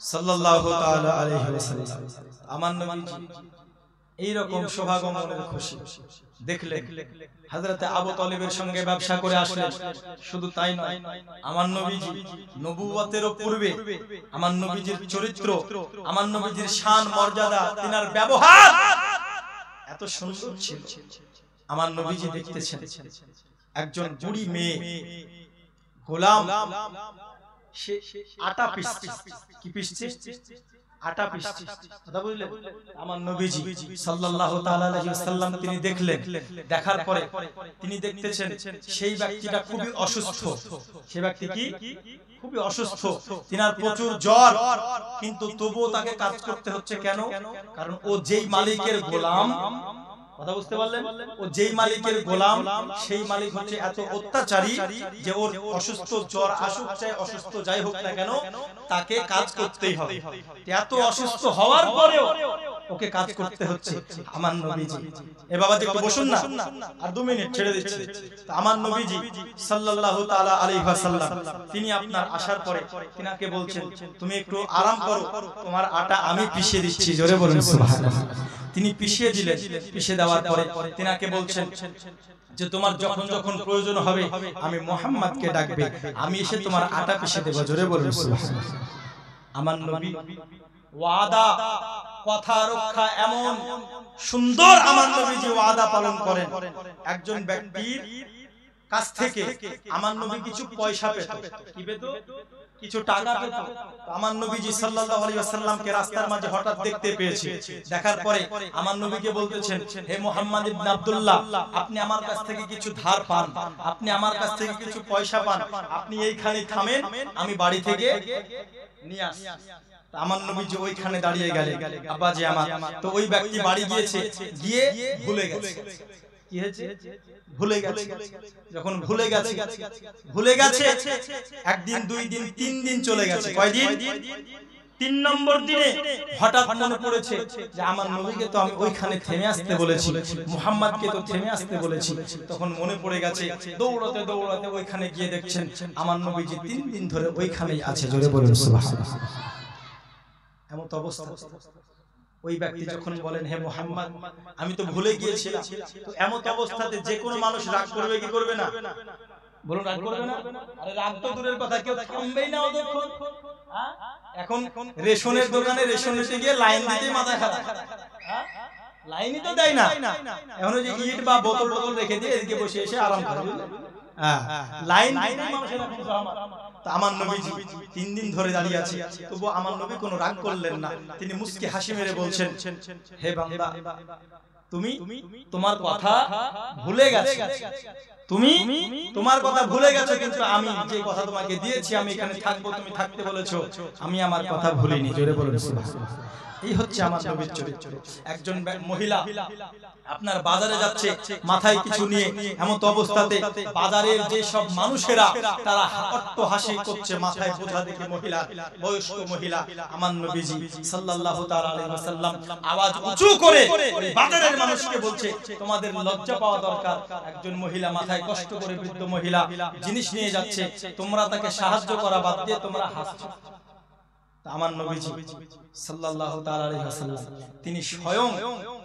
সাল্লাল্লাহু তাআলা আলাইহি ওয়াসাল্লাম। আমার নবীজি এই রকম সৌভাগ্যমনের খুশি দেখলেন, হযরতে আবু তালিবের সঙ্গে ব্যবসা করে আসলেন। শুধু তাই নয়, আমার নবীজি নবুয়তেরও পূর্বে আমার নবীজির চরিত্র, আমার নবীজির শান মর্যাদা, তিনার ব্যবহার এত সুন্দর ছিল। আমার নবীজি দেখতেছেন একজন বুড়ি মেয়ে গোলাম, সে আটা পিষছে। কি পিষছে? আটা পিষছে। কথা বুঝলেন? আমার নবীজি সাল্লাল্লাহু তাআলা আলাইহি ওয়াসাল্লাম তিনি দেখলেন, দেখার পরে তিনি দেখতেছেন সেই ব্যক্তিটা খুবই অসুস্থ। সেই ব্যক্তি কি? খুবই অসুস্থ, তিনার প্রচুর জ্বর, কিন্তু তবুও তাকে কাজ করতে হচ্ছে। কেন? কারণ ও যেই মালিকের গোলাম, কথা বুঝতে পারলেন? ও যেই মালিকের গোলাম সেই মালিক হচ্ছে এত অত্যাচারী যে ওর অসুস্থ জ্বর আসুক চাই অসুস্থ যাই হোক না কেন তাকে কাজ করতেই হবে। এত অসুস্থ হওয়ার পরেও ওকে কাজ করতে হচ্ছে। আমার নবীজি, এ বাবাজি একটু বসুন না, আর 2 মিনিট ছেড়ে দিচ্ছি। তো আমার নবীজি সাল্লাল্লাহু তাআলা আলাইহি ওয়াসাল্লাম তিনি আপনার আসার পরে তিনাকে বলছেন তুমি একটু আরাম করো, তোমার আটা আমি পিষে দিচ্ছি। জোরে বলুন সুবহানাল্লাহ। তিনি পিষিয়ে দিলেন, পিষে দেওয়ার পরে তিনাকে বলছেন যে তোমার যখন যখন প্রয়োজন হবে আমি মুহাম্মদকে ডাকবে, আমি এসে তোমার আটা পিষে দেব। জোরে বলুন সুবহানাল্লাহ। আমার নবী ওয়াদা কথা রক্ষা এমন সুন্দর আমার নবীজি ওয়াদা পালন করেন। একজন ব্যক্তির কাছ থেকে আমার নবী কিছু পয়সা পেত, কি পেত? কিছু টাকা পেত। আমার নবীজি সাল্লাল্লাহু আলাইহি ওয়াসাল্লামকে রাস্তার মাঝে হঠাৎ দেখতে পেয়েছে। দেখার পরে আমার নবীকে বলতেছেন হে মুহাম্মদ ইবনে আব্দুল্লাহ, আপনি আমার কাছ থেকে কিছু ধার পান, আপনি আমার কাছ থেকে কিছু পয়সা পান, আপনি এইখানে থামেন, আমি বাড়ি থেকে নিয়ে আসি। আমার নবীজি ওইখানে দাঁড়িয়ে গেলেন। আব্বাজি আমার, তো ওই ব্যক্তি বাড়ি গিয়েছে, গিয়ে ভুলে গেছে। কি হয়েছে? ভুলে গেছে। যখন ভুলে গেছে একদিন 2 দিন 3 দিন চলে গেছে। কয়দিন? 3 নম্বর দিনে হঠাৎ মনে পড়েছে যে আমার নবীকে তো আমি ওইখানে থেমে আসতে বলেছি, মুহাম্মদকে তো থেমে আসতে বলেছি। তখন মনে পড়ে গেছে, দৌড়াতে দৌড়াতে ওইখানে গিয়ে দেখছেন আমার নবীজি 3 দিন ধরে ওইখানেই আছে। জোরে বলুন সুবহানাল্লাহ। এমন অবস্থা ওই ব্যক্তি যখন বলেন হে মুহাম্মদ আমি তো ভুলে গিয়েছিলাম, তো এমন অবস্থাতে যে কোনো মানুষ রাগ করবে কি করবে না? বলুন রাগ করবে না? আরে রাগ তো দূরের কথা, কেউ থামবেই না অতক্ষণ। এখন রেশনের দোকানে রেশন নিতে গিয়ে লাইন দিতে মাথা খারাপ, লাইনই তো দেয় না। এখন যে ইট বা বোতল টোতল রেখে দিয়ে এদিকে বসে এসে আরাম করে লাইন মানুষের এখন জামাত। আমার নবীজি 3 দিন ধরে দাঁড়িয়ে আছে, তবু আমার নবী কোনো রাগ করলেন না। তিনি মুস্কি হাসি মেরে বলছেন হে বান্দা তুমি তোমার কথা ভুলে গেছো, তুমি তোমার কথা ভুলে গেছো, কিন্তু আমি যে কথা তোমাকে দিয়েছি আমি এখানে থাকবো, তুমি থাকতে বলেছো, আমি আমার কথা ভুলিনি। জোরে বলুন সুবহানাল্লাহ। এই হচ্ছে আমার নবীর চরিত্র। একজন মহিলা আপনার বাজারে যাচ্ছে মাথায় কিছু নিয়ে, এমন অবস্থাতে বাজারের যে সব মানুষেরা তারা অট্টহাসি করছে, মাথায় বোঝা দেখে মহিলা, বয়স্ক মহিলা। আমার নবীজি সাল্লাল্লাহু তাআলা আলাইহি ওয়াসাল্লাম আওয়াজ উঁচু করে বাজারের মানুষকে বলছে তোমাদের লজ্জা পাওয়া দরকার। একজন মহিলা মাথায় কষ্ট করে, বৃদ্ধ মহিলা জিনিস নিয়ে যাচ্ছে, তোমরা তাকে সাহায্য করা বাদ দিয়ে তোমরা হাসছো। আমার নবীজি সাল্লাল্লাহু তাআলা আলাইহি ওয়াসাল্লাম তিনি স্বয়ং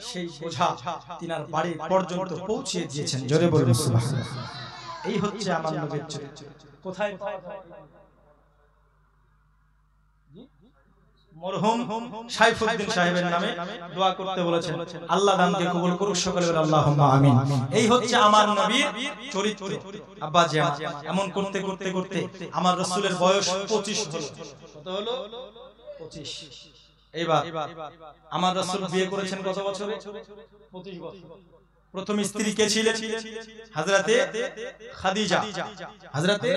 সেই বোঝা তিনার বাড়ি পর্যন্ত পৌঁছে দিয়েছেন। জোরে বলুন সুবহানাল্লাহ। এই হচ্ছে আমার নবীর চরিত্র। কোথায় মরহুম সাইফুদ্দিন সাহেবের নামে দোয়া করতে বলেছেন, আল্লাহ দানকে কবুল করুক, সকলে বলে আল্লাহুম্মা আমিন। এই হচ্ছে আমার নবীর চরিত্র। আব্বাজি এমন করতে করতে করতে আমার রাসূলের বয়স 25 হলো। কত হলো? 25। এইবার আমার রাসূল বিয়ে করেছেন কত বছরে? 25 বছর। প্রথম স্ত্রী কে ছিলেন? হযরতে খাদিজা। হযরতে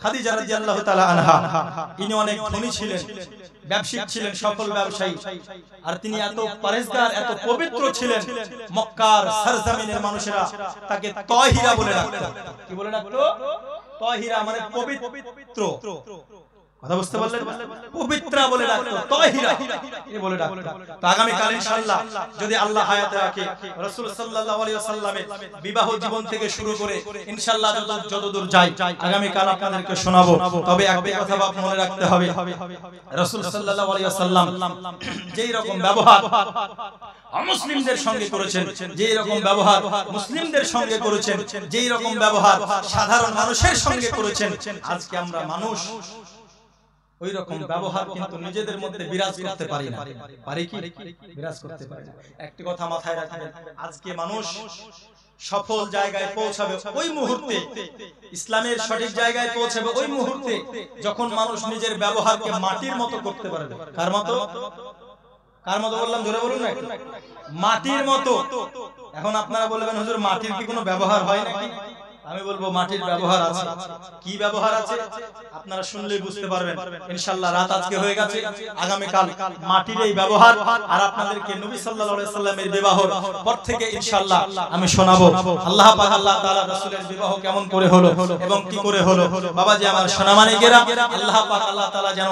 খাদিজা রাদিয়াল্লাহু তাআলা আনহা। ইনি অনেক ধনী ছিলেন, ব্যবসায়ী ছিলেন, সফল ব্যবসায়ী। আর তিনি এত পরেজগার, এত পবিত্র ছিলেন, মক্কার সরজমিনের মানুষেরা তাকে তাহিরা বলে ডাকতো। কি বলে ডাকতো? তাহিরা মানে পবিত্র। কথা বুঝতে পারলেন? পবিত্রা বলে ডাকতো, তাহিরা এ বলে ডাকতো। তো আগামী কাল ইনশাআল্লাহ যদি আল্লাহ হায়াতে রাখে, রাসূল সাল্লাল্লাহু আলাইহি ওয়াসাল্লামের বিবাহ জীবন থেকে শুরু করে ইনশাআল্লাহ যতদূর যাই আগামী কাল আপনাদেরকে শোনাবো। তবে একটা কথা মনে রাখতে হবে, রাসূল সাল্লাল্লাহু আলাইহি ওয়াসাল্লাম যেই রকম ব্যবহার অমুসলিমদের সঙ্গে করেছেন, যেই রকম ব্যবহার মুসলিমদের সঙ্গে করেছেন, যেই রকম ব্যবহার সাধারণ মানুষের সঙ্গে করেছেন, আজকে আমরা মানুষ ওই রকম ব্যবহার কিন্তু নিজেদের মধ্যে বিরাজ করতে পারি না। পারি কি? বিরাজ করতে পারি না। একটি কথা মাথায় রাখবেন, আজকে মানুষ সফল জায়গায় পৌঁছাবে ওই মুহূর্তে, ইসলামের সঠিক জায়গায় পৌঁছাবে ওই মুহূর্তে যখন মানুষ নিজের ব্যবহারকে মাটির মতো করতে পারবে। কার মতো? কার মতো বললাম? জোরে বলুন না একটু। মাটির মতো। এখন আপনারা বলবেন হুজুর মাটির কি কোনো ব্যবহার হয় নাকি? আমি বলবো মাটির ব্যবহার আছে। কি ব্যবহার আছে আপনারা শুনলেই বুঝতে পারবেন। ইনশাআল্লাহ রাত আজকে হয়ে গেছে, আগামী কাল মাটির এই ব্যবহার আর আপনাদেরকে নবী সাল্লাল্লাহু আলাইহি সাল্লামের বিবাহর পর থেকে ইনশাআল্লাহ আমি শোনাবো। আল্লাহ পাক আল্লাহ তাআলা রাসূলের বিবাহ কেমন করে হলো এবং কি করে হলো। বাবাজি আমার সোনামানিকেরা, আল্লাহ পাক আল্লাহ তাআলা যেন